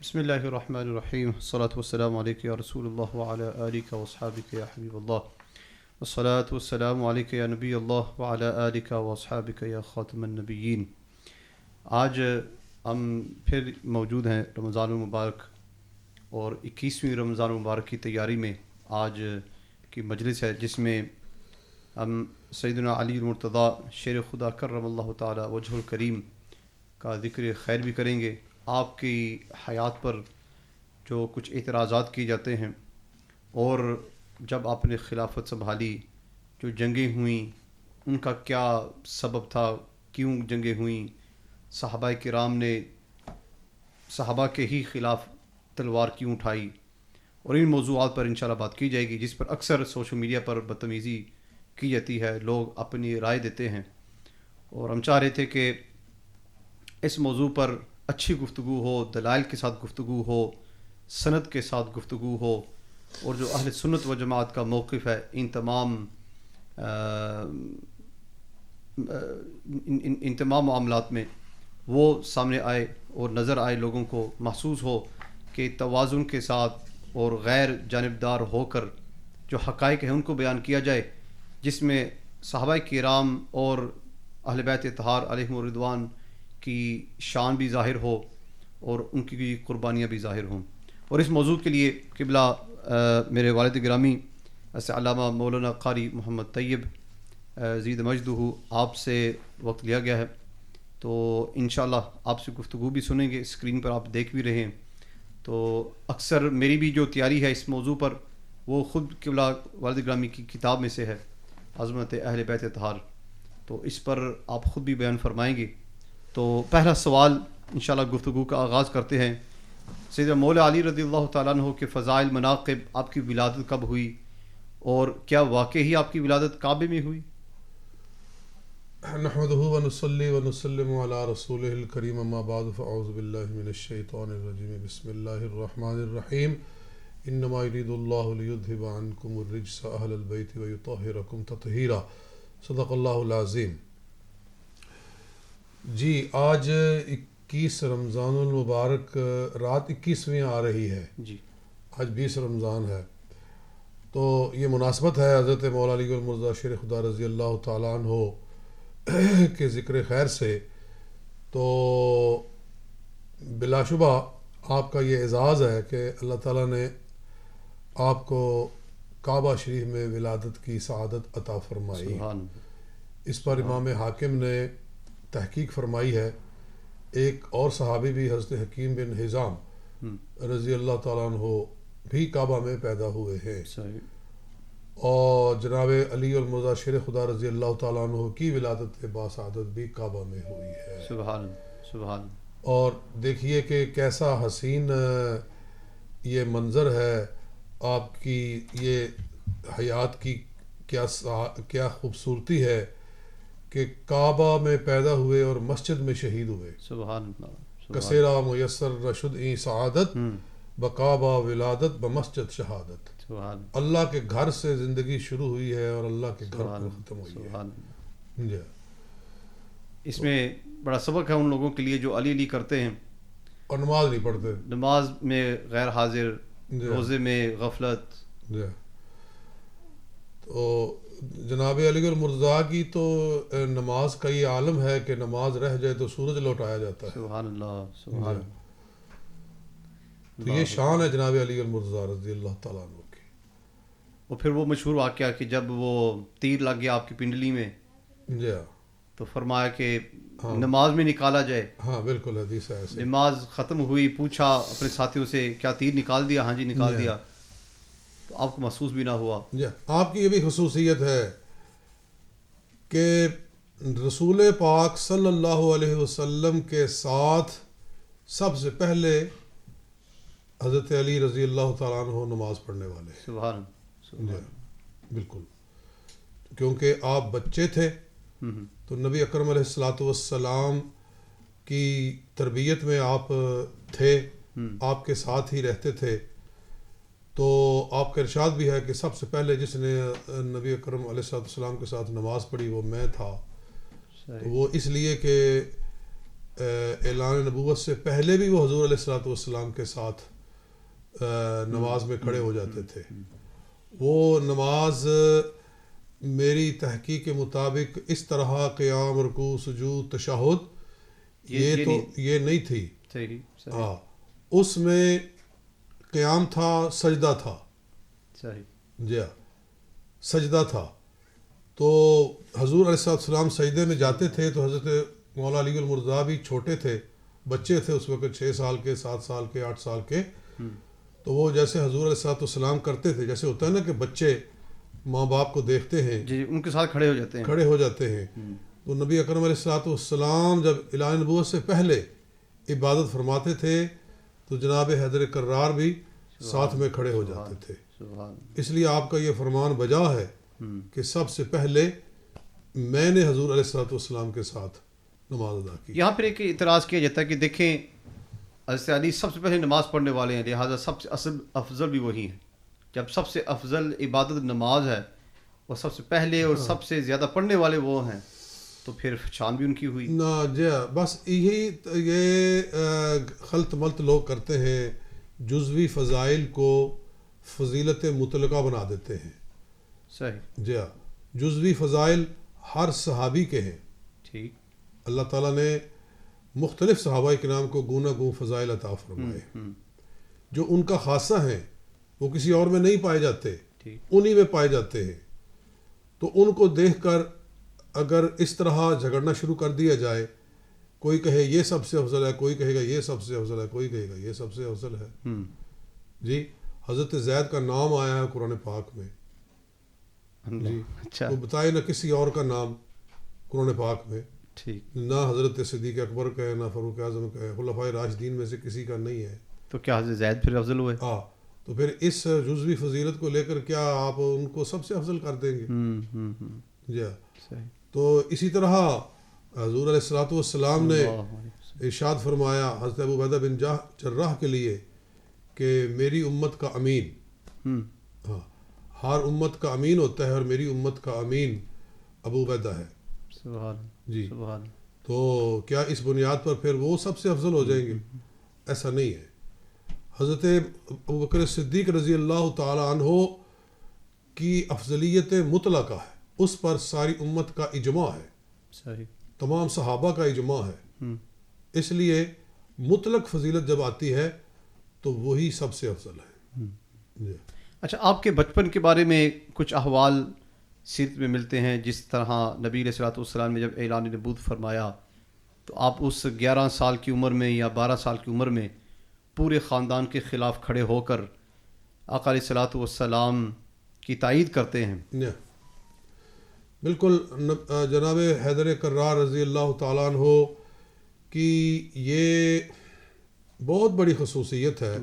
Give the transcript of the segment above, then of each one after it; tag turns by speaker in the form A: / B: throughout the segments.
A: بسم اللہ الرحمن الرحیم الصلاۃ والسلام علیک یا رسول اللہ وعلی آلک واصحابک یا حبیب اللہ والصلاۃ والسلام علیک یا نبی اللہ وعلی آلک واصحابک یا خاتم النبیین۔ آج ہم پھر موجود ہیں رمضان المبارک اور 21ویں رمضان المبارک کی تیاری میں۔ آج کی مجلس ہے جس میں ہم سیدنا علی المرتضیٰ شیر خدا کرم اللہ تعالی وجہ الکریم کا ذکر خیر بھی کریں گے۔ آپ کی حیات پر جو کچھ اعتراضات کیے جاتے ہیں اور جب آپ نے خلافت سنبھالی جو جنگیں ہوئیں ان کا کیا سبب تھا، کیوں جنگیں ہوئیں، صحابہ کرام نے صحابہ کے ہی خلاف تلوار کیوں اٹھائی، اور ان موضوعات پر انشاءاللہ بات کی جائے گی، جس پر اکثر سوشل میڈیا پر بدتمیزی کی جاتی ہے، لوگ اپنی رائے دیتے ہیں، اور ہم چاہ رہے تھے کہ اس موضوع پر اچھی گفتگو ہو، دلائل کے ساتھ گفتگو ہو، سند کے ساتھ گفتگو ہو، اور جو اہل سنت و جماعت کا موقف ہے ان تمام معاملات میں وہ سامنے آئے اور نظر آئے، لوگوں کو محسوس ہو کہ توازن کے ساتھ اور غیر جانبدار ہو کر جو حقائق ہیں ان کو بیان کیا جائے، جس میں صحابہ کرام اور اہل بیت اطہار علیہم الرضوان کی شان بھی ظاہر ہو اور ان کی قربانیاں بھی ظاہر ہوں۔ اور اس موضوع کے لیے قبلہ میرے والد گرامی ایسے علامہ مولانا قاری محمد طیب زید مجدہ آپ سے وقت لیا گیا ہے، تو انشاءاللہ آپ سے گفتگو بھی سنیں گے، اسکرین پر آپ دیکھ بھی رہے ہیں۔ تو اکثر میری بھی جو تیاری ہے اس موضوع پر وہ خود قبلہ والد گرامی کی کتاب میں سے ہے، عظمت اہل بیت اطہار، تو اس پر آپ خود بھی بیان فرمائیں گے۔ تو پہلا سوال انشاءاللہ گفتگو کا آغاز کرتے ہیں۔ سیدنا مولا علی رضی اللہ تعالیٰ عنہ کے فضائل مناقب، آپ کی ولادت کب ہوئی اور کیا واقعی آپ کی ولادت کعبے میں ہوئی؟
B: نحمدہ ونصلی ونسلم علی رسولہ الکریم، اما بعد فاعوذ باللہ من الشیطان الرجیم، بسم اللہ الرحمن الرحیم۔ انما یرید اللہ لیذھب عنکم الرجس اہل البیت ویطہرکم تطہیرا، صدق اللہ العظیم۔ جی، آج 21 رمضان المبارک، رات 21ویں آ رہی ہے،
A: جی
B: آج 20 رمضان ہے، تو یہ مناسبت ہے حضرت مولا علی المرتضیٰ شیر خدا رضی اللہ تعالیٰ عنہ کے ذکر خیر سے۔ تو بلا شبہ آپ کا یہ اعزاز ہے کہ اللہ تعالیٰ نے آپ کو کعبہ شریف میں ولادت کی سعادت عطا فرمائی۔
A: سبحان
B: اس پر امام حاکم نے تحقیق فرمائی ہے۔ ایک اور صحابی بھی حضرت حکیم بن حزام رضی اللہ تعالیٰ عنہ بھی کعبہ میں پیدا ہوئے ہیں،
A: صحیح،
B: اور جناب علی المرتضیٰ شیر خدا رضی اللہ تعالیٰ عنہ کی ولادت باسعادت بھی کعبہ میں ہوئی ہے۔
A: سبحان سبحان۔
B: اور دیکھیے کہ کیسا حسین یہ منظر ہے، آپ کی یہ حیات کی کیا خوبصورتی ہے کہ کعبہ میں پیدا ہوئے اور مسجد میں شہید ہوئے۔
A: سبحان اللہ،
B: کثیرہ میسر رشد ای سعادت، بکعبہ ولادت بمسجد شہادت۔
A: سبحان
B: اللہ کے گھر سے زندگی شروع ہوئی ہے اور اللہ کے گھر
A: سبحان
B: پر ختم ہوئی ہے۔
A: سبحان۔
B: جی،
A: اس میں بڑا سبق ہے ان لوگوں کے لیے جو علی علی کرتے ہیں
B: اور نماز نہیں پڑھتے،
A: نماز میں غیر حاضر،
B: جی
A: روزے میں غفلت۔
B: جی۔ تو جناب علی المرتضیٰ کی تو نماز کا یہ عالم ہے کہ نماز رہ جائے تو سورج لوٹایا جاتا ہے۔
A: سبحان اللہ، سبحان
B: تو یہ شان ہے جناب علی المرتضیٰ رضی اللہ تعالیٰ عنہ کی۔
A: اور پھر وہ مشہور واقعہ کہ جب وہ تیر لگ گیا آپ کی پنڈلی میں
B: جی ہاں،
A: تو فرمایا کہ نماز میں نکالا جائے۔
B: ہاں بالکل حدیث ہے ایسے۔
A: نماز ختم ہوئی، پوچھا اپنے ساتھیوں سے کیا تیر نکال دیا؟ ہاں جی نکال دیا۔ تو آپ کو محسوس بھی نہ ہوا۔
B: جی، آپ کی یہ بھی خصوصیت ہے کہ رسول پاک صلی اللہ علیہ وسلم کے ساتھ سب سے پہلے حضرت علی رضی اللہ تعالیٰ عنہ نماز پڑھنے والے ہیں۔
A: سبحان
B: جی
A: سبحان۔
B: بالکل، کیونکہ آپ بچے تھے تو نبی اکرم علیہ الصلاۃ والسلام کی تربیت میں آپ تھے، آپ کے ساتھ ہی رہتے تھے، تو آپ کا ارشاد بھی ہے کہ سب سے پہلے جس نے نبی اکرم علیہ الصلاۃ والسلام کے ساتھ نماز پڑھی وہ میں تھا۔ تو وہ اس لیے کہ اعلان نبوت سے پہلے بھی وہ حضور علیہ الصلوۃ والسلام کے ساتھ نماز میں کھڑے ہو جاتے تھے. وہ نماز میری تحقیق کے مطابق اس طرح قیام، رکوع، سجود، تشہد یہ نہیں تھی. ہاں، اس میں قیام تھا، سجدہ تھا. جی ہاں، سجدہ تھا. تو حضور علیہ السلام سجدے میں جاتے تھے تو حضرت مولا علی المرتضیٰ بھی چھوٹے تھے، بچے تھے اس وقت، 6 سال کے، 7 سال کے، 8 سال کے. تو وہ جیسے حضور علیہ السلام کرتے تھے، جیسے ہوتا ہے نا کہ بچے ماں باپ کو دیکھتے ہیں،
A: جی ان کے ساتھ کھڑے ہو جاتے ہیں.
B: تو نبی اکرم علیہ السلام جب اعلان نبوت سے پہلے عبادت فرماتے تھے تو جناب حیدر کرار بھی ساتھ میں کھڑے ہو جاتے تھے. اس لیے آپ کا یہ فرمان بجا ہے کہ سب سے پہلے میں نے حضور علیہ السلام کے ساتھ نماز ادا کی.
A: یہاں پر ایک اعتراض کیا جاتا ہے کہ دیکھیں حضرت علی سب سے پہلے نماز پڑھنے والے ہیں، لہٰذا سب سے افضل بھی وہی ہیں. جب سب سے افضل عبادت نماز ہے اور سب سے پہلے اور سب سے زیادہ پڑھنے والے وہ ہیں، تو پھر شان بھی ان کی ہوئی.
B: نہ جی، بس یہ خلط ملط لوگ کرتے ہیں، جزوی فضائل کو فضیلت مطلقہ بنا دیتے ہیں.
A: صحیح.
B: جی ہاں، جزوی فضائل ہر صحابی کے ہیں.
A: ٹھیک.
B: اللہ تعالیٰ نے مختلف صحابہ کرام کو گونا گون فضائل عطا فرمائے. جو ان کا خاصہ ہیں وہ کسی اور میں نہیں پائے جاتے، انہی میں پائے جاتے ہیں. تو ان کو دیکھ کر اگر اس طرح جھگڑنا شروع کر دیا جائے، کوئی کہے یہ سب سے افضل ہے، کوئی کہے گا یہ سب سے افضل ہے، کوئی کہے گا یہ سب سے افضل ہے. جی، حضرت زید کا نام آیا ہے قرآن پاک میں. جی، وہ بتائے نہ کسی اور کا نام قرآن پاک میں.
A: ٹھیک.
B: نہ حضرت صدیق اکبر کا ہے، نہ فاروق اعظم کا ہے، خلفائے راشدین میں سے کسی کا نہیں ہے.
A: تو کیا حضرت زید پھر افضل ہوئے؟
B: ہاں، تو پھر اس جزوی فضیلت کو لے کر کیا آپ ان کو سب سے افضل کر دیں گے؟ جی. تو اسی طرح حضور علیہ السلام نے ارشاد فرمایا حضرت ابو عبیدہ بن جراح کے لیے کہ میری امت کا امین، ہاں، ہر امت کا امین ہوتا ہے اور میری امت کا امین ابو عبیدہ ہے. جی. تو کیا اس بنیاد پر پھر وہ سب سے افضل ہو جائیں گے؟ ایسا نہیں ہے. حضرت ابوبکر صدیق رضی اللہ تعالی عنہ کی افضلیت مطلقہ ہے، اس پر ساری امت کا اجماع ہے.
A: صحیح.
B: تمام صحابہ کا اجماع ہے. اس لیے مطلق فضیلت جب آتی ہے تو وہی سب سے افضل ہے. جی.
A: اچھا، آپ کے بچپن کے بارے میں کچھ احوال سیرت میں ملتے ہیں. جس طرح نبی علیہ السلام نے جب اعلان نبوت فرمایا تو آپ اس 11 سال کی عمر میں یا 12 سال کی عمر میں پورے خاندان کے خلاف کھڑے ہو کر آقا علیہ السلام کی تائید کرتے ہیں.
B: بالکل. جناب حیدر کرار رضی اللہ تعالیٰ عنہ کی یہ بہت بڑی خصوصیت ہے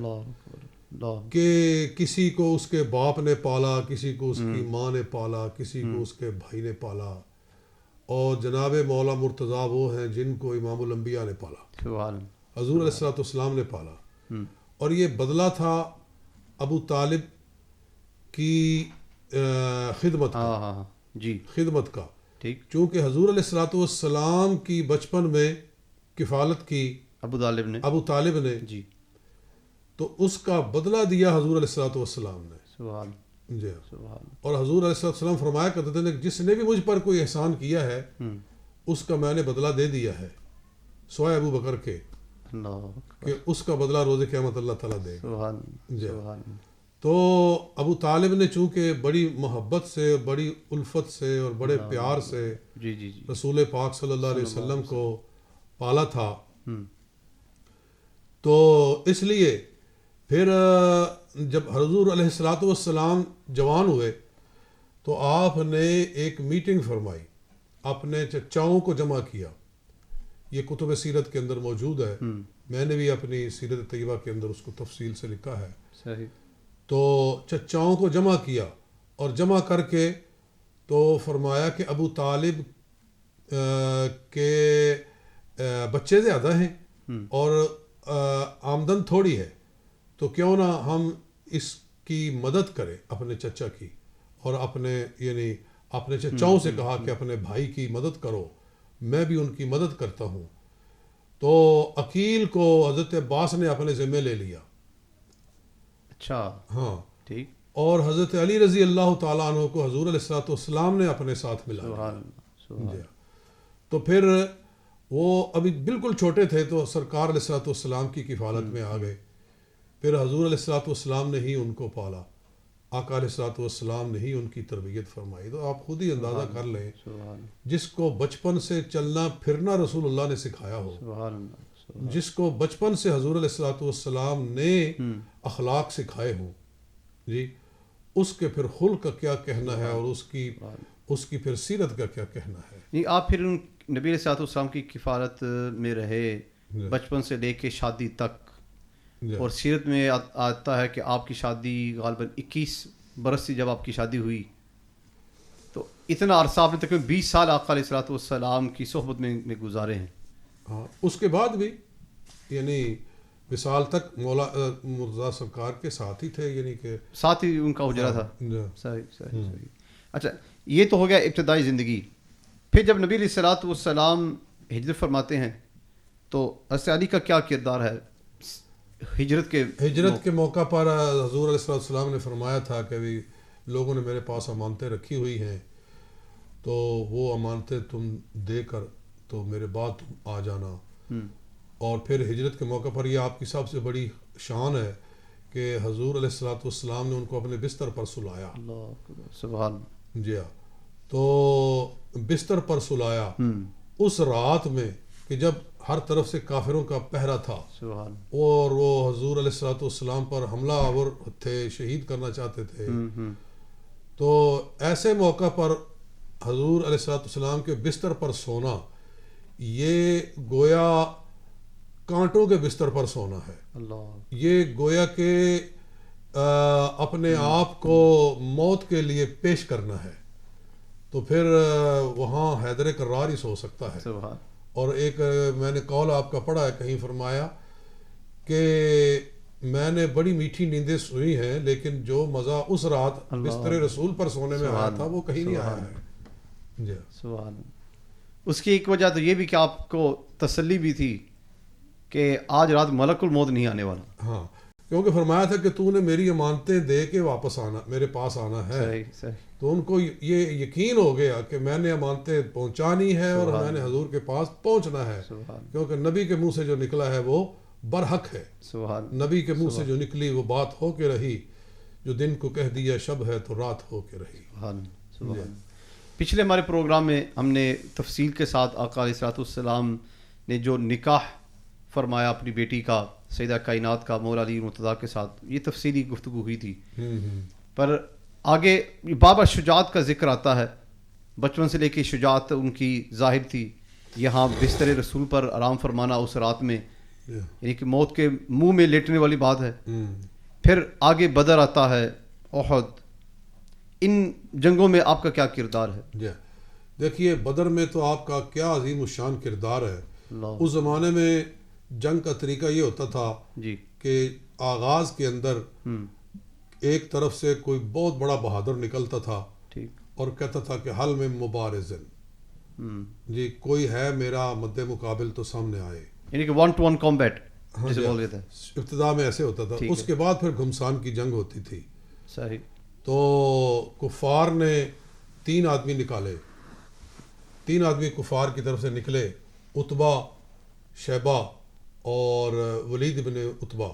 B: کہ کسی کو اس کے باپ نے پالا، کسی کو اس کی ماں نے پالا، کسی کو اس کے بھائی نے پالا، اور جناب مولا مرتضیٰ وہ ہیں جن کو امام الانبیاء نے پالا، حضور علیہ السلام نے پالا. اور یہ بدلہ تھا ابو طالب کی خدمت کا.
A: جی،
B: خدمت کا.
A: ٹھیک.
B: چونکہ حضور علیہ السلام کی بچپن میں کفالت کی ابو طالب نے،
A: جی،
B: تو اس کا بدلہ دیا حضور علیہ السلام نے.
A: سبحان.
B: جی. اور حضور علیہ السلام فرمایا کرتے تھے کہ جس نے بھی مجھ پر کوئی احسان کیا ہے اس کا میں نے بدلہ دے دیا ہے، سوائے ابو بکر کے، کہ اس کا بدلہ روز قیامت اللہ تعالیٰ دے گا. جی. تو ابو طالب نے چونکہ بڑی محبت سے، بڑی الفت سے اور بڑے پیار سے رسول پاک صلی اللہ علیہ وسلم کو پالا تھا، تو اس لیے پھر جب حضور علیہ السلام جوان ہوئے تو آپ نے ایک میٹنگ فرمائی، اپنے چچاؤں کو جمع کیا. یہ کتب سیرت کے اندر موجود ہے، میں نے بھی اپنی سیرت طیبہ کے اندر اس کو تفصیل سے لکھا ہے.
A: صحیح.
B: تو چچاؤں کو جمع کیا اور جمع کر کے تو فرمایا کہ ابو طالب کے بچے زیادہ ہیں اور آمدن تھوڑی ہے، تو کیوں نہ ہم اس کی مدد کریں اپنے چچا کی، اور اپنے چچاؤں سے کہا کہ اپنے بھائی کی مدد کرو، میں بھی ان کی مدد کرتا ہوں. تو عقیل کو حضرت عباس نے اپنے ذمہ لے لیا.
A: اچھا
B: ہاں
A: ٹھیک.
B: اور حضرت علی رضی اللہ تعالیٰ عنہ کو حضور علیہ الصلوۃ والسلام نے اپنے ساتھ ملا
A: سبحان
B: لیا.
A: اللہ سبحان
B: جی.
A: اللہ.
B: تو پھر وہ ابھی بالکل چھوٹے تھے تو سرکار علیہ الصلوۃ والسلام کی کفالت میں آ گئے. پھر حضور علیہ الصلوۃ والسلام نے ہی ان کو پالا, آقا علیہ الصلوۃ والسلام نے ہی ان کی تربیت فرمائی. تو آپ خود ہی اندازہ کر لیں,
A: سبحان اللہ
B: جس کو بچپن سے چلنا پھرنا رسول اللہ نے سکھایا ہو,
A: سبحان اللہ سبحان
B: جس کو بچپن سے حضور علیہ الصلوۃ والسلام نے اخلاق سکھائے ہوں, جی, اس کے پھر خلق کا کیا کہنا ہے, اور اس کی پھر سیرت کا کیا کہنا ہے.
A: نہیں, آپ پھر ان نبی علیہ السلام کی کفالت میں رہے بچپن سے لے کے شادی تک, اور سیرت میں آتا ہے کہ آپ کی شادی غالباً 21 برس سے جب آپ کی شادی ہوئی, تو اتنا عرصہ آپ نے تقریباً 20 سال آقا علیہ الصلوۃ والسلام کی صحبت میں گزارے ہیں.
B: ہاں, اس کے بعد بھی یعنی وصال تک مولا مرتضیٰ سرکار کے ساتھ ہی تھے, یعنی کہ
A: ساتھ ہی ان کا اجرا تھا. صحیح. اچھا, یہ تو ہو گیا ابتدائی زندگی. پھر جب نبی علیہ الصلوۃ والسلام ہجرت فرماتے ہیں تو حضرت علی کا کیا کردار ہے ہجرت کے
B: موقع پر؟ حضور علیہ السلام نے فرمایا تھا کہ بھی لوگوں نے میرے پاس امانتیں رکھی ہوئی ہیں, تو وہ امانتیں تم دے کر تو میرے بعد تم آ جانا. اور پھر ہجرت کے موقع پر یہ آپ کی سب سے بڑی شان ہے کہ حضور علیہ الصلوۃ والسلام نے ان کو اپنے بستر پر سلایا.
A: سبحان.
B: جی ہاں, تو بستر پر سلایا اس رات میں کہ جب ہر طرف سے کافروں کا پہرا تھا, اور وہ حضور علیہ الصلوۃ والسلام پر حملہ آور تھے, شہید کرنا چاہتے تھے. تو ایسے موقع پر حضور علیہ الصلوۃ والسلام کے بستر پر سونا, یہ گویا کانٹوں کے بستر پر سونا ہے. یہ گویا کہ اپنے آپ کو موت کے لیے پیش کرنا ہے. تو پھر وہاں حیدر کرار ہی سو سکتا ہے. اور ایک میں نے قول آپ کا پڑھا ہے, کہیں فرمایا کہ میں نے بڑی میٹھی نیندیں سوئی ہیں, لیکن جو مزہ اس رات بستر رسول پر سونے میں آیا تھا وہ کہیں نہیں آیا ہے. جی
A: سبحان. اس کی ایک وجہ تو یہ بھی کہ آپ کو تسلی بھی تھی کہ آج رات ملک الموت نہیں آنے والا.
B: ہاں, کیونکہ فرمایا تھا کہ تو نے میری امانتیں دے کے واپس آنا, میرے پاس آنا ہے.
A: صحیح.
B: تو ان کو یہ یقین ہو گیا کہ میں نے امانتیں پہنچانی ہے اور میں نے حضور کے پاس پہنچنا ہے, کیونکہ نبی کے منہ سے جو نکلا ہے وہ برحق ہے. نبی کے منہ سے جو نکلی وہ بات ہو کے رہی, جو دن کو کہہ دیا شب ہے تو رات ہو کے رہی.
A: پچھلے ہمارے پروگرام میں ہم نے تفصیل کے ساتھ آقا علیہ الصلوۃ والسلام نے جو نکاح فرمایا اپنی بیٹی کا سیدہ کائنات کا مولا علی مرتضیٰ کے ساتھ, یہ تفصیلی گفتگو ہوئی تھی. پر آگے بابا شجاعت کا ذکر آتا ہے. بچپن سے لے کے شجاعت ان کی ظاہر تھی. یہاں بستر رسول پر آرام فرمانا اس رات میں, یعنی کہ موت کے منہ میں لیٹنے والی بات ہے. پھر آگے بدر آتا ہے, احد. ان جنگوں میں آپ کا کیا کردار ہے؟
B: دیکھیے, بدر میں تو آپ کا کیا عظیم الشان کردار ہے. اس زمانے میں جنگ کا طریقہ یہ ہوتا تھا کہ آغاز کے اندر ایک طرف سے کوئی بہت بڑا بہادر نکلتا تھا اور کہتا تھا کہ حل میں مبارزن, جی کوئی ہے میرا مد مقابل تو سامنے آئے,
A: یعنی کہ 1-to-1 کمبیٹ جسے بول دیتے ہیں.
B: ابتدا میں ایسے ہوتا تھا. اس کے بعد پھر گھمسان کی جنگ ہوتی تھی.
A: صحیح.
B: تو کفار نے 3 آدمی نکالے, 3 آدمی کفار کی طرف سے نکلے, عتبہ, شیبہ اور ولید بن عتبہ.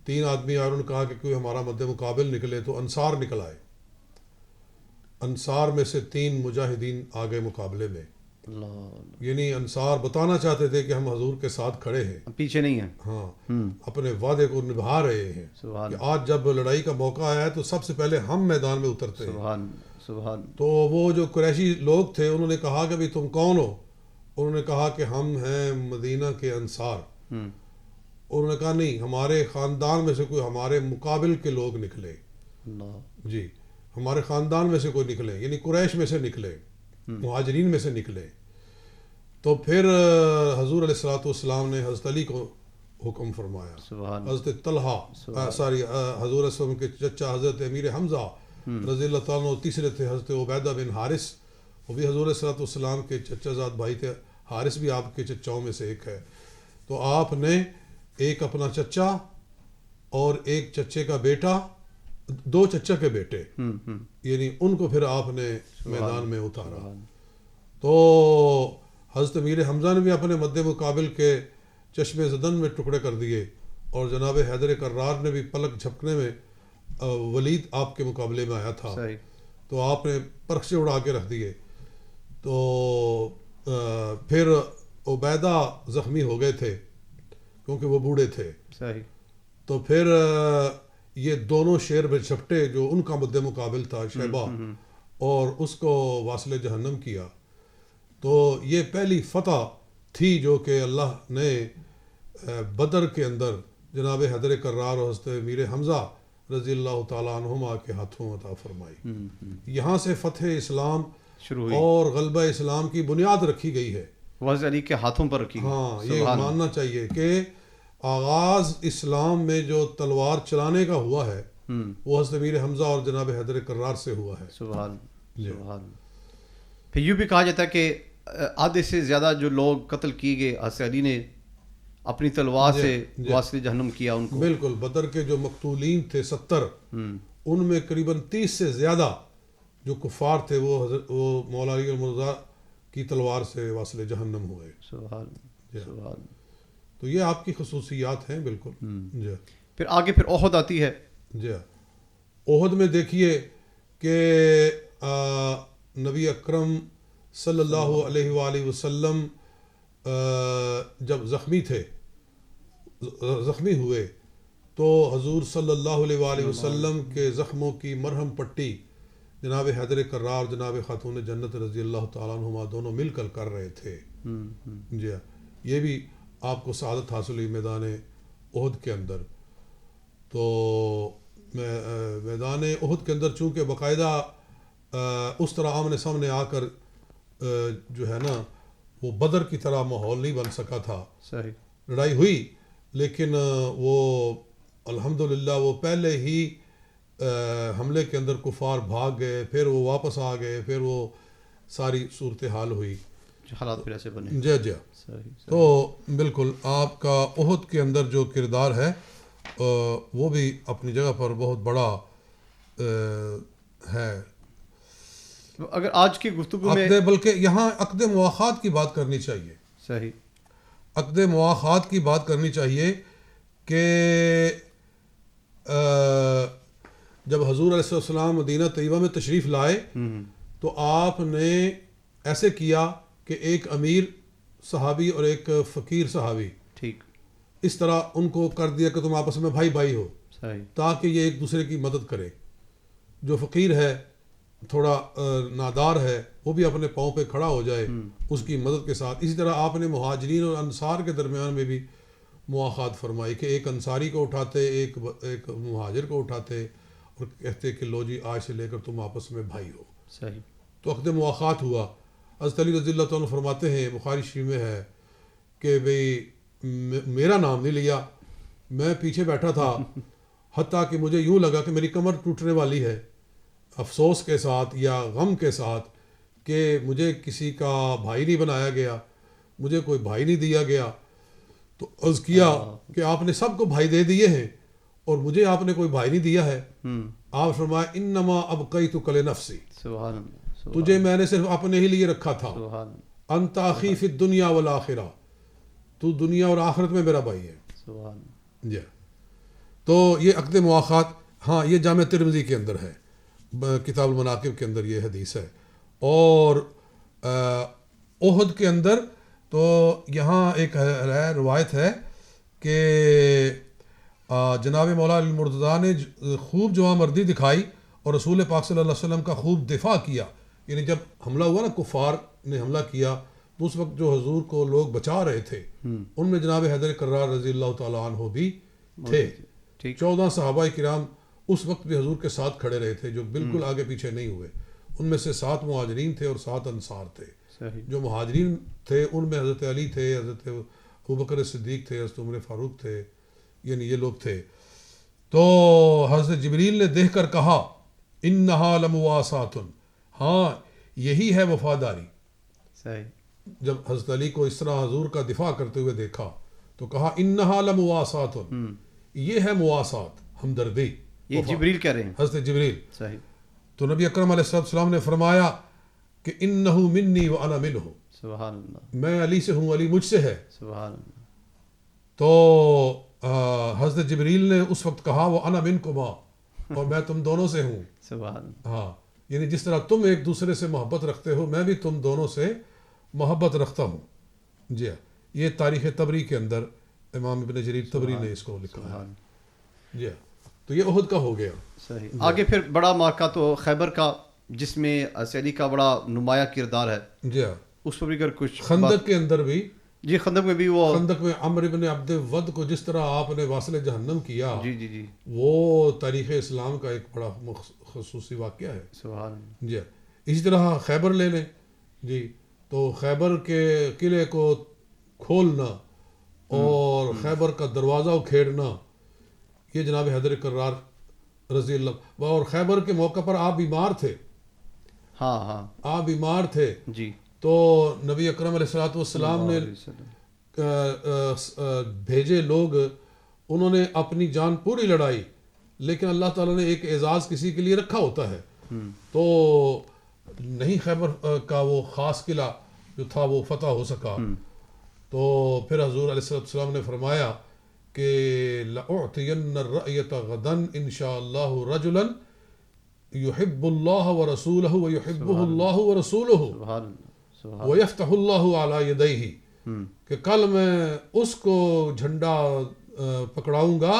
B: 3 آدمی, اور انہوں نے کہا کہ کوئی ہمارا مد مقابل نکلے. تو انصار نکل آئے. انصار میں سے 3 مجاہدین آگے مقابلے میں. یعنی انصار بتانا چاہتے تھے کہ ہم حضور کے ساتھ کھڑے ہیں,
A: پیچھے نہیں ہیں.
B: ہاں, اپنے وعدے کو نبھا رہے ہیں کہ آج جب لڑائی کا موقع آیا ہے تو سب سے پہلے ہم میدان میں اترتے ہیں. تو وہ جو قریشی لوگ تھے انہوں نے کہا کہ بھی تم کون ہو؟ انہوں نے کہا کہ ہم ہیں مدینہ کے انصار. انہوں نے کہا نہیں, ہمارے خاندان میں سے کوئی ہمارے مقابل کے لوگ نکلے. جی, ہمارے خاندان میں سے کوئی نکلے, یعنی قریش میں سے نکلے, مہاجرین میں سے نکلے. تو پھر حضور علیہ الصلوۃ والسلام نے حضرت علی کو حکم فرمایا. حضرت طلحہ حضور علیہ السلام کے چچا حضرت امیر حمزہ رضی اللہ تعالیٰ عنہ تیسرے تھے, حضرت عبیدہ بن حارث, وہ بھی حضور علیہ الصلوۃ والسلام کے چچا زاد بھائی تھے. حارث بھی آپ کے چچاؤں میں سے ایک ہے. تو آپ نے ایک اپنا چچا اور ایک چچے کا بیٹا، 2 چچا کے بیٹے، یعنی ان کو پھر آپ نے میدان میں اتارا. تو حضرت امیر حمزہ نے بھی اپنے مد مقابل کے چشم زدن میں ٹکڑے کر دیے، اور جناب حیدر کرار نے بھی پلک جھپکنے میں، ولید آپ کے مقابلے میں آیا تھا تو آپ نے پرخچے اڑا کے رکھ دیے. تو پھر عبیدہ زخمی ہو گئے تھے کیونکہ وہ بوڑھے تھے. تو پھر یہ دونوں شیر میں جھپٹے جو ان کا مد مقابل تھا شیبہ، اور اس کو واصل جہنم کیا. تو یہ پہلی فتح تھی جو کہ اللہ نے بدر کے اندر جناب حیدر کرار اور حضرت امیر حمزہ رضی اللہ تعالیٰ عنہما کے ہاتھوں عطا فرمائی. یہاں سے فتح اسلام شروع اور غلبہ اسلام کی بنیاد رکھی گئی ہے،
A: حضرت علی کے ہاتھوں پر رکھی.
B: ہاں، یہ ماننا چاہیے کہ آغاز اسلام میں جو تلوار چلانے کا ہوا ہے وہ حضرت امیر حمزہ اور جناب حیدر کرار سے ہوا ہے.
A: سبحان سبحان. پھر یوں بھی کہا جاتا ہے کہ آدھے سے زیادہ جو لوگ قتل کیے گئے حضرت علی نے اپنی تلوار سے واصل جہنم کیا ان کو.
B: بالکل. بدر کے جو مقتولین تھے 70، ان میں قریباً 30 سے زیادہ جو کفار تھے وہ مولا علی المرتضیٰ کی تلوار سے واصل جہنم ہوئے.
A: سبحان سبحان.
B: تو یہ آپ کی خصوصیات ہیں. بالکل. جی.
A: پھر آگے پھر احد آتی ہے.
B: جی. احد میں دیکھیے کہ نبی اکرم صلی اللہ علیہ وآلہ وسلم جب زخمی ہوئے تو حضور صلی اللہ علیہ وآلہ وسلم کے زخموں کی مرہم پٹی جناب حیدر کرار، جناب خاتون جنت رضی اللہ تعالیٰ عنہما دونوں مل کر کر رہے تھے. جی. یہ بھی آپ کو سعادت حاصل ہوئی میدان احد کے اندر. تو میدان احد کے اندر چونکہ باقاعدہ اس طرح آمنے سامنے آ کر جو ہے نا وہ بدر کی طرح ماحول نہیں بن سکا تھا.
A: صحیح.
B: لڑائی ہوئی لیکن وہ الحمدللہ وہ پہلے ہی حملے کے اندر کفار بھاگ گئے، پھر وہ واپس آ گئے، پھر وہ ساری صورتحال ہوئی،
A: حالات پھر ایسے بنے.
B: جی جی. تو بالکل آپ کا احد کے اندر جو کردار ہے وہ بھی اپنی جگہ پر بہت بڑا ہے.
A: اگر آج کی گفتگو میں
B: بلکہ یہاں عقد مواخات کی بات کرنی چاہیے.
A: صحیح.
B: عقد مواخات کی بات کرنی چاہیے کہ جب حضور علیہ السلام مدینہ طیبہ میں تشریف لائے تو آپ نے ایسے کیا کہ ایک امیر صحابی اور ایک فقیر صحابی،
A: ٹھیک،
B: اس طرح ان کو کر دیا کہ تم آپس میں بھائی بھائی ہو،
A: تاکہ
B: یہ ایک دوسرے کی مدد کرے. جو فقیر ہے، تھوڑا نادار ہے، وہ بھی اپنے پاؤں پہ کھڑا ہو جائے اس کی مدد کے ساتھ. اسی طرح آپ نے مہاجرین اور انصار کے درمیان میں بھی مواخات فرمائی کہ ایک انصاری کو اٹھاتے، ایک مہاجر کو اٹھاتے اور کہتے کہ لو جی آج سے لے کر تم آپس میں بھائی ہو.
A: صحیح.
B: تو عقد مواخات ہوا. حضرت علی رضی اللہ تعالیٰ فرماتے ہیں، بخاری شریف میں ہے کہ بھئی میرا نام نہیں لیا، میں پیچھے بیٹھا تھا، حتیٰ کہ مجھے یوں لگا کہ میری کمر ٹوٹنے والی ہے، افسوس کے ساتھ یا غم کے ساتھ کہ مجھے کسی کا بھائی نہیں بنایا گیا، مجھے کوئی بھائی نہیں دیا گیا. تو عرض کیا کہ آپ نے سب کو بھائی دے دیے ہیں اور مجھے آپ نے کوئی بھائی نہیں دیا ہے. آپ فرمایا انما ابقیتک لنفسی، تجھے میں نے صرف اپنے ہی لیے رکھا تھا. انت اخی فی الدنیا والآخرہ، تو دنیا اور آخرت میں میرا بھائی ہے. جی. تو یہ عقد مواخات، ہاں یہ جامع ترمذی کے اندر ہے، کتاب المناقب کے اندر یہ حدیث ہے. اور احد کے اندر تو یہاں ایک روایت ہے کہ جناب مولا علی المرتضیٰ نے خوب جوامردی دکھائی اور رسول پاک صلی اللہ علیہ وسلم کا خوب دفاع کیا. یعنی جب حملہ ہوا نا، کفار نے حملہ کیا تو اس وقت جو حضور کو لوگ بچا رہے تھے ان میں جناب حیدر کرار رضی اللہ تعالیٰ عنہ بھی تھے. 14 صحابہ کرام اس وقت بھی حضور کے ساتھ کھڑے رہے تھے، جو بالکل آگے پیچھے نہیں ہوئے. ان میں سے 7 مہاجرین تھے اور 7 انصار تھے. جو مہاجرین تھے ان میں حضرت علی تھے، حضرت ابوبکر صدیق تھے، حضرت عمر فاروق تھے، یعنی یہ لوگ تھے. تو حضرت جبریل نے دیکھ کر کہا انہا لمواسات، ہاں یہی ہے وفاداری. جب حضرت علی کو اس طرح حضور کا دفاع کرتے ہوئے دیکھا تو کہا انہا لمواسات، یہ ہے مواسات، ہمدردی.
A: یہ جبریل کہہ رہے ہیں،
B: حضرت جبریل.
A: صحیح.
B: تو نبی اکرم علیہ السلام نے فرمایا کہ انہ منی وانا منہ،
A: سبحان اللہ،
B: میں علی سے ہوں، علی مجھ سے ہے.
A: سبحان اللہ.
B: تو حضرت جبریل نے اس وقت کہا وہ انا منکما، اور میں تم دونوں سے ہوں.
A: سبحان اللہ.
B: ہاں، یعنی جس طرح تم ایک دوسرے سے محبت رکھتے ہو، میں بھی تم دونوں سے محبت رکھتا ہوں. جی ہاں، یہ تاریخ طبری کے اندر امام ابن جریر طبری نے اس کو لکھا ہے. جی ہاں، تو یہ احد کا ہو گیا.
A: صحیح. آگے پھر بڑا معرکہ تو خیبر کا، جس میں حضرت علی کا بڑا نمایاں کردار ہے.
B: جی ہاں،
A: اس پر بھی اگر کچھ
B: خندق کے اندر بھی،
A: جی خندق میں بھی وہ،
B: خندق میں عمرو بن عبد ود کو جس طرح آپ نے واصل جہنم کیا،
A: جی جی جی،
B: وہ تاریخ اسلام کا ایک بڑا خصوصی واقعہ ہے.
A: سبحان اللہ.
B: جی، اسی طرح خیبر لے لیں. جی، تو خیبر کے قلعے کو کھولنا اور خیبر کا دروازہ اکھیڑنا، یہ جناب حیدر کرار رضی اللہ، اور خیبر کے موقع پر آپ بیمار تھے.
A: ہاں ہاں،
B: آپ بیمار تھے،
A: جی.
B: تو نبی اکرم علیہ الصلوۃ والسلام نے بھیجے لوگ، انہوں نے اپنی جان پوری لڑائی، لیکن اللہ تعالیٰ نے ایک اعزاز کسی کے لیے رکھا ہوتا ہے. تو نہیں خیبر کا وہ خاص قلعہ جو تھا وہ فتح ہو سکا. تو پھر حضور علیہ السلام نے فرمایا کہ لَأُعْطِيَنَّ الرَّأْيَةَ غَدًا إِن شاء اللَّهُ رَجُلًا يُحِبُّ اللَّهَ وَرَسُولَهُ وَيُحِبُّهُ اللَّهُ وَرَسُولُهُ
A: سبحان اللہ، سبحان
B: وَيَفْتَحُ اللَّهُ عَلَى يَدَيْهِ، کہ کل میں اس کو جھنڈا پکڑاؤں گا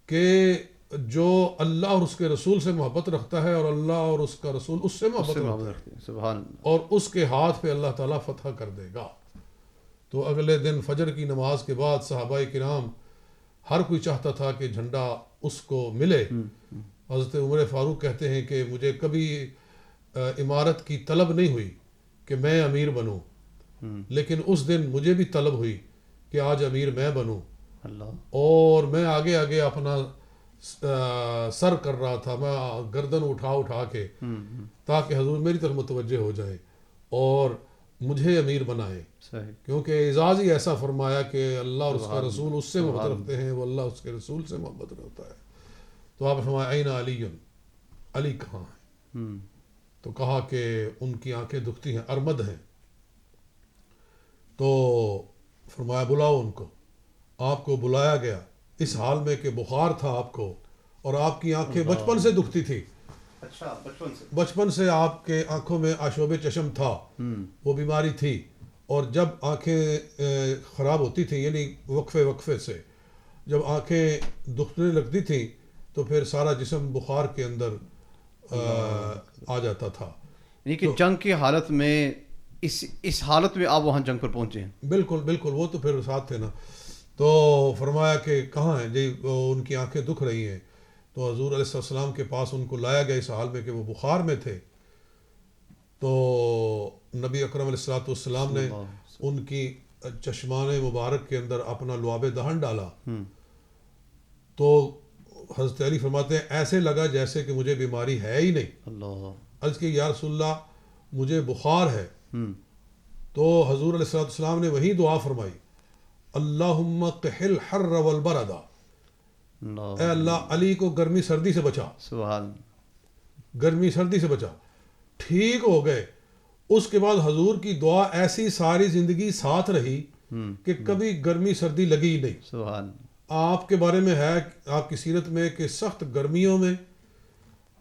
B: کہ جو اللہ اور اس کے رسول سے محبت رکھتا ہے، اور اللہ اور اس کا رسول اس سے محبت رکھتا ہے،
A: سبحان اللہ.
B: اور اس کے ہاتھ پہ اللہ تعالیٰ فتح کر دے گا. تو اگلے دن فجر کی نماز کے بعد صحابہ کرام ہر کوئی چاہتا تھا کہ جھنڈا اس کو ملے. حضرت عمر فاروق کہتے ہیں کہ مجھے کبھی امارت کی طلب نہیں ہوئی کہ میں امیر بنوں، لیکن اس دن مجھے بھی طلب ہوئی کہ آج امیر میں بنوں.
A: اللہ.
B: اور میں آگے آگے اپنا سر کر رہا تھا، میں گردن اٹھا کے، تاکہ حضور میری طرف متوجہ ہو جائے اور مجھے امیر بنائے.
A: صحیح.
B: کیونکہ اعزاز ہی ایسا فرمایا کہ اللہ اور اس کا رسول اس سے محبت رکھتے ہیں، وہ اللہ اس کے رسول سے محبت رکھتا ہے. تو آپ فرمایا این علی، علی کہاں ہے؟ تو کہا کہ ان کی آنکھیں دکھتی ہیں، ارمد ہیں. تو فرمایا بلاؤ ان کو. آپ کو بلایا گیا اس حال میں کہ بخار تھا آپ کو، اور آپ کی آنکھیں بچپن سے دکھتی تھی.
A: اچھا،
B: بچپن سے آپ کے آنکھوں میں آشوب چشم تھا، وہ بیماری تھی. اور جب آنکھیں خراب ہوتی تھیں، یعنی وقفے سے جب آنکھیں دکھنے لگتی تھیں، تو پھر سارا جسم بخار کے اندر آ جاتا تھا.
A: یعنی کہ جنگ کی حالت میں، اس حالت میں آپ وہاں جنگ پر پہنچے ہیں.
B: بالکل بالکل، وہ تو پھر ساتھ تھے نا. تو فرمایا کہ کہاں ہیں جی، ان کی آنکھیں دکھ رہی ہیں. تو حضور علیہ السلام کے پاس ان کو لایا گیا اس حال میں کہ وہ بخار میں تھے. تو نبی اکرم علیہ السلام نے ان کی چشمان مبارک کے اندر اپنا لعاب دہن ڈالا. تو حضرت علی فرماتے ہیں ایسے لگا جیسے کہ مجھے بیماری ہے ہی نہیں.
A: اللہ.
B: عرض کہ یا رسول اللہ مجھے بخار ہے. تو حضور علیہ السلام نے وہی دعا فرمائی، اللہم قحل الحر والبرد، اے اللہ علی کو گرمی سردی سے بچا.
A: سبحان.
B: گرمی سردی سے بچا. ٹھیک ہو گئے. اس کے بعد حضور کی دعا ایسی ساری زندگی ساتھ رہی کہ کبھی گرمی سردی لگی ہی نہیں.
A: سبحان.
B: آپ کے بارے میں ہے آپ کی سیرت میں کہ سخت گرمیوں میں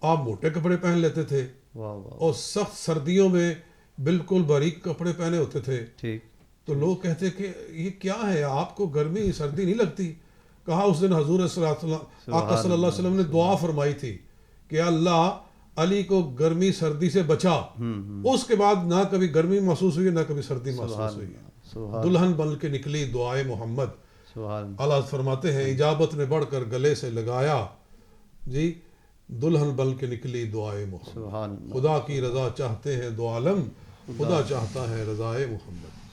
B: آپ موٹے کپڑے پہن لیتے تھے، اور سخت سردیوں میں بالکل باریک کپڑے پہنے ہوتے تھے.
A: ٹھیک.
B: تو لوگ کہتے کہ یہ کیا ہے، آپ کو گرمی سردی نہیں لگتی. کہا اس دن حضور آقا صلی اللہ علیہ وسلم نے دعا فرمائی تھی کہ اللہ علی کو گرمی سردی سے بچا. اس کے بعد نہ کبھی گرمی محسوس ہوئی، نہ کبھی سردی محسوس ہوئی. دلہن بن کے نکلی دعائے محمد. اللہ فرماتے ہیں اجابت نے بڑھ کر گلے سے لگایا، جی دلہن بن کے نکلی دعائے محمد. خدا کی رضا چاہتے ہیں دو عالم، خدا چاہتا ہے رضائے محمد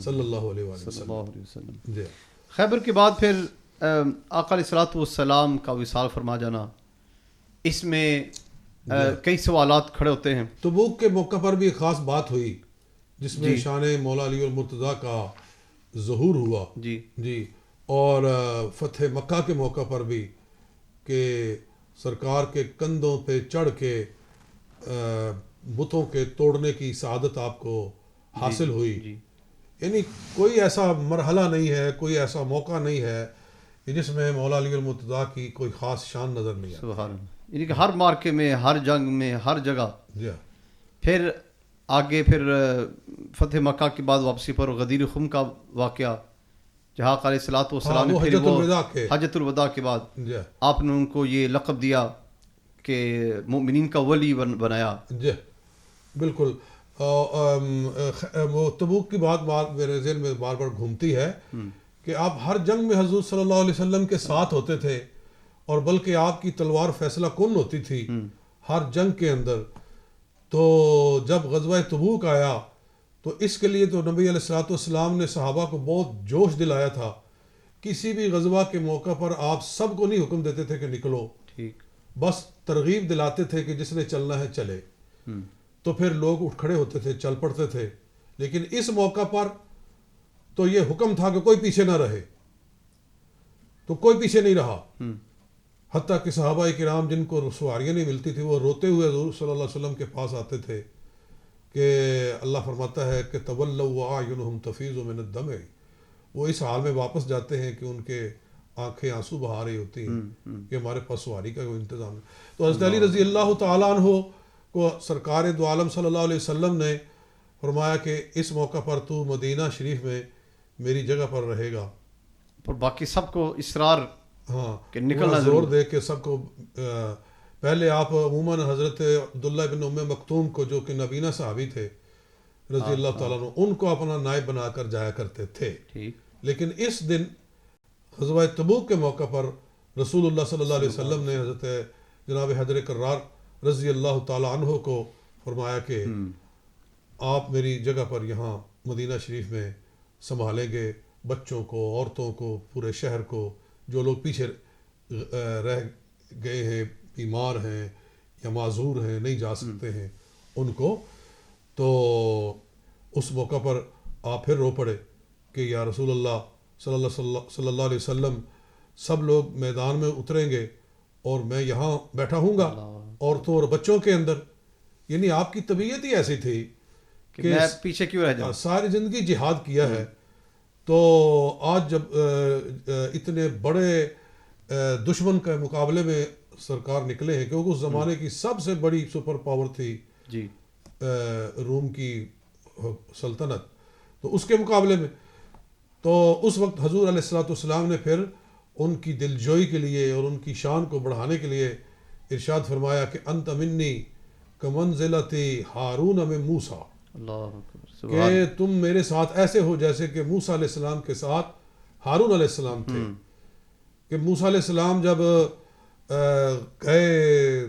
B: صلی اللہ علیہ وسلم. جی.
A: خیبر کے بعد پھر آقا علیہ الصلوۃ والسلام کا وصال فرما جانا، اس میں کئی سوالات کھڑے ہوتے ہیں.
B: تبوک کے موقع پر بھی ایک خاص بات ہوئی جس میں شان مولا علی المرتضیٰ کا ظہور ہوا
A: جی
B: اور فتح مکہ کے موقع پر بھی کہ سرکار کے کندھوں پہ چڑھ کے بتوں کے توڑنے کی سعادت آپ کو حاصل ہوئی.
A: جی
B: یعنی کوئی ایسا مرحلہ نہیں ہے, کوئی ایسا موقع نہیں ہے کہ جس میں مولا علی المرتضیٰ کی کوئی خاص شان نظر نہیں آتی.
A: سبحان اللہ. یعنی کہ ہر مارکے میں, ہر جنگ میں, ہر جگہ.
B: جی
A: پھر آگے پھر فتح مکہ کے بعد واپسی پر غدیر خم کا واقعہ, جہاں علیہ الصلوۃ والسلام نے پھر وہ حجۃ الوداع کے بعد آپ نے ان کو یہ لقب دیا کہ مومنین کا ولی بنایا.
B: جی بالکل. وہ تبوک کی بات میرے ذہن میں بار بار گھومتی ہے کہ آپ ہر جنگ میں حضور صلی اللہ علیہ وسلم کے ساتھ ہوتے تھے, اور بلکہ آپ کی تلوار فیصلہ کن ہوتی تھی ہر جنگ کے اندر. تو جب غزوہ تبوک آیا تو اس کے لیے تو نبی علیہ الصلوۃ والسلام نے صحابہ کو بہت جوش دلایا تھا. کسی بھی غزوہ کے موقع پر آپ سب کو نہیں حکم دیتے تھے کہ نکلو, بس ترغیب دلاتے تھے کہ جس نے چلنا ہے چلے. تو پھر لوگ اٹھ کھڑے ہوتے تھے, چل پڑتے تھے. لیکن اس موقع پر تو یہ حکم تھا کہ کوئی پیچھے نہ رہے, تو کوئی پیچھے نہیں رہا. حتیٰ کہ صحابہ کرام جن کو سواریاں نہیں ملتی تھی وہ روتے ہوئے حضور صلی اللہ علیہ وسلم کے پاس آتے تھے کہ اللہ فرماتا ہے کہ تولوا واعینہم تفیض من الدمع, وہ اس حال میں واپس جاتے ہیں کہ ان کے آنکھیں آنسو بہا رہی ہوتی ہیں کہ ہمارے پاس سواری کا کوئی انتظام ہے. تو حضرت علی رضی اللہ تعالیٰ عنہ کو سرکار دو عالم صلی اللہ علیہ وسلم نے فرمایا کہ اس موقع پر تو مدینہ شریف میں میری جگہ پر رہے گا.
A: اور باقی سب کو اصرار
B: کہ نکلنا زور دے کے سب کو. پہلے آپ عموماً حضرت عبداللہ بن ام مکتوم کو جو کہ نبینہ صحابی تھے رضی اللہ تعالیٰ عنہ, ان کو اپنا نائب بنا کر جایا کرتے تھے. لیکن اس دن غزوہ تبوک کے موقع پر رسول اللہ صلی اللہ علیہ وسلم نے حضرت جناب حیدر کرار رضی اللہ تعالیٰ عنہ کو فرمایا کہ آپ میری جگہ پر یہاں مدینہ شریف میں سنبھالیں گے بچوں کو, عورتوں کو, پورے شہر کو, جو لوگ پیچھے رہ گئے ہیں, بیمار ہیں یا معذور ہیں, نہیں جا سکتے ہیں, ان کو. تو اس موقع پر آپ پھر رو پڑے کہ یا رسول اللہ صلی اللہ علیہ وسلم, سب لوگ میدان میں اتریں گے اور میں یہاں بیٹھا ہوں گا عورتوں اور بچوں کے اندر. یعنی آپ کی طبیعت ہی ایسی تھی کہ
A: میں پیچھے کیوں رہ جاؤں,
B: ساری زندگی جہاد کیا ہے. تو آج جب اتنے بڑے دشمن کے مقابلے میں سرکار نکلے ہیں, کیونکہ اس زمانے کی سب سے بڑی سپر پاور تھی روم کی سلطنت, تو اس کے مقابلے میں تو اس وقت حضور علیہ الصلوۃ والسلام نے پھر ان کی دلجوئی کے لیے اور ان کی شان کو بڑھانے کے لیے ارشاد فرمایا کہ انت منی کمنزلت ہارون من موسیٰ, کہ تم میرے ساتھ ایسے ہو جیسے کہ موسیٰ علیہ السلام کے ساتھ ہارون علیہ السلام تھے. کہ موسیٰ علیہ السلام جب گئے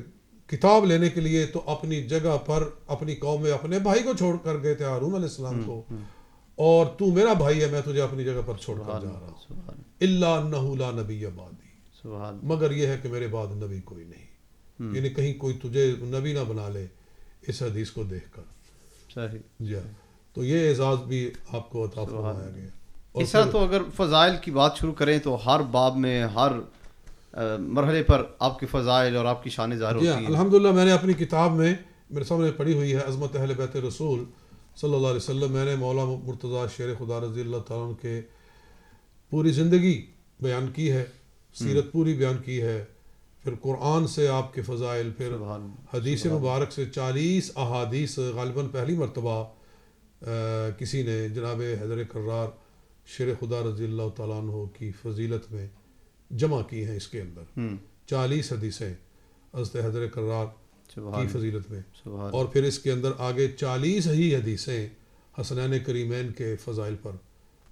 B: کتاب لینے کے لیے تو اپنی جگہ پر اپنی قوم میں اپنے بھائی کو چھوڑ کر گئے تھے, ہارون علیہ السلام کو, اور تو میرا بھائی ہے, میں تجھے اپنی جگہ پر چھوڑ کر جا رہا ہوں. الا انہ لا نبی بعدی, مگر یہ ہے کہ میرے بعد نبی کوئی نہیں. یعنی کہیں کوئی تجھے نبی نہ بنا لے اس حدیث کو دیکھ کر. جی تو یہ اعزاز بھی آپ کو عطا فرمایا گیا.
A: اس طرح تو اگر فضائل کی بات شروع کریں تو ہر باب میں, ہر مرحلے پر آپ کے فضائل اور آپ کی شان ظاہر ہوتی ہے.
B: الحمدللہ میں نے اپنی کتاب میں میرے سامنے پڑھی ہوئی ہے عظمت اہل بیت رسول صلی اللہ علیہ وسلم. میں نے مولا مرتضیٰ شیر خدا رضی اللہ تعالیٰ عنہ کے پوری زندگی بیان کی ہے, سیرت پوری بیان کی ہے, پھر قرآن سے آپ کے فضائل, پھر حدیث مبارک سے 40 احادیث غالباً پہلی مرتبہ کسی نے جناب حیدر کرار شیر خدا رضی اللہ تعالیٰ عنہ کی فضیلت میں جمع کی ہیں. اس کے اندر 40 حدیثیں حضرت حیدر کرار کی فضیلت میں, اور پھر اس کے اندر آگے 40 ہی حدیثیں حسنین کریمین کے فضائل پر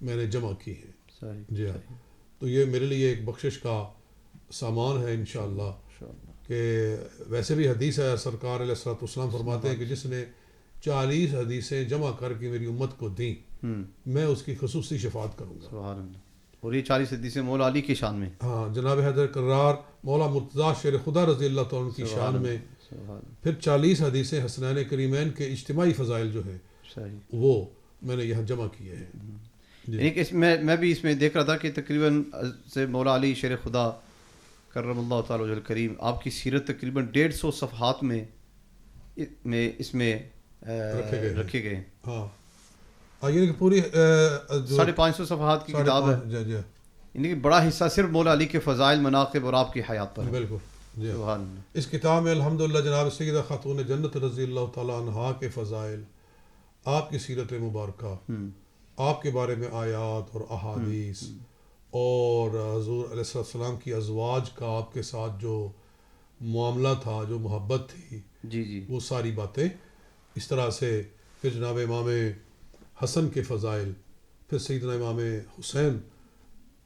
B: میں نے جمع کی ہیں. جی ہاں, تو یہ میرے لیے ایک بخشش کا سامان ہے انشاءاللہ. کہ ویسے بھی حدیث ہے, سرکار علیہ الصلوۃ والسلام فرماتے ہیں کہ جس نے 40 حدیثیں جمع کر کے میری امت کو دیں, میں اس کی خصوصی شفاعت کروں گا.
A: سبحان اللہ. اور یہ 40 حدیثیں مولا علی کی شان میں,
B: ہاں جناب حیدر کرار مولا مرتضیٰ شیر خدا رضی اللہ تعالیٰ عنہ کی شان میں, پھر 40 حدیثیں حسنین کریمین کے اجتماعی فضائل جو ہیں وہ میں نے یہاں جمع کیے ہیں.
A: یعنی کہ اس میں بھی اس میں دیکھ رہا تھا کہ تقریباً سے مولا علی شیر خدا کرم اللہ تعالی وجہ الکریم آپ کی سیرت تقریباً 150 صفحات میں اس میں رکھے گئے ہیں.
B: ہاں یعنی کہ پوری
A: 550 صفحات کی کتاب ہے. یعنی کہ بڑا حصہ صرف مولا علی کے فضائل مناقب اور آپ کی حیات پر.
B: بالکل جی.
A: سبحان اللہ.
B: اس کتاب میں الحمدللہ جناب سیدہ خاتون جنت رضی اللہ تعالیٰ عنہا کے فضائل، آپ کی سیرت مبارکہ، آپ کے بارے میں آیات اور احادیث، اور حضور علیہ السلام کی ازواج کا آپ کے ساتھ جو معاملہ تھا، جو محبت تھی،
A: جی
B: وہ ساری باتیں اس طرح سے. پھر جناب امام حسن کے فضائل، پھر سیدنا امام حسین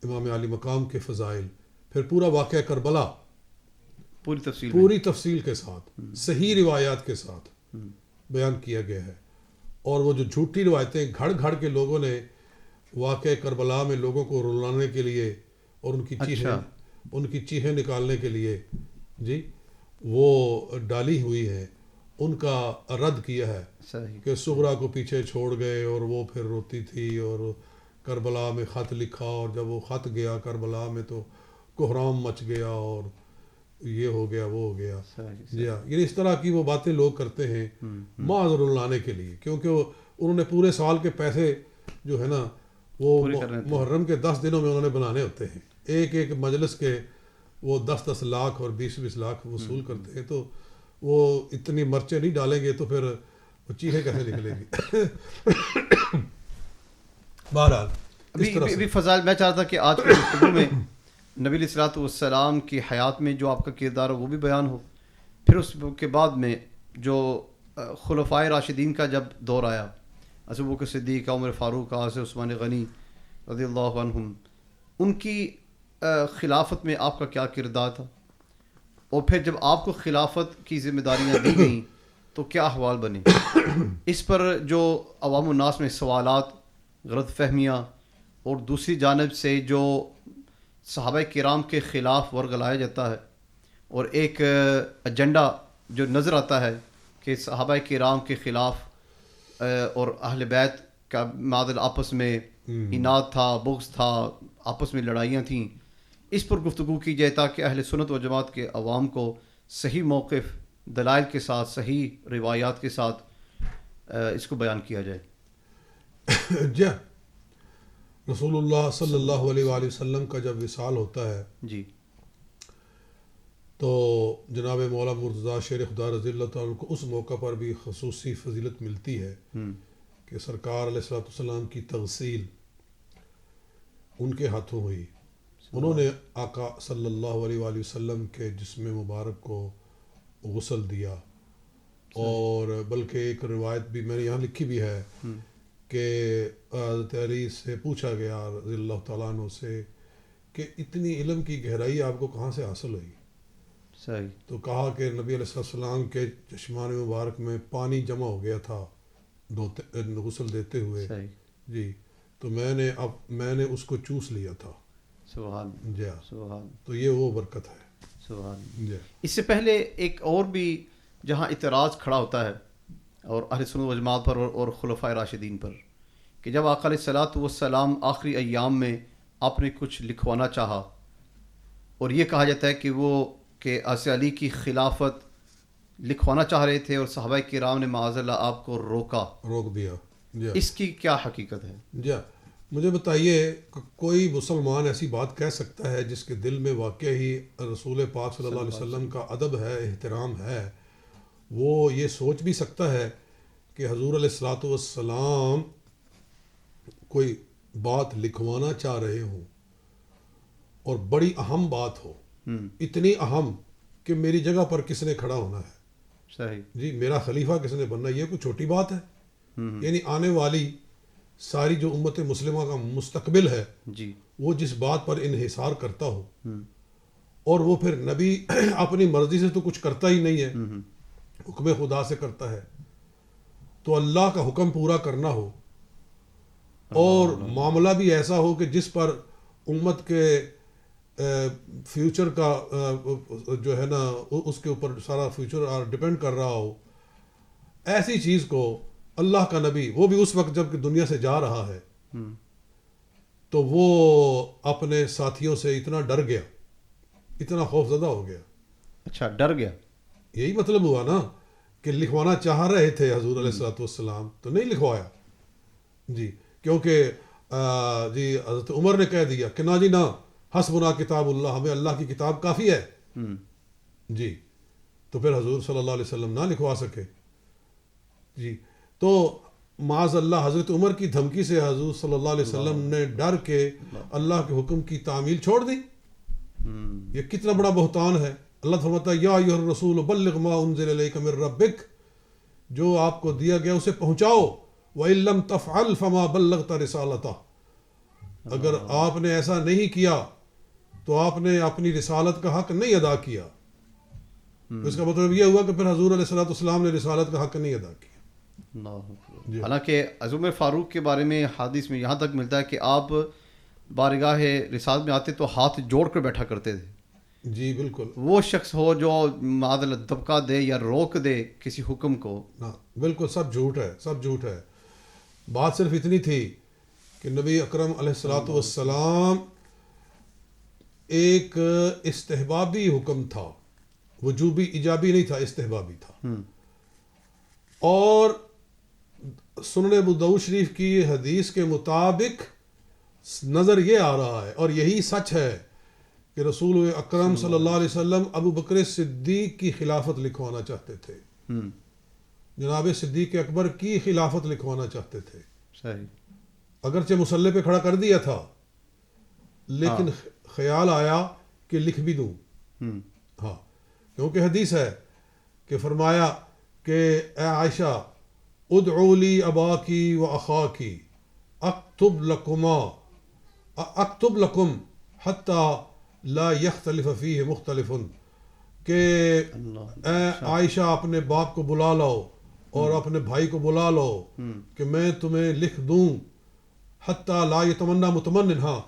B: امام علی مقام کے فضائل، پھر پورا واقعہ کربلا پوری تفصیل کے ساتھ صحیح روایات کے ساتھ بیان کیا گیا ہے. اور وہ جو جھوٹی روایتیں گھڑ گھڑ کے لوگوں نے واقعہ کربلا میں لوگوں کو رلانے کے لیے اور ان کی چیخیں نکالنے کے لیے جی وہ ڈالی ہوئی ہے، ان کا رد کیا ہے. کہ صغرا کو پیچھے چھوڑ گئے اور وہ پھر روتی تھی اور کربلا میں خط لکھا، اور جب وہ خط گیا کربلا میں تو کوہرام مچ گیا اور یہ ہو گیا وہ ہو گیا. جی ہاں، یعنی اس طرح کی وہ باتیں لوگ کرتے ہیں محض رلانے کے لیے، کیونکہ انہوں نے پورے سال کے پیسے جو ہے نا وہ محرم کے 10 دنوں میں انہوں نے بنانے ہوتے ہیں. ایک مجلس کے وہ 10 لاکھ اور 20 لاکھ وصول کرتے ہیں، تو وہ اتنی مرچیں نہیں ڈالیں گے تو پھر وہ چیخیں کیسے نکلیں گی. بہرحال
A: ابھی فضائل میں چاہتا تھا کہ آج کی گفتگو میں نبی علیہ الصلوۃ والسلام کی حیات میں جو آپ کا کردار ہے وہ بھی بیان ہو، پھر اس کے بعد میں جو خلفائے راشدین کا جب دور آیا، ابو بکر صدیق، عمر فاروق، حضرت عثمان غنی رضی اللہ عنہم، ان کی خلافت میں آپ کا کیا کردار تھا، اور پھر جب آپ کو خلافت کی ذمہ داریاں دی گئیں تو کیا احوال بنے. اس پر جو عوام الناس میں سوالات، غلط فہمیاں، اور دوسری جانب سے جو صحابہ کرام کے خلاف ورگلایا جاتا ہے، اور ایک ایجنڈا جو نظر آتا ہے کہ صحابہ کرام کے خلاف اور اہل بیت کا معدل آپس میں اناد تھا، بغض تھا، آپس میں لڑائیاں تھیں. اس پر گفتگو کی جائے تاکہ اہل سنت و جماعت کے عوام کو صحیح موقف، دلائل کے ساتھ، صحیح روایات کے ساتھ اس کو بیان کیا جائے.
B: جی، رسول اللہ صلی اللہ علیہ وآلہ وسلم کا جب وصال ہوتا ہے
A: جی
B: تو جناب مولا مرتضیٰ شیر خدا رضی اللہ تعالیٰ کو اس موقع پر بھی خصوصی فضیلت ملتی ہے کہ سرکار علیہ الصلوۃ والسلام کی تغسیل ان کے ہاتھوں ہوئی. انہوں نے آقا صلی اللہ علیہ وآلہ وسلم کے جسم مبارک کو غسل دیا. اور بلکہ ایک روایت بھی میں نے یہاں لکھی بھی ہے کہ حضرت علی سے پوچھا گیا رضی اللہ تعالیٰ عنہ سے کہ اتنی علم کی گہرائی آپ کو کہاں سے حاصل ہوئی.
A: صحیح.
B: تو کہا کہ نبی علیہ السلام کے چشمان مبارک میں پانی جمع ہو گیا تھا غسل دیتے ہوئے.
A: صحیح.
B: جی، تو میں نے اس کو چوس لیا تھا.
A: سبحان.
B: جی
A: سبحان.
B: تو یہ وہ برکت ہے.
A: سبحان.
B: جی.
A: اس سے پہلے ایک اور بھی جہاں اعتراض کھڑا ہوتا ہے اور اہل سنت و جماعت پر اور خلفائے راشدین پر، کہ جب آقا علیہ الصلوۃ والسلام آخری ایام میں آپ نے کچھ لکھوانا چاہا اور یہ کہا جاتا ہے کہ وہ کہ حضرت علی کی خلافت لکھوانا چاہ رہے تھے اور صحابہ کرام نے معاذ اللہ آپ کو روک دیا.
B: جی.
A: اس کی کیا حقیقت ہے؟
B: جی، مجھے بتائیے کوئی مسلمان ایسی بات کہہ سکتا ہے جس کے دل میں واقع ہی رسول پاک صلی اللہ علیہ وسلم کا ادب ہے، احترام ہے، وہ یہ سوچ بھی سکتا ہے کہ حضور علیہ الصلوۃ والسلام کوئی بات لکھوانا چاہ رہے ہوں اور بڑی اہم بات ہو، اتنی اہم کہ میری جگہ پر کس نے کھڑا ہونا ہے.
A: صحیح.
B: جی، میرا خلیفہ کس نے بننا ہے، یہ کوئی چھوٹی بات ہے. یعنی آنے والی ساری جو امت مسلمہ کا مستقبل ہے
A: جی،
B: وہ جس بات پر انحصار کرتا ہو، اور وہ پھر نبی اپنی مرضی سے تو کچھ کرتا ہی نہیں ہے، حکم خدا سے کرتا ہے، تو اللہ کا حکم پورا کرنا ہو اور معاملہ بھی ایسا ہو کہ جس پر امت کے فیوچر کا جو ہے نا اس کے اوپر سارا فیوچر ڈیپینڈ کر رہا ہو، ایسی چیز کو اللہ کا نبی، وہ بھی اس وقت جب کہ دنیا سے جا رہا ہے، تو وہ اپنے ساتھیوں سے اتنا ڈر گیا، اتنا خوف زدہ ہو گیا.
A: اچھا ڈر گیا.
B: یہی مطلب ہوا نا کہ لکھوانا چاہ رہے تھے حضور علیہ الصلوۃ والسلام تو نہیں لکھوایا جی، کیونکہ جی حضرت عمر نے کہہ دیا کہ نا جی نا، حسبنا کتاب اللہ، ہمیں اللہ کی کتاب کافی ہے جی. تو پھر حضور صلی اللہ علیہ وسلم نہ لکھوا سکے جی. تو معاذ اللہ حضرت عمر کی دھمکی سے حضور صلی اللہ علیہ وسلم نے ڈر کے اللہ کے حکم کی تعمیل چھوڑ دی. یہ کتنا بڑا بہتان ہے. اللہ فرماتا ہے یا ایھا الرسول بلغ ما انزل الیک من ربک، جو آپ کو دیا گیا اسے پہنچاؤ، وَإِن لَّمْ تَفْعَلْ فَمَا بَلَّغْتَ رِسَالَتَهُ، اگر آپ نے ایسا نہیں کیا تو آپ نے اپنی رسالت کا حق نہیں ادا کیا. اس کا مطلب یہ ہوا کہ پھر حضور علیہ الصلوۃ والسلام نے رسالت کا حق نہیں ادا کیا.
A: حالانکہ عمر فاروق کے بارے میں حدیث میں یہاں تک ملتا ہے کہ آپ بارگاہ رسالت میں آتے تو ہاتھ جوڑ کر بیٹھا کرتے تھے.
B: جی بالکل.
A: وہ شخص ہو جو معاذ اللہ دبکا دے یا روک دے کسی حکم کو،
B: بالکل سب جھوٹ ہے، سب جھوٹ ہے. بات صرف اتنی تھی کہ نبی اکرم علیہ الصلوۃ والسلام ایک استحبابی حکم تھا، وجوبی ایجابی نہیں تھا، استحبابی تھا. اور سنن ابو داؤد شریف کی حدیث کے مطابق نظر یہ آ رہا ہے اور یہی سچ ہے کہ رسول اکرم صلی اللہ علیہ وسلم ابو بکر صدیق کی خلافت لکھوانا چاہتے تھے، جناب صدیق اکبر کی خلافت لکھوانا چاہتے تھے.
A: صحیح.
B: اگرچہ مسلح پہ کھڑا کر دیا تھا لیکن خیال آیا کہ لکھ بھی دوں. ہاں، کیونکہ حدیث ہے کہ فرمایا کہ اے عائشہ ادعو لی اباکی و اخاکی اکتب لکم حتی لا یختلف فیہ مختلف، کہ اے عائشہ اپنے باپ کو بلا لو اور اپنے بھائی کو بلا لو کہ میں تمہیں لکھ دوں، حتی لا یتمنی متمن، ہاں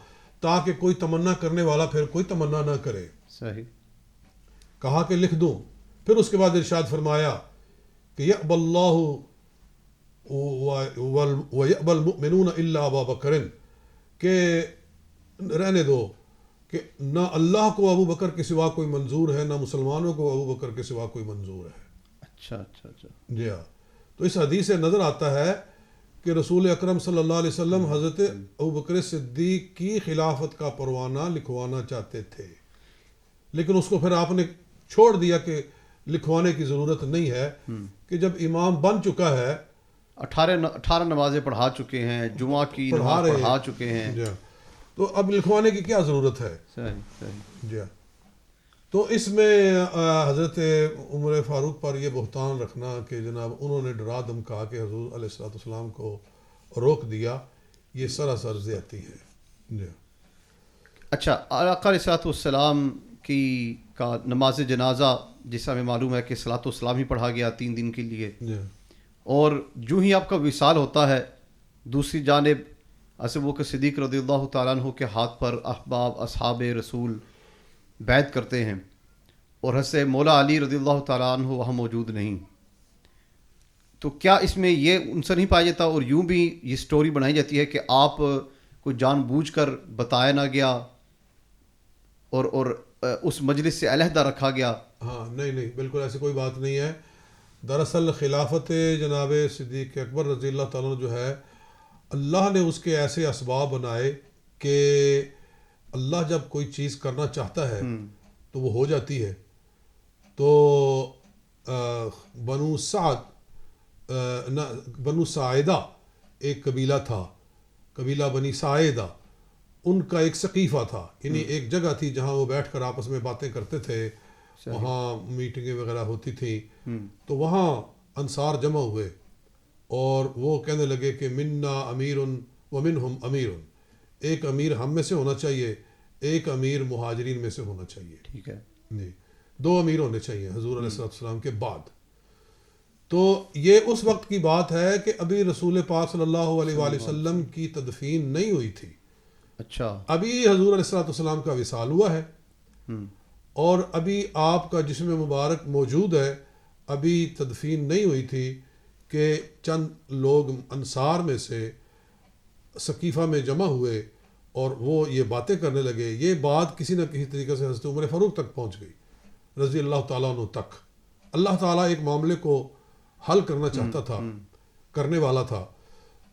B: تاکہ کوئی تمنا کرنے والا پھر کوئی تمنا نہ کرے.
A: صحیح.
B: کہا کہ لکھ دوں. پھر اس کے بعد ارشاد فرمایا کہ یأبی اللہ ویأبی المؤمنون الا ابا بکر، کہ رہنے دو کہ نہ اللہ کو ابو بکر کے سوا کوئی منظور ہے، نہ مسلمانوں کو ابو بکر کے سوا کوئی منظور ہے.
A: اچھا اچھا اچھا.
B: جی ہاں. تو اس حدیث سے نظر آتا ہے کہ رسول اکرم صلی اللہ علیہ وسلم حضرت ابو بکر صدیق کی خلافت کا پروانہ لکھوانا چاہتے تھے، لیکن اس کو پھر آپ نے چھوڑ دیا کہ لکھوانے کی ضرورت نہیں ہے، کہ جب امام بن چکا ہے،
A: 18 نمازیں پڑھا چکے ہیں، جمعہ کی نماز پڑھا چکے ہیں،
B: جی تو اب لکھوانے کی کیا ضرورت ہے.
A: صحیح صحیح.
B: جی تو اس میں حضرت عمر فاروق پر یہ بہتان رکھنا کہ جناب انہوں نے ڈرا دھمکا کے حضور علیہ الصلوۃ والسلام کو روک دیا، یہ سراسر زیادتی ہے. جی
A: اچھا، آقا علیہ الصلوۃ والسلام کی کا نماز جنازہ جیسا ہمیں معلوم ہے کہ صلاۃ والسلام ہی پڑھا گیا 3 دن کے لیے، اور جو ہی آپ کا وصال ہوتا ہے دوسری جانب ابو بکر صدیق رضی اللہ تعالیٰ عنہ کے ہاتھ پر احباب اصحاب رسول بیعت کرتے ہیں، اور حضرت مولا علی رضی اللہ تعالیٰ عنہ وہاں موجود نہیں. تو کیا اس میں یہ عنصر نہیں پایا جاتا، اور یوں بھی یہ سٹوری بنائی جاتی ہے کہ آپ کو جان بوجھ کر بتایا نہ گیا اور اس مجلس سے علیحدہ رکھا گیا؟
B: ہاں نہیں بالکل ایسی کوئی بات نہیں ہے. دراصل خلافت جناب صدیق اکبر رضی اللہ تعالیٰ عنہ جو ہے، اللہ نے اس کے ایسے اسباب بنائے کہ اللہ جب کوئی چیز کرنا چاہتا ہے تو وہ ہو جاتی ہے. تو بنو ساعدہ ایک قبیلہ تھا، قبیلہ بنی ساعدہ، ان کا ایک سقیفہ تھا، یعنی ایک جگہ تھی جہاں وہ بیٹھ کر آپس میں باتیں کرتے تھے، وہاں میٹنگیں وغیرہ ہوتی تھیں. تو وہاں انصار جمع ہوئے اور وہ کہنے لگے کہ منا امیر ومنہم امیر، ایک امیر ہم میں سے ہونا چاہیے، ایک امیر مہاجرین میں سے ہونا چاہیے.
A: ٹھیک ہے
B: جی، 2 امیر ہونے چاہیے حضور علیہ السلام کے بعد. تو یہ اس وقت کی بات ہے کہ ابھی رسول پاک صلی اللہ علیہ وآلہ وسلم کی تدفین نہیں ہوئی تھی.
A: اچھا،
B: ابھی حضور علیہ السلام کا وصال ہوا ہے اور ابھی آپ کا جسم مبارک موجود ہے، ابھی تدفین نہیں ہوئی تھی کہ چند لوگ انصار میں سے سقیفہ میں جمع ہوئے اور وہ یہ باتیں کرنے لگے. یہ بات کسی نہ کسی طریقے سے حضرت عمر فاروق تک پہنچ گئی رضی اللہ تعالیٰ عنہ تک. اللہ تعالیٰ ایک معاملے کو حل کرنا چاہتا تھا, کرنے والا تھا.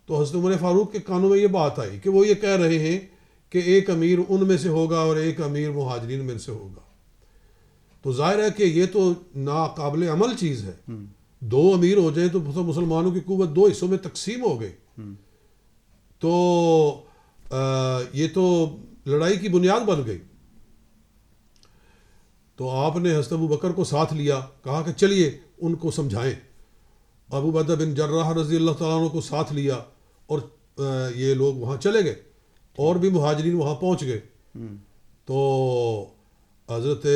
B: تو حضرت عمر فاروق کے کانوں میں یہ بات آئی کہ وہ یہ کہہ رہے ہیں کہ ایک امیر ان میں سے ہوگا اور ایک امیر مہاجرین میں سے ہوگا. تو ظاہر ہے کہ یہ تو ناقابل عمل چیز ہے. 2 امیر ہو جائیں تو مسلمانوں کی قوت 2 حصوں میں تقسیم ہو گئی. تو یہ تو لڑائی کی بنیاد بن گئی. تو آپ نے حضرت ابو بکر کو ساتھ لیا, کہا کہ چلیے ان کو سمجھائیں. ابو عبیدہ بن جراح رضی اللہ تعالیٰ عنہ کو ساتھ لیا اور یہ لوگ وہاں چلے گئے, اور بھی مہاجرین وہاں پہنچ گئے. تو حضرت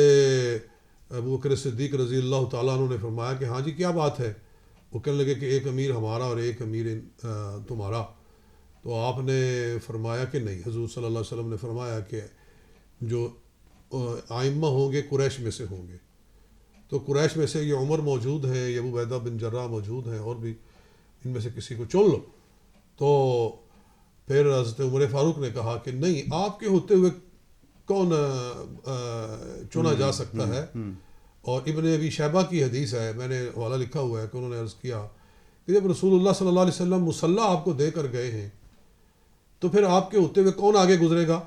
B: ابو بکر صدیق رضی اللہ تعالیٰ عنہ نے فرمایا کہ ہاں جی کیا بات ہے. وہ کہنے لگے کہ ایک امیر ہمارا اور ایک امیر تمہارا. تو آپ نے فرمایا کہ نہیں, حضور صلی اللہ علیہ وسلم نے فرمایا کہ جو آئمہ ہوں گے قریش میں سے ہوں گے. تو قریش میں سے یہ عمر موجود ہیں, یہ ابو عبیدہ بن جراح موجود ہیں, اور بھی ان میں سے کسی کو چن لو. تو پھر حضرت عمر فاروق نے کہا کہ نہیں, آپ کے ہوتے ہوئے کون چنا جا سکتا ہے. اور ابن ابی شیبہ کی حدیث ہے, میں نے حوالہ لکھا ہوا ہے کہ انہوں نے عرض کیا کہ جب رسول اللہ صلی اللہ علیہ وسلم مصلی آپ کو دے کر گئے ہیں تو پھر آپ کے ہوتے ہوئے کون آگے گزرے گا.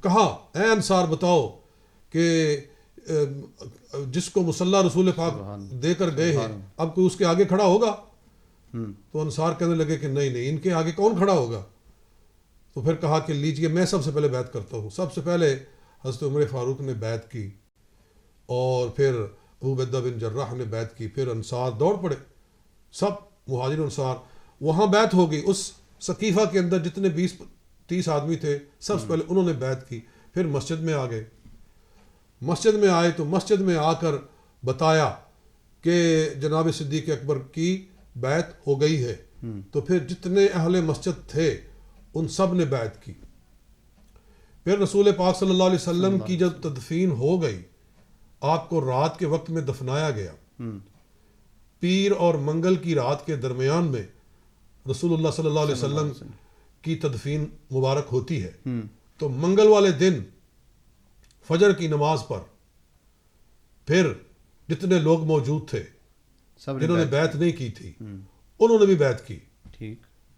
B: کہا اے انصار بتاؤ کہ جس کو مصلی رسول پاک دے کر گئے ہیں اب کوئی اس کے آگے کھڑا ہوگا. تو انصار کہنے لگے کہ نہیں ان کے آگے کون کھڑا ہوگا. تو پھر کہا کہ لیجئے میں سب سے پہلے بیعت کرتا ہوں. سب سے پہلے حضرت عمر فاروق نے بیعت کی, اور پھر ابو عبیدہ بن جراح نے بیعت کی. پھر انصار دوڑ پڑے, سب مہاجر انصار. وہاں بیعت ہو گئی. اس سقیفہ کے اندر جتنے 20-30 آدمی تھے سب سے پہلے انہوں نے بیعت کی. پھر مسجد میں آ گئے. مسجد میں آئے تو مسجد میں آ کر بتایا کہ جناب صدیق اکبر کی بیعت ہو گئی ہے. تو پھر جتنے اہل مسجد تھے ان سب نے بیعت کی. پھر رسول پاک صلی اللہ علیہ وسلم کی جب تدفین ہو گئی, آپ کو رات کے وقت میں دفنایا گیا. پیر اور منگل کی رات کے درمیان میں رسول اللہ صلی اللہ علیہ وسلم کی تدفین مبارک ہوتی ہے. تو منگل والے دن فجر کی نماز پر پھر جتنے لوگ موجود تھے جنہوں نے بیعت نہیں کی تھی انہوں نے بھی بیعت کی.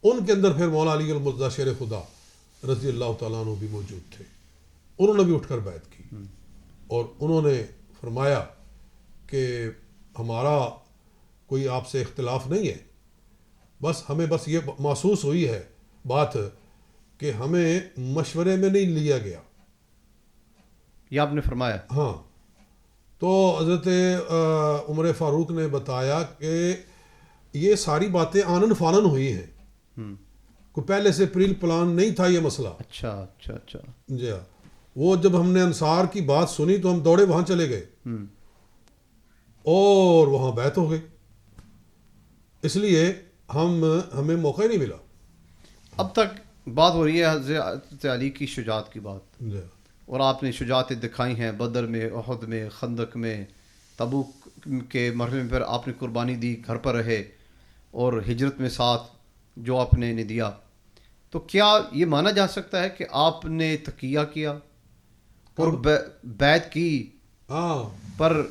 B: ان کے اندر پھر مولا علی المرتضیٰ شیر خدا رضی اللہ تعالیٰ عنہ بھی موجود تھے. انہوں نے بھی اٹھ کر بیعت کی, اور انہوں نے فرمایا کہ ہمارا کوئی آپ سے اختلاف نہیں ہے, بس ہمیں بس یہ محسوس ہوئی ہے بات کہ ہمیں مشورے میں نہیں لیا گیا.
A: یہ آپ نے فرمایا.
B: ہاں. تو حضرت عمر فاروق نے بتایا کہ یہ ساری باتیں آنن فانن ہوئی ہیں, کوئی پہلے سے پری پلان نہیں تھا یہ مسئلہ.
A: اچھا.
B: جی ہاں. وہ جب ہم نے انصار کی بات سنی تو ہم دوڑے وہاں چلے گئے اور وہاں بیعت ہو گئی. اس لیے ہمیں موقع ہی نہیں ملا.
A: اب تک بات ہو رہی ہے حضرت علی کی شجاعت کی بات, اور آپ نے شجاعتیں دکھائی ہیں بدر میں, احد میں, خندق میں, تبوک کے مرحلے میں پھر آپ نے قربانی دی, گھر پر رہے, اور ہجرت میں ساتھ جو آپ نے دیا. تو کیا یہ مانا جا سکتا ہے کہ آپ نے تقیہ کیا اور بیعت کی, پر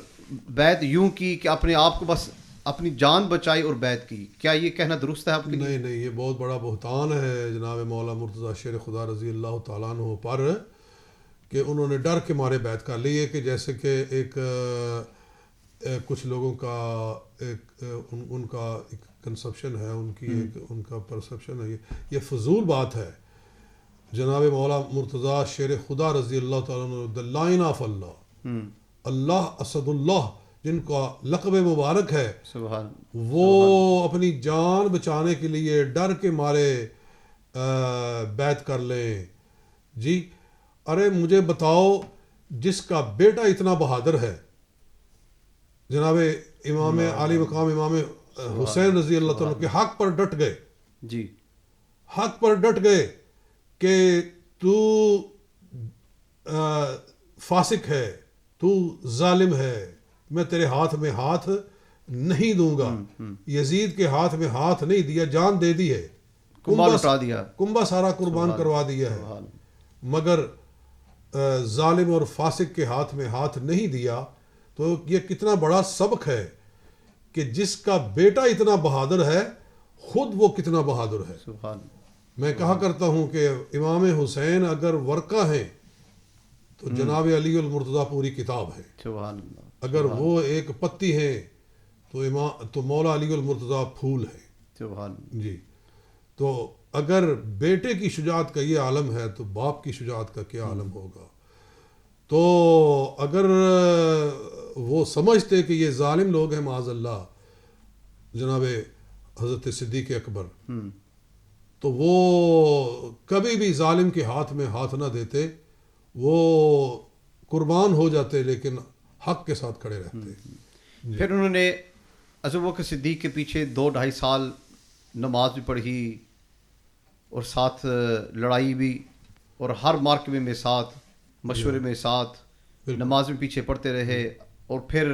A: بیعت یوں کی کہ اپنے آپ کو بس اپنی جان بچائی اور بیعت کی؟ کیا یہ کہنا درست ہے آپ کے لیے؟
B: نہیں, یہ بہت بڑا بہتان ہے جناب مولا مرتضیٰ شیر خدا رضی اللہ تعالیٰ عنہ پر کہ انہوں نے ڈر کے مارے بیعت کر لی ہے. کہ جیسے کہ ایک کچھ لوگوں کا ان کا ایک کنسپشن ہے, ان کا پرسپشن ہے, یہ فضول بات ہے. جناب مولا مرتضیٰ شیر خدا رضی اللہ تعالیٰ عنہ the line of اللہ, اللہ اسد اللہ جن کا لقب مبارک ہے, وہ اپنی جان بچانے کے لیے ڈر کے مارے بیعت کر لیں. جی ارے مجھے بتاؤ, جس کا بیٹا اتنا بہادر ہے, جناب امام عالی مقام امام حسین رضی اللہ تعالیٰ کے حق پر ڈٹ گئے,
A: جی
B: حق پر ڈٹ گئے کہ تو فاسق ہے, تو ظالم ہے, میں تیرے ہاتھ میں ہاتھ نہیں دوں گا. یزید کے ہاتھ میں ہاتھ نہیں دیا, جان دے دی ہے.
A: کنبہ لٹا دیا،
B: کنبہ سارا قربان کروا دیا ہے،
A: سبحان
B: مگر ظالم اور فاسق کے ہاتھ میں ہاتھ نہیں دیا. تو یہ کتنا بڑا سبق ہے کہ جس کا بیٹا اتنا بہادر ہے خود وہ کتنا بہادر ہے.
A: سبحان
B: میں کہا کرتا ہوں کہ امام حسین اگر ورقہ ہیں تو جناب علی المرتضیٰ پوری کتاب ہے.
A: سبحان اللہ.
B: اگر وہ ایک پتی ہیں تو مولا علی المرتضیٰ پھول ہے.
A: سبحان اللہ.
B: جی. تو اگر بیٹے کی شجاعت کا یہ عالم ہے تو باپ کی شجاعت کا کیا عالم ہوگا. تو اگر وہ سمجھتے کہ یہ ظالم لوگ ہیں معاذ اللہ جناب حضرت صدیق اکبر، تو وہ کبھی بھی ظالم کے ہاتھ میں ہاتھ نہ دیتے، وہ قربان ہو جاتے لیکن حق کے ساتھ کھڑے رہتے.
A: پھر انہوں نے ابو بکر صدیق کے پیچھے 2-2.5 سال نماز بھی پڑھی اور ساتھ لڑائی بھی، اور ہر محکمے میں ساتھ، مشورے میں ساتھ، نماز میں پیچھے پڑھتے رہے. اور پھر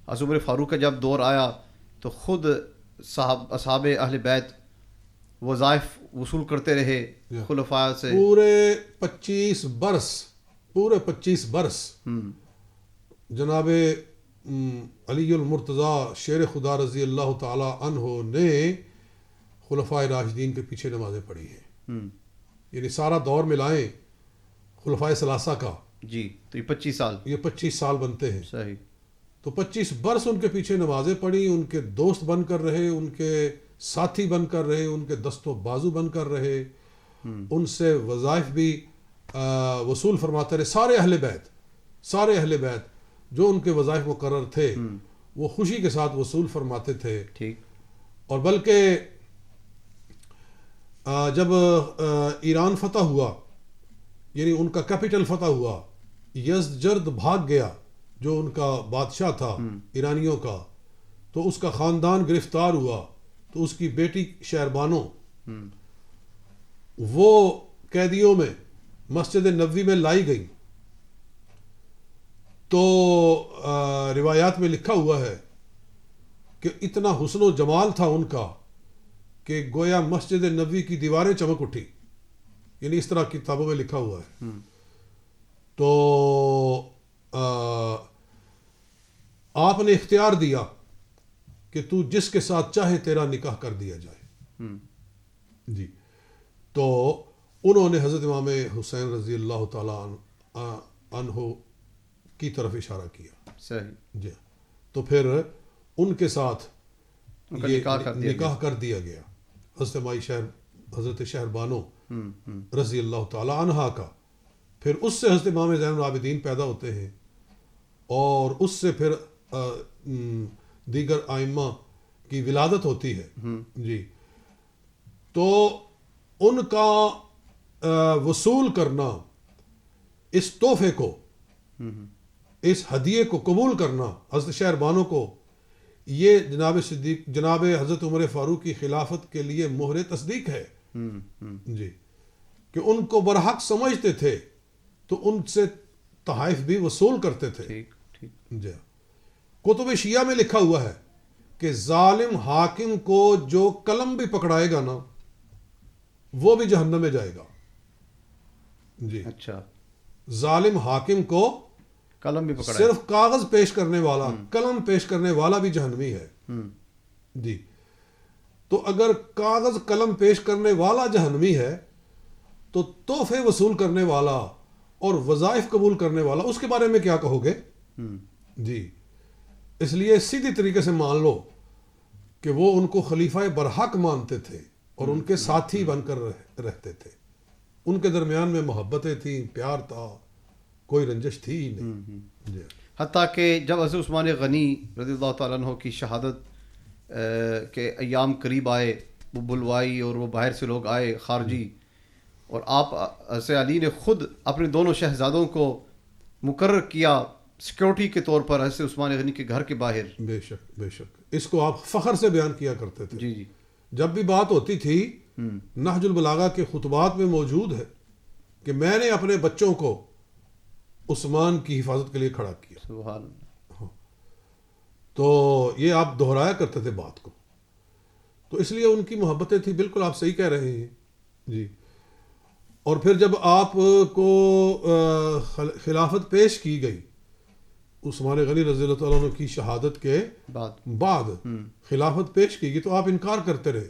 A: عمر فاروق کا جب دور آیا تو خود اصحاب اہل بیت وظائف وصول کرتے رہے خلفاء سے.
B: پورے 25 برس جناب علی المرتضیٰ شیر خدا رضی اللہ تعالی عنہ نے خلفاء راشدین کے پیچھے نمازیں پڑھی ہیں. یعنی سارا دور ملائیں خلفاء ثلاثہ کا،
A: جی تو یہ 25 سال،
B: یہ 25 سال بنتے ہیں.
A: صحیح.
B: تو 25 برس ان کے پیچھے نمازیں پڑھی، ان کے دوست بن کر رہے، ان کے ساتھی بن کر رہے، ان کے دست و بازو بن کر رہے، ان سے وظائف بھی وصول فرماتے رہے. سارے اہل بیت جو ان کے وظائف مقرر تھے وہ خوشی کے ساتھ وصول فرماتے تھے.
A: ٹھیک.
B: اور بلکہ جب ایران فتح ہوا، یعنی ان کا کیپٹل فتح ہوا، یزدجرد بھاگ گیا جو ان کا بادشاہ تھا ایرانیوں کا، تو اس کا خاندان گرفتار ہوا. تو اس کی بیٹی شہربانو وہ قیدیوں میں مسجد نبوی میں لائی گئی. تو روایات میں لکھا ہوا ہے کہ اتنا حسن و جمال تھا ان کا کہ گویا مسجد نبوی کی دیواریں چمک اٹھی. یعنی اس طرح کتابوں میں لکھا ہوا ہے. تو آپ نے اختیار دیا کہ تو جس کے ساتھ چاہے تیرا نکاح کر دیا جائے. جی. تو انہوں نے حضرت امام حسین رضی اللہ تعالی عنہ کی طرف اشارہ کیا.
A: صحیح.
B: جی. تو پھر ان کے ساتھ
A: یہ
B: نکاح کر دیا گیا حضرت شہر بانو رضی اللہ تعالی عنہا کا. پھر اس سے حضرت امام زین العابدین پیدا ہوتے ہیں، اور اس سے پھر دیگر ائمہ کی ولادت ہوتی ہے. جی. تو ان کا وصول کرنا، اس تحفے کو، اس ہدیے کو قبول کرنا حضرت شہر بانو کو، یہ جناب حضرت عمر فاروق کی خلافت کے لیے مہر تصدیق ہے. جی. کہ ان کو برحق سمجھتے تھے تو ان سے تحائف بھی وصول کرتے تھے. جی. کتب شیعہ میں لکھا ہوا ہے کہ ظالم حاکم کو جو قلم بھی پکڑائے گا نا وہ بھی جہنم میں جائے گا. جی.
A: اچھا.
B: ظالم حاکم کو
A: قلم بھی پکڑا،
B: صرف کاغذ پیش کرنے والا، قلم پیش کرنے والا بھی جہنمی ہے. جی. تو اگر کاغذ قلم پیش کرنے والا جہنمی ہے تو تحفے وصول کرنے والا اور وظائف قبول کرنے والا اس کے بارے میں کیا کہو گے؟ جی. اس لیے سیدھی طریقے سے مان لو کہ وہ ان کو خلیفہ برحق مانتے تھے اور ان کے ساتھی بن کر رہتے تھے. ان کے درمیان میں محبتیں تھیں، پیار تھا، کوئی رنجش تھی ہی نہیں. جی.
A: حتیٰ کہ جب حضرت عثمان غنی رضی اللہ تعالیٰ عنہ کی شہادت کے ایام قریب آئے، وہ بلوائی اور وہ باہر سے لوگ آئے خارجی، اور آپ حضرت علی نے خود اپنے دونوں شہزادوں کو مقرر کیا سیکورٹی کے طور پر حضرت عثمان غنی کے گھر کے باہر.
B: بے شک بے شک. اس کو آپ فخر سے بیان کیا کرتے تھے.
A: جی.
B: جب بھی بات ہوتی تھی نہج البلاغہ کے خطبات میں موجود ہے کہ میں نے اپنے بچوں کو عثمان کی حفاظت کے لیے کھڑا کیا.
A: سبحان اللہ.
B: تو یہ آپ دہرایا کرتے تھے بات کو. تو اس لیے ان کی محبتیں تھیں. بالکل آپ صحیح کہہ رہے ہیں جی. اور پھر جب آپ کو خلافت پیش کی گئی عثمان غنی رضی اللہ تعالیٰ عنہ کی شہادت کے بعد خلافت پیش کی گئی تو آپ انکار کرتے رہے.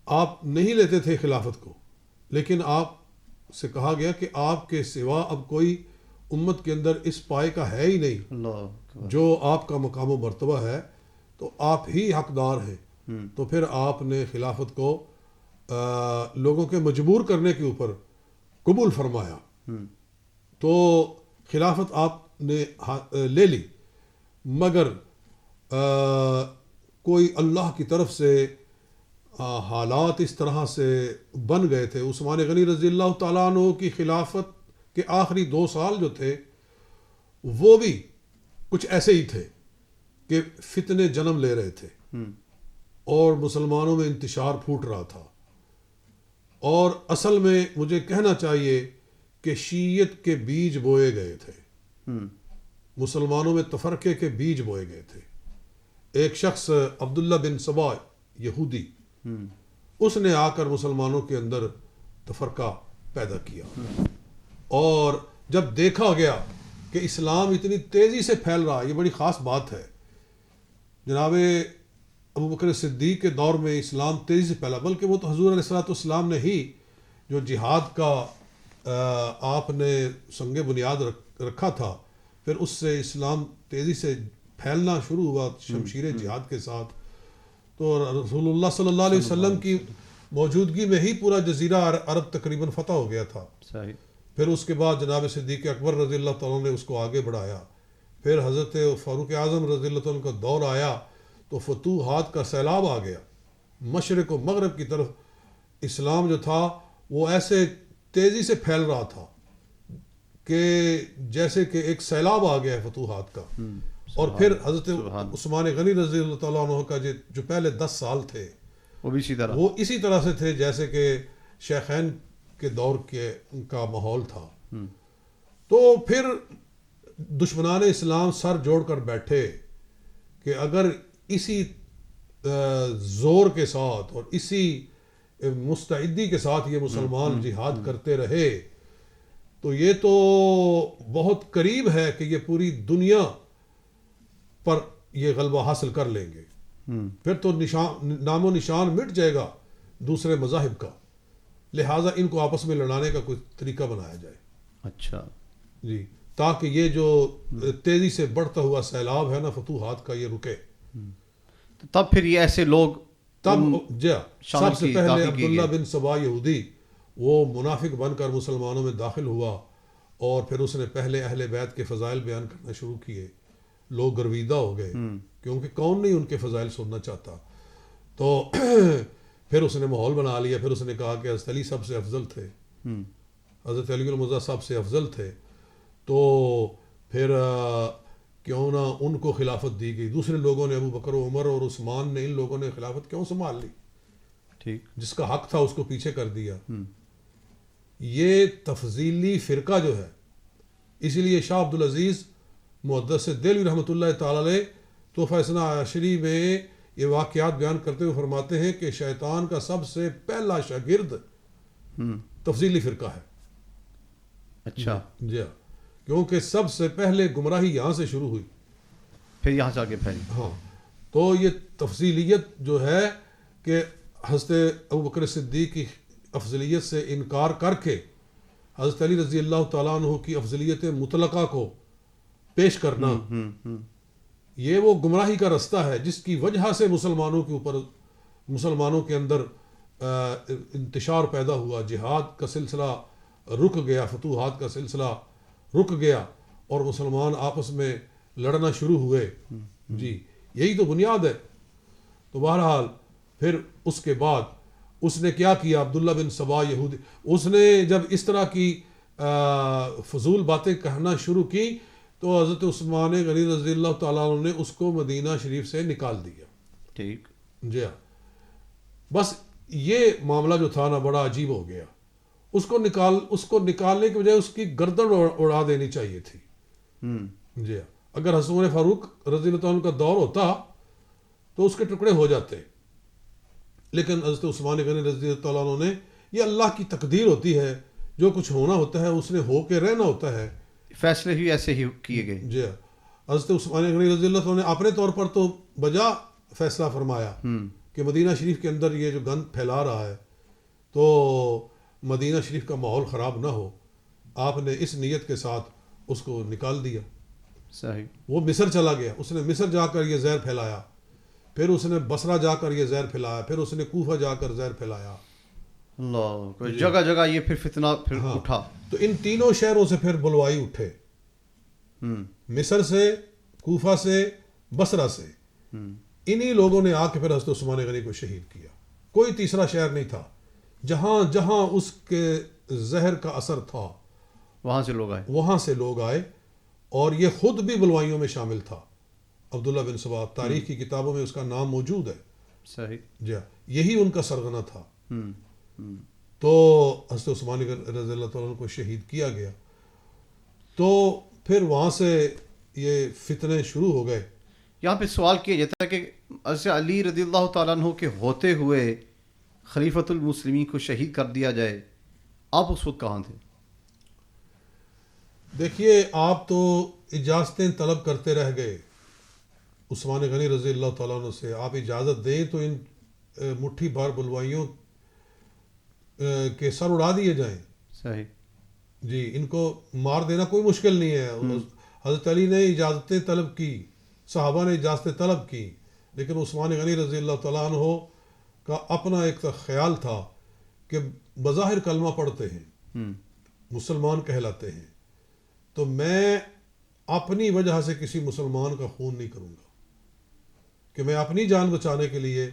B: آپ نہیں لیتے تھے خلافت کو، لیکن آپ سے کہا گیا کہ آپ کے سوا اب کوئی امت کے اندر اس پائے کا ہے ہی نہیں جو آپ کا مقام و مرتبہ ہے، تو آپ ہی حقدار ہیں. تو پھر آپ نے خلافت کو لوگوں کے مجبور کرنے کے اوپر قبول فرمایا. تو خلافت آپ نے لے لی، مگر کوئی اللہ کی طرف سے حالات اس طرح سے بن گئے تھے. عثمان غنی رضی اللہ تعالیٰ عنہ کی خلافت کے آخری 2 سال جو تھے وہ بھی کچھ ایسے ہی تھے کہ فتنے جنم لے رہے تھے اور مسلمانوں میں انتشار پھوٹ رہا تھا. اور اصل میں مجھے کہنا چاہیے کہ شیعت کے بیج بوئے گئے تھے، مسلمانوں میں تفرقے کے بیج بوئے گئے تھے. ایک شخص عبداللہ بن سبا یہودی، اس نے آ کر مسلمانوں کے اندر تفرقہ پیدا کیا. اور جب دیکھا گیا کہ اسلام اتنی تیزی سے پھیل رہا، یہ بڑی خاص بات ہے. جناب ابو بکر صدیق کے دور میں اسلام تیزی سے پھیلا، بلکہ وہ تو حضور علیہ السلام نے ہی جو جہاد کا آپ نے سنگ بنیاد رکھا تھا، پھر اس سے اسلام تیزی سے پھیلنا شروع ہوا شمشیر جہاد کے ساتھ. تو رسول اللہ صلی اللہ علیہ وسلم کی موجودگی میں ہی پورا جزیرہ عرب تقریباً فتح ہو گیا تھا. پھر اس کے بعد جناب صدیق اکبر رضی اللہ تعالیٰ نے اس کو آگے بڑھایا. پھر حضرت فاروق اعظم رضی اللہ تعالیٰ کا دور آیا تو فتوحات کا سیلاب آ گیا. مشرق و مغرب کی طرف اسلام جو تھا وہ ایسے تیزی سے پھیل رہا تھا کہ جیسے کہ ایک سیلاب آ گیا ہے فتوحات کا. اور پھر حضرت عثمان غنی رضی اللہ تعالیٰ عنہ کا جو پہلے 10 سال تھے وہ اسی طرح سے تھے جیسے کہ شیخین کے دور کا ماحول تھا. تو پھر دشمنان اسلام سر جوڑ کر بیٹھے کہ اگر اسی زور کے ساتھ اور اسی مستعدی کے ساتھ یہ مسلمان جہاد کرتے رہے تو یہ تو بہت قریب ہے کہ یہ پوری دنیا پر یہ غلبہ حاصل کر لیں گے. پھر تو نام و نشان مٹ جائے گا دوسرے مذاہب کا، لہٰذا ان کو آپس میں لڑانے کا کوئی طریقہ بنایا جائے.
A: اچھا
B: جی، تاکہ یہ جو تیزی سے بڑھتا ہوا سیلاب ہے نا فتوحات کا، یہ رکے.
A: تب پھر یہ ایسے لوگ
B: سب سے پہلے عبداللہ بن سبا یہودی وہ منافق بن کر مسلمانوں میں داخل ہوا اور پھر اس نے پہلے اہل بیت کے فضائل بیان کرنا شروع کیے. لوگ گرویدہ ہو گئے کیونکہ کون نہیں ان کے فضائل سننا چاہتا. تو پھر اس نے ماحول بنا لیا. پھر اس نے کہا کہ حضرت علی سب سے افضل تھے، حضرت علی المرتضیٰ سب سے افضل تھے، تو پھر کیوں نہ ان کو خلافت دی گئی. دوسرے لوگوں نے، ابو بکر و عمر اور عثمان نے، ان لوگوں نے خلافت کیوں سنبھال لی؟
A: ٹھیک،
B: جس کا حق تھا اس کو پیچھے کر دیا. یہ تفضیلی فرقہ جو ہے، اسی لیے شاہ عبدالعزیز محدث دہلوی رحمۃ اللہ تعالی علیہ تحفہ اثنا عشری میں یہ واقعات بیان کرتے ہوئے فرماتے ہیں کہ شیطان کا سب سے پہلا شاگرد تفضیلی فرقہ ہے.
A: اچھا،
B: جی ہاں، کیونکہ سب سے پہلے گمراہی یہاں سے شروع ہوئی،
A: پھر یہاں سے آگے پھیلی.
B: ہاں، تو یہ تفضیلیت جو ہے کہ حضرت ابو بکر صدیق کی افضلیت سے انکار کر کے حضرت علی رضی اللہ تعالیٰ عنہ کی افضلیت مطلقہ کو پیش کرنا، یہ وہ گمراہی کا رستہ ہے جس کی وجہ سے مسلمانوں کے اندر انتشار پیدا ہوا. جہاد کا سلسلہ رک گیا، فتوحات کا سلسلہ رک گیا اور مسلمان آپس میں لڑنا شروع ہوئے. جی، یہی تو بنیاد ہے. تو بہرحال پھر اس کے بعد اس نے کیا کیا؟ عبداللہ بن سبا یہودی، اس نے جب اس طرح کی فضول باتیں کہنا شروع کی تو حضرت عثمان غنی رضی اللہ تعالیٰ عنہ نے اس کو مدینہ شریف سے نکال دیا.
A: ٹھیک،
B: جی ہاں. بس یہ معاملہ جو تھا نا بڑا عجیب ہو گیا. اس کو نکالنے کی بجائے اس کی گردن اڑا دینی چاہیے تھی. جی ہاں، اگر حضرت عمر فاروق رضی اللہ عنہ کا دور ہوتا تو اس کے ٹکڑے ہو جاتے، لیکن حضرت عثمان غنی رضی اللہ عنہ نے یہ اللہ کی تقدیر ہوتی ہے، جو کچھ ہونا ہوتا ہے اس نے ہو کے رہنا ہوتا ہے.
A: فیصلے ہی ایسے ہی کیے گئے.
B: جی حضرت عثمان غنی رضی اللہ عنہ نے اپنے طور پر تو بجا فیصلہ فرمایا کہ مدینہ شریف کے اندر یہ جو گند پھیلا رہا ہے تو مدینہ شریف کا ماحول خراب نہ ہو. آپ نے اس نیت کے ساتھ اس کو نکال دیا.
A: صحیح.
B: وہ مصر چلا گیا، اس نے مصر جا کر یہ زہر پھیلایا، پھر اس نے بصرہ جا کر یہ زہر پھیلایا، پھر اس نے کوفہ جا کر زہر پھیلایا.
A: اللہ، جگہ جگہ یہ پھر فتنہ پھر اٹھا.
B: تو ان تینوں شہروں سے پھر بلوائی اٹھے، مصر سے، کوفہ سے، بصرہ سے. انہی لوگوں نے آ کے پھر حضرت عثمان غنی کو شہید کیا. کوئی تیسرا شہر نہیں تھا. جہاں جہاں اس کے زہر کا اثر تھا
A: وہاں سے لوگ آئے.
B: وہاں سے لوگ آئے، اور یہ خود بھی بلوائیوں میں شامل تھا. عبداللہ بن سبا، تاریخ کی کتابوں میں اس کا نام موجود ہے.
A: صحیح.
B: جی یہی ان کا سرغنہ تھا. تو حضرت عثمان رضی اللہ تعالیٰ عنہ کو شہید کیا گیا. تو پھر وہاں سے یہ فتنے شروع ہو گئے.
A: یہاں پہ سوال کیا جاتا ہے کہ حضرت علی رضی اللہ تعالیٰ عنہ کے ہوتے ہوئے خلیفۃ المسلمین کو شہید کر دیا جائے، آپ اس وقت کہاں تھے؟
B: دیکھیے، آپ تو اجازتیں طلب کرتے رہ گئے عثمان غنی رضی اللہ تعالیٰ عنہ سے. آپ اجازت دیں تو ان مٹھی بھر بلوائیوں کے سر اڑا دیے جائیں.
A: صحیح.
B: جی ان کو مار دینا کوئی مشکل نہیں ہے. حضرت علی نے اجازتیں طلب کی، صحابہ نے اجازتیں طلب کی، لیکن عثمان غنی رضی اللہ تعالیٰ عنہ کا اپنا ایک خیال تھا کہ بظاہر کلمہ پڑھتے ہیں، مسلمان کہلاتے ہیں، تو میں اپنی وجہ سے کسی مسلمان کا خون نہیں کروں گا، کہ میں اپنی جان بچانے کے لیے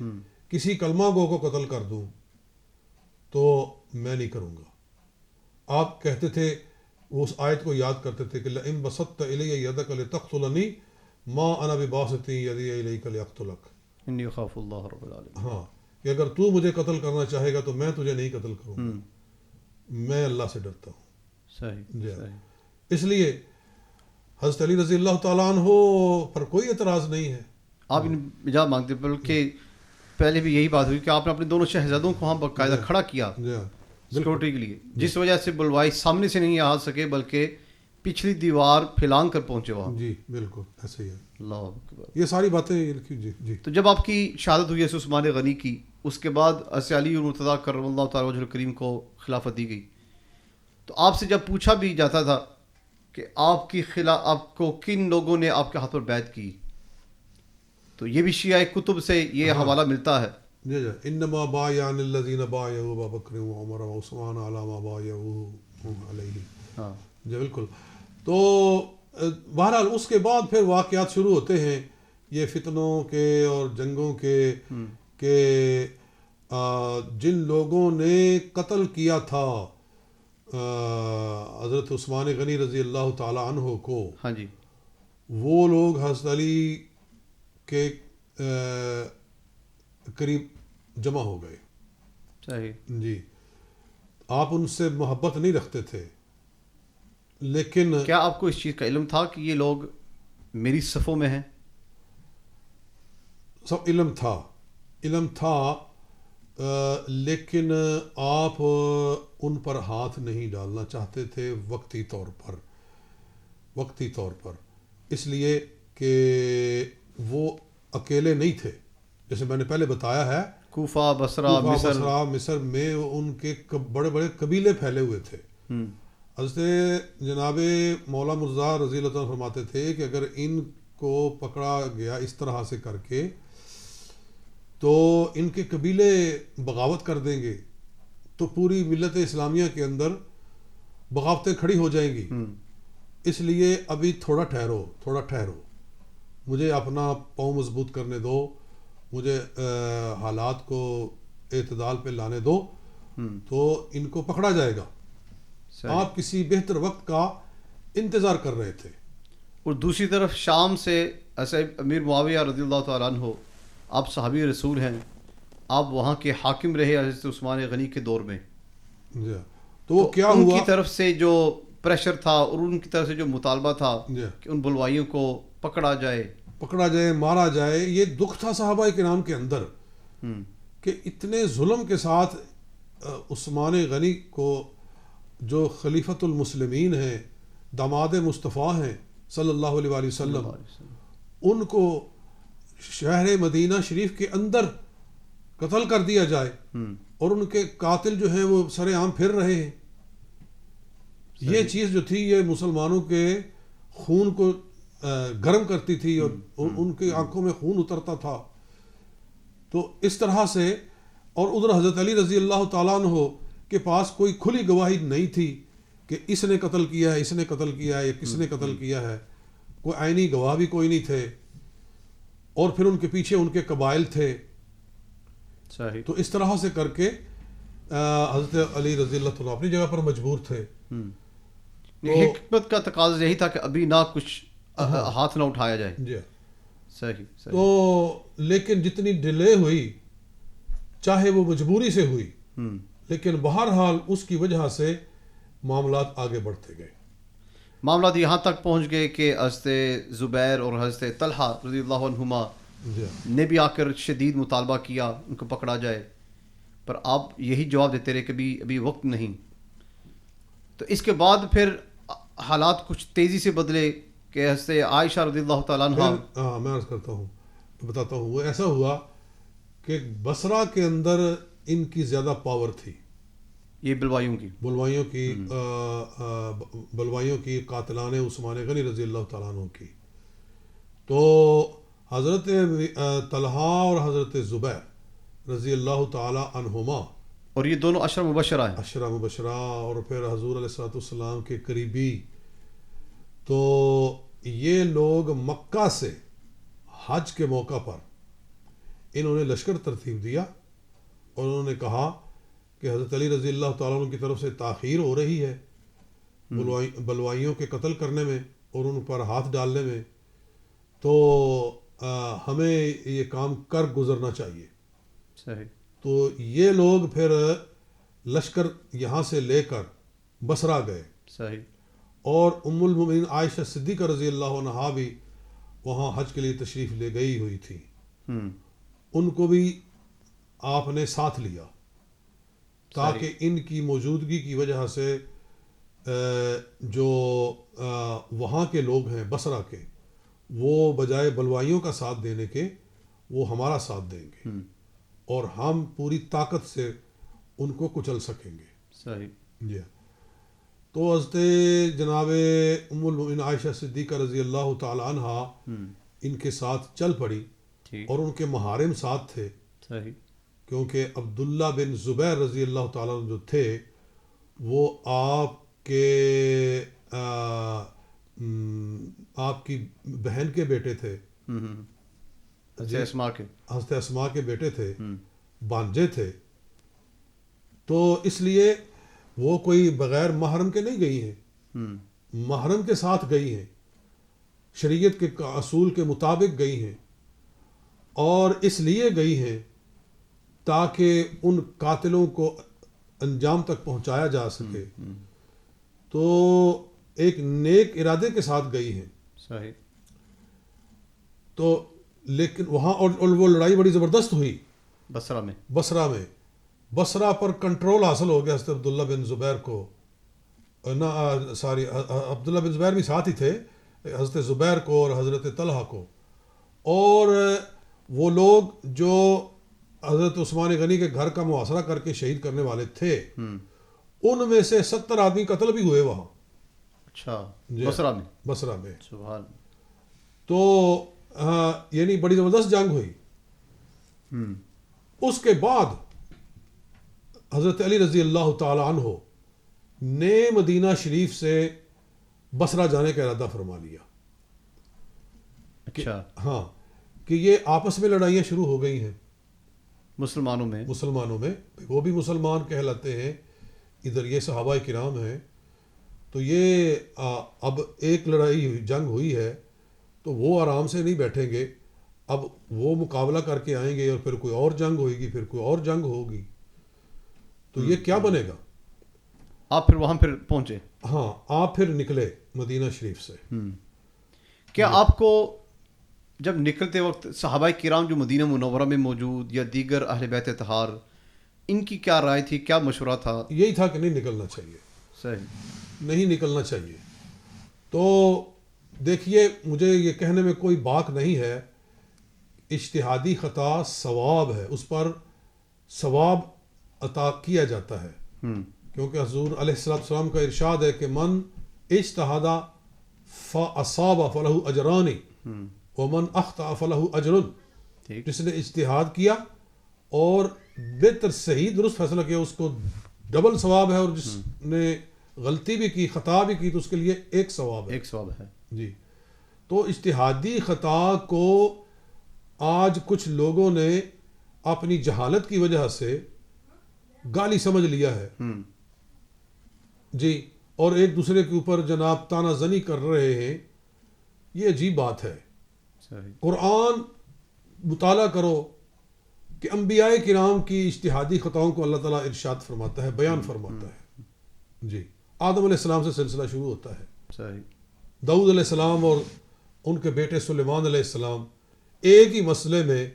B: کسی کلمہ گو کو قتل کر دوں تو میں نہیں کروں گا. آپ کہتے تھے، وہ اس آیت کو یاد کرتے تھے کہ لئن بسطت الی یدک لتقتلنی ما انا بباسط یدی الیک لیقتلک
A: انی اخاف اللہ رب العالمین.
B: ہاں، کہ اگر تو مجھے قتل کرنا چاہے گا تو میں تجھے نہیں قتل کروں گا، میں اللہ سے ڈرتا ہوں.
A: صحیح.
B: اس لیے حضرت علی رضی اللہ تعالیٰ عنہ پر کوئی اعتراض نہیں ہے.
A: آپ اجازت مانگتے، بلکہ پہلے بھی یہی بات ہوئی کہ آپ نے اپنے دونوں شہزادوں کو وہاں باقاعدہ کھڑا کیا سیکورٹی کے لیے، جس وجہ سے بلوائی سامنے سے نہیں آ سکے بلکہ پچھلی دیوار پھیلانگ کر پہنچے وہاں.
B: جی بالکل ایسے ہی ہے.
A: اللہ اکبر.
B: یہ ساری باتیں جی.
A: تو جب آپ کی شہادت ہوئی عثمان غنی کی، اس کے بعد حضرت علی مرتضیٰ کرم اللہ تعالیٰ وجہ الکریم کو خلافت دی گئی، تو آپ سے جب پوچھا بھی جاتا تھا کہ آپ کو کن لوگوں نے آپ کے ہاتھ پر بیعت کی، تو یہ بھی شیعہ کتب سے یہ حوالہ ملتا ہے.
B: جی انما بایعن الذین بایعوا ابا بکر وعمر وعثمان علی ما بایعوا علیہ.
A: ہاں
B: جی بالکل. تو بہرحال اس کے بعد پھر واقعات شروع ہوتے ہیں یہ فتنوں کے اور جنگوں کے، کہ جن لوگوں نے قتل کیا تھا حضرت عثمان غنی رضی اللہ تعالی عنہ کو،
A: ہاں جی،
B: وہ لوگ حضرت علی کے قریب جمع ہو گئے.
A: صحیح.
B: جی آپ ان سے محبت نہیں رکھتے تھے، لیکن
A: کیا آپ کو اس چیز کا علم تھا کہ یہ لوگ میری صفوں میں ہیں؟
B: سب علم تھا، لیکن آپ ان پر ہاتھ نہیں ڈالنا چاہتے تھے وقتی طور پر، اس لیے کہ وہ اکیلے نہیں تھے. جیسے میں نے پہلے بتایا ہے،
A: کوفہ، بصرہ،
B: مصر میں ان کے بڑے بڑے قبیلے پھیلے ہوئے تھے. حضرت جناب مولا مرزا رضی اللہ عنہ فرماتے تھے کہ اگر ان کو پکڑا گیا اس طرح سے کر کے تو ان کے قبیلے بغاوت کر دیں گے، تو پوری ملت اسلامیہ کے اندر بغاوتیں کھڑی ہو جائیں گی. اس لیے ابھی تھوڑا ٹھہرو، مجھے اپنا پاؤں مضبوط کرنے دو، مجھے حالات کو اعتدال پہ لانے دو، تو ان کو پکڑا جائے گا. آپ کسی بہتر وقت کا انتظار کر رہے تھے.
A: اور دوسری طرف شام سے امیر معاویہ رضی اللہ تعالیٰ عنہ، آپ صحابی رسول ہیں، آپ وہاں کے حاکم رہے حضرت عثمان غنی کے دور میں.
B: تو وہ کیا
A: ان
B: ہوا،
A: کی طرف سے جو پریشر تھا اور ان کی طرف سے جو مطالبہ تھا کہ ان بلوائیوں کو پکڑا جائے،
B: مارا جائے، یہ دکھ تھا صحابہ کرام کے اندر کہ اتنے ظلم کے ساتھ عثمان غنی کو جو خلیفۃ المسلمین ہیں، داماد مصطفیٰ ہیں صلی اللہ علیہ وآلہ وسلم، ان کو شہر مدینہ شریف کے اندر قتل کر دیا جائے اور ان کے قاتل جو ہیں وہ سر عام پھر رہے ہیں. یہ چیز جو تھی یہ مسلمانوں کے خون کو گرم کرتی تھی اور ان کے آنکھوں میں خون اترتا تھا. تو اس طرح سے، اور ادھر حضرت علی رضی اللہ تعالیٰ عنہ کے پاس کوئی کھلی گواہی نہیں تھی کہ اس نے قتل کیا ہے، اس نے قتل کیا ہے، یا کس نے قتل کیا ہے. کوئی عینی گواہ بھی کوئی نہیں تھے، اور پھر ان کے پیچھے ان کے قبائل تھے.
A: صحیح.
B: تو اس طرح سے کر کے حضرت علی رضی اللہ تعالیٰ اپنی جگہ پر مجبور تھے.
A: حکمت کا تقاضا یہی تھا کہ ابھی نہ کچھ ہاتھ نہ اٹھایا جائے.
B: جی.
A: صحیح.
B: تو لیکن جتنی ڈیلے ہوئی، چاہے وہ مجبوری سے ہوئی، لیکن بہرحال اس کی وجہ سے معاملات آگے بڑھتے گئے.
A: معاملات یہاں تک پہنچ گئے کہ حضرت زبیر اور حضرت طلحہ رضی اللہ عنہما نے بھی آ کر شدید مطالبہ کیا ان کو پکڑا جائے، پر آپ یہی جواب دیتے رہے کہ ابھی وقت نہیں. تو اس کے بعد پھر حالات کچھ تیزی سے بدلے کہ حضرت عائشہ رضی اللہ تعالیٰ عنہ.
B: میں عرض کرتا ہوں، بتاتا ہوں. وہ ایسا ہوا کہ بصرہ کے اندر ان کی زیادہ پاور تھی،
A: یہ
B: بلوائیوں کی قاتلان عثمان غنی رضی اللہ تعالیٰ عنہ کی. تو حضرت طلحہ اور حضرت زبیر رضی اللہ تعالیٰ عنہما،
A: اور یہ دونوں عشرہ مبشرہ ہیں،
B: عشرہ مبشرہ، اور پھر حضور علیہ الصلوۃ والسلام کے قریبی. تو یہ لوگ مکہ سے حج کے موقع پر انہوں نے لشکر ترتیب دیا اور انہوں نے کہا کہ حضرت علی رضی اللہ تعالیٰ عنہ کی طرف سے تاخیر ہو رہی ہے بلوائیوں کے قتل کرنے میں اور ان پر ہاتھ ڈالنے میں، تو ہمیں یہ کام کر گزرنا چاہیے.
A: صحیح.
B: تو یہ لوگ پھر لشکر یہاں سے لے کر بصرہ گئے.
A: صحیح.
B: اور ام المومنین عائشہ صدیقہ رضی اللہ عنہا بھی وہاں حج کے لیے تشریف لے گئی ہوئی تھی. ان کو بھی آپ نے ساتھ لیا تاکہ ان کی موجودگی کی وجہ سے جو وہاں کے لوگ ہیں بصرہ کے، وہ بجائے بلوائیوں کا ساتھ دینے کے وہ ہمارا ساتھ دیں گے اور ہم پوری طاقت سے ان کو کچل سکیں گے.
A: صحیح.
B: جی. تو حضرت جناب ام المؤمنین عائشہ صدیقہ رضی اللہ تعالی عنہا ان کے ساتھ چل پڑی اور ان کے محارم ساتھ تھے.
A: صحیح.
B: کیونکہ عبداللہ بن زبیر رضی اللہ تعالیٰ عنہ جو تھے وہ آپ کی بہن کے بیٹے تھے، حضرت اسماء کے بیٹے تھے، بانجے تھے. تو اس لیے وہ کوئی بغیر محرم کے نہیں گئی ہیں، محرم کے ساتھ گئی ہیں، شریعت کے اصول کے مطابق گئی ہیں، اور اس لیے گئی ہیں تاکہ ان قاتلوں کو انجام تک پہنچایا جا سکے. تو ایک نیک ارادے کے ساتھ گئی ہیں.
A: صحیح.
B: تو لیکن وہاں اور وہ لڑائی بڑی زبردست ہوئی بصرہ میں. بصرہ پر کنٹرول حاصل ہو گیا حضرت عبداللہ بن زبیر کو، عبداللہ بن زبیر بھی ساتھ ہی تھے، حضرت زبیر کو اور حضرت طلحہ کو. اور وہ لوگ جو حضرت عثمان غنی کے گھر کا محاصرہ کر کے شہید کرنے والے تھے ان میں سے 70 آدمی قتل بھی ہوئے وہاں.
A: اچھا.
B: بصرہ میں.
A: سبحان.
B: تو یعنی بڑی زبردست جنگ ہوئی. اس کے بعد حضرت علی رضی اللہ تعالی عنہ نے مدینہ شریف سے بصرہ جانے کا ارادہ فرما لیا.
A: اچھا.
B: ہاں، کہ یہ آپس میں لڑائیاں شروع ہو گئی ہیں مسلمانوں میں. وہ بھی مسلمان کہلاتے ہیں، ادھر یہ صحابہ کرام ہیں. تو یہ اب ایک لڑائی جنگ ہوئی ہے تو وہ آرام سے نہیں بیٹھیں گے، اب وہ مقابلہ کر کے آئیں گے اور پھر کوئی اور جنگ ہوئے گی، پھر کوئی اور جنگ ہوگی. تو یہ کیا بنے گا؟
A: آپ پھر وہاں پھر پہنچے.
B: ہاں، آپ پھر نکلے مدینہ شریف سے.
A: کیا آپ کو جب نکلتے وقت صحابہ کرام جو مدینہ منورہ میں موجود یا دیگر اہل بیت اطہار ان کی کیا رائے تھی, کیا مشورہ تھا؟
B: یہی تھا کہ نہیں نکلنا چاہیے,
A: صحیح,
B: نہیں نکلنا چاہیے. تو دیکھیے مجھے یہ کہنے میں کوئی باک نہیں ہے, اجتہادی خطا ثواب ہے, اس پر ثواب عطا کیا جاتا ہے, کیونکہ حضور علیہ السلام کا ارشاد ہے کہ من اجتہد فاصاب فلہ اجران ومن اخطأ فلہ اجر. جس نے اجتہاد کیا اور بہتر صحیح درست فیصلہ کیا اس کو ڈبل ثواب ہے, اور جس نے غلطی بھی کی, خطا بھی کی, تو اس کے لیے ایک ثواب ہے.
A: ایک ثواب ہے.
B: جی, تو اجتہادی خطا کو آج کچھ لوگوں نے اپنی جہالت کی وجہ سے گالی سمجھ لیا ہے جی, اور ایک دوسرے کے اوپر جناب تانا زنی کر رہے ہیں. یہ عجیب بات ہے. قرآن مطالعہ کرو کہ انبیاء کرام کی اجتہادی خطاؤں کو اللہ تعالیٰ ارشاد فرماتا ہے, بیان فرماتا ہے. جی, آدم علیہ السلام سے سلسلہ شروع ہوتا ہے.
A: صحیح.
B: داؤد علیہ السلام اور ان کے بیٹے سلیمان علیہ السلام, ایک ہی مسئلے میں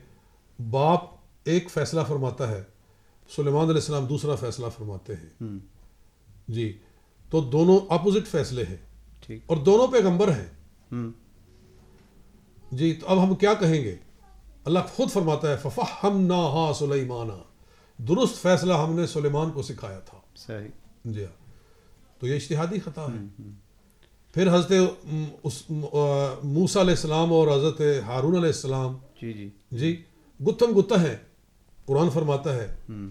B: باپ ایک فیصلہ فرماتا ہے, سلیمان علیہ السلام دوسرا فیصلہ فرماتے ہیں. جی, تو دونوں اپوزٹ فیصلے ہیں, اور دونوں پیغمبر ہیں. جی, تو اب ہم کیا کہیں گے؟ اللہ خود فرماتا ہے فَفَحَّمْنَاهَا سُلَيْمَانَ, درست فیصلہ ہم نے سلیمان کو سکھایا تھا.
A: صحیح.
B: جی, تو یہ اجتہادی خطا ہے. پھر حضرت موسیٰ علیہ السلام اور حضرت ہارون علیہ السلام جی گتھم گتہ ہیں. قرآن فرماتا ہے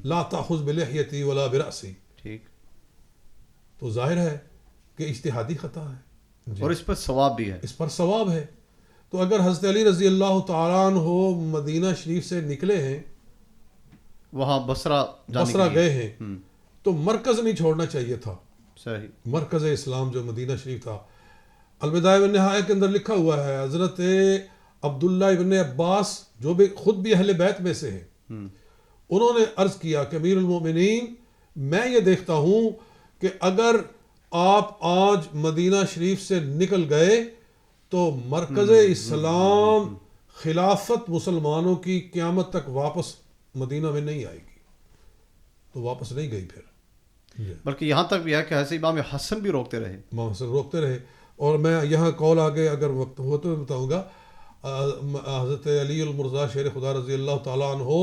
B: لا تأخذ بلحیتی ولا برأسی.
A: ٹھیک,
B: تو ظاہر ہے کہ اجتہادی خطا ہے,
A: اور اس پر ثواب بھی ہے.
B: اس پر ثواب ہے. تو اگر حضرت علی رضی اللہ تعالیٰ عنہ مدینہ شریف سے نکلے ہیں,
A: وہاں بصرہ
B: گئے ہیں, تو مرکز نہیں چھوڑنا چاہیے تھا.
A: صحیح.
B: مرکز اسلام جو مدینہ شریف تھا, البدایہ والنہایہ کے اندر لکھا ہوا ہے, حضرت عبداللہ ابن عباس جو بھی خود بھی اہل بیت میں سے ہیں, انہوں نے عرض کیا کہ امیر المومنین, میں یہ دیکھتا ہوں کہ اگر آپ آج مدینہ شریف سے نکل گئے تو مرکز اسلام خلافت مسلمانوں کی قیامت تک واپس مدینہ میں نہیں آئے گی. تو واپس نہیں گئی پھر,
A: بلکہ یہاں تک بھی ہے کہ حضرت امام حسن بھی روکتے رہے.
B: امام حسن روکتے رہے. اور میں یہاں قول آگے اگر وقت ہو تو بتاؤں گا, حضرت علی المرضی شیر خدا رضی اللہ تعالیٰ عنہ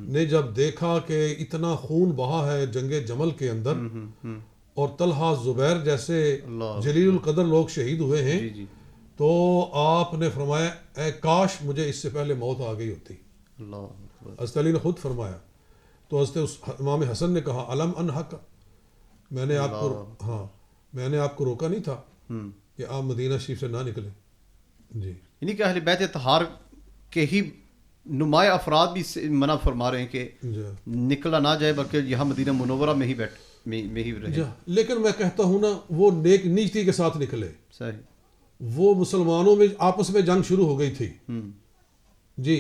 B: نے جب دیکھا کہ اتنا خون بہا ہے جنگ جمل کے اندر, اور طلحہ زبیر جیسے جلیل القدر لوگ شہید ہوئے ہیں, تو آپ نے فرمایا اے کاش مجھے اس سے پہلے موت آ گئی ہوتی. حضرت علی نے خود فرمایا. تو حضرت امام حسن نے کہا علم انحق, میں نے آپ کو روکا نہیں تھا کہ آپ مدینہ شریف سے نہ نکلیں. جی,
A: یعنی کہ اہل بیت طہار کے ہی نمایاں افراد بھی منع فرما رہے ہیں کہ نکلا نہ جائے, بلکہ یہاں مدینہ منورہ میں ہی رہے.
B: لیکن میں کہتا ہوں نا, وہ نیک نیتی کے ساتھ نکلے.
A: صحیح.
B: وہ مسلمانوں میں آپس میں جنگ شروع ہو گئی تھی. جی,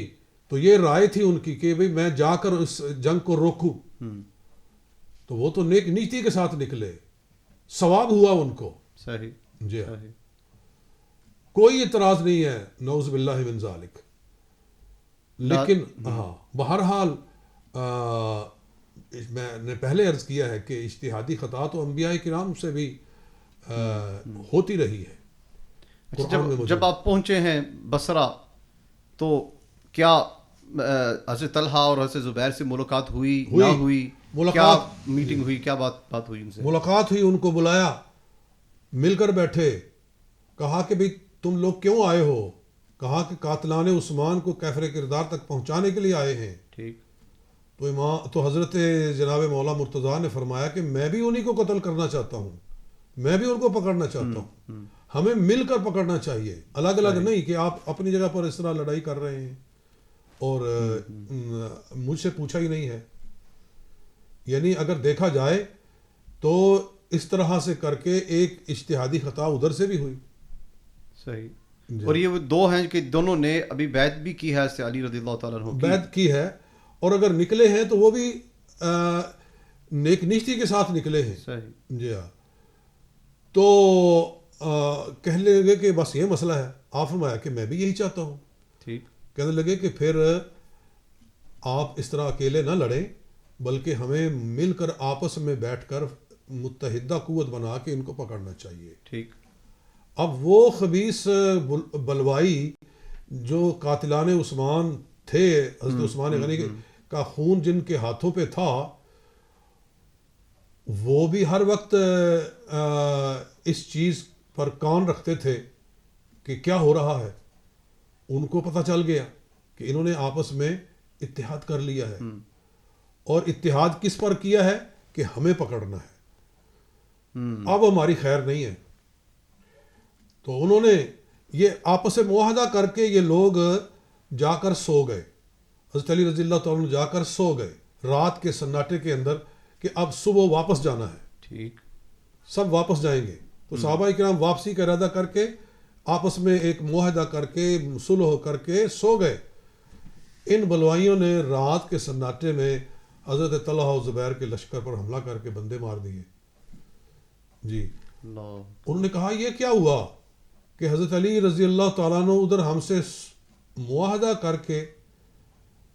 B: تو یہ رائے تھی ان کی کہ بھئی میں جا کر اس جنگ کو روکوں. تو وہ تو نیک نیتی کے ساتھ نکلے, ثواب ہوا ان کو.
A: صحیح.
B: جی, کوئی اعتراض نہیں ہے, نعوذ باللہ من ذالک. لیکن بہرحال میں نے پہلے عرض کیا ہے کہ اجتہادی خطا تو انبیاء کرام سے بھی ہوتی رہی ہے.
A: جب آپ پہنچے ہیں بصرہ, تو کیا حضرت طلحہ اور حضرت زبیر سے ملاقات ہوئی نہ ہوئی؟ کیا میٹنگ ہوئی, کیا بات ہوئی ان سے؟
B: ملاقات ہوئی, ان کو بلایا, مل کر بیٹھے, کہا کہ بھئی تم لوگ کیوں آئے ہو؟ کہا کہ قاتلان عثمان کو کیفر کردار تک پہنچانے کے لیے آئے ہیں.
A: ٹھیک.
B: تو حضرت جناب مولا مرتضیٰ نے فرمایا کہ میں بھی انہی کو قتل کرنا چاہتا ہوں, میں بھی ان کو پکڑنا چاہتا ہوں. ہمیں مل کر پکڑنا چاہیے, الگ الگ نہیں کہ آپ اپنی جگہ پر اس طرح لڑائی کر رہے ہیں اور مجھ سے پوچھا ہی نہیں ہے. یعنی اگر دیکھا جائے تو اس طرح سے کر کے ایک اجتہادی خطا ادھر سے بھی ہوئی.
A: صحیح. اور یہ وہ دو ہیں کہ دونوں نے ابھی بیعت بھی کی ہے, علی رضی اللہ تعالیٰ عنہ
B: بیعت کی ہے, اور اگر نکلے ہیں تو وہ بھی نیک نیتی کے ساتھ نکلے ہیں.
A: صحیح.
B: جی ہاں. تو کہنے لگے کہ بس یہ مسئلہ ہے. آپ فرمایا کہ میں بھی یہی چاہتا ہوں.
A: ٹھیک.
B: کہنے لگے کہ پھر آپ اس طرح اکیلے نہ لڑیں, بلکہ ہمیں مل کر آپس میں بیٹھ کر متحدہ قوت بنا کے ان کو پکڑنا چاہیے.
A: ٹھیک.
B: اب وہ خبیث بلوائی جو قاتلان عثمان تھے، حضرت عثمان غنی کا خون جن کے ہاتھوں پہ تھا، وہ بھی ہر وقت اس چیز پر کان رکھتے تھے کہ کیا ہو رہا ہے. ان کو پتہ چل گیا کہ انہوں نے آپس میں اتحاد کر لیا ہے، اور اتحاد کس پر کیا ہے کہ ہمیں پکڑنا ہے. اب ہماری خیر نہیں ہے. تو انہوں نے یہ آپس میں معاہدہ کر کے یہ لوگ جا کر سو گئے. حضرت علی رضی اللہ تعالیٰ عنہ جا کر سو گئے رات کے سناٹے کے اندر کہ اب صبح واپس جانا ہے.
A: ٹھیک.
B: سب واپس جائیں گے. تو صحابہ کرام واپسی کا ارادہ کر کے آپس میں ایک معاہدہ کر کے صلح کر کے سو گئے. ان بلوائیوں نے رات کے سناٹے میں حضرت طلحہ و زبیر کے لشکر پر حملہ کر کے بندے مار دیے. جی. انہوں نے کہا یہ کیا ہوا کہ حضرت علی رضی اللہ تعالیٰ عنہ ادھر ہم سے معاہدہ کر کے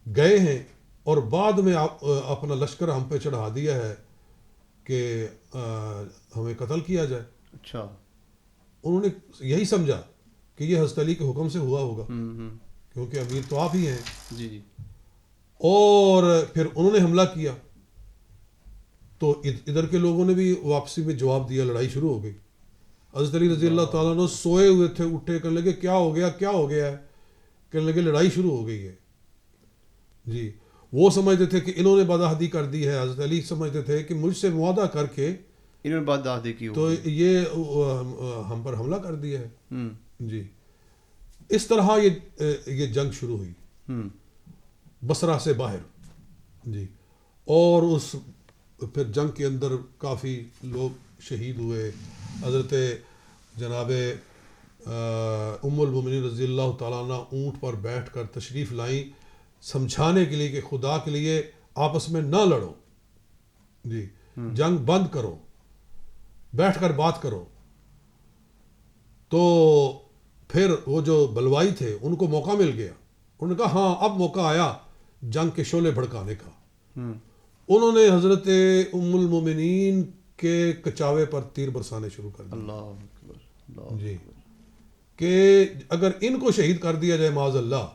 B: گئے ہیں اور بعد میں اپنا لشکر ہم پہ چڑھا دیا ہے کہ ہمیں قتل کیا جائے.
A: اچھا.
B: انہوں نے یہی سمجھا کہ یہ حضرت علی کے حکم سے ہوا ہوگا، کیونکہ امیر تو آپ ہی ہیں.
A: جی جی.
B: اور پھر انہوں نے حملہ کیا تو ادھر کے لوگوں نے بھی واپسی میں جواب دیا. لڑائی شروع ہو گئی. حضرت علی رضی اللہ تعالیٰ عنہ سوئے ہوئے تھے، اٹھے، کہنے لگے کیا ہو گیا، کیا ہو گیا ہے. کہنے لگے لڑائی شروع ہو گئی ہے. جی. وہ سمجھتے تھے کہ انہوں نے بدعہدی کر دی ہے. حضرت علی سمجھتے تھے کہ مجھ سے معاہدہ کر کے
A: انہوں نے بدعہدی کی
B: تو یہ ہم پر حملہ کر دیا ہے. جی. اس طرح یہ جنگ شروع ہوئی بصرہ سے باہر. جی. اور اس پھر جنگ کے اندر کافی لوگ شہید ہوئے. حضرت جناب ام المومنین رضی اللہ تعالیٰ عنہ اونٹ پر بیٹھ کر تشریف لائیں سمجھانے کے لیے کہ خدا کے لیے آپس میں نہ لڑو. جی. جنگ بند کرو، بیٹھ کر بات کرو. تو پھر وہ جو بلوائی تھے ان کو موقع مل گیا. انہوں نے کہا ہاں اب موقع آیا جنگ کے شعلے بھڑکانے کا. انہوں نے حضرت ام المومنین کے کچاوے پر تیر برسانے شروع کر دیے.
A: اللہ اکبر.
B: جی. کہ اگر ان کو شہید کر دیا جائے معاذ اللہ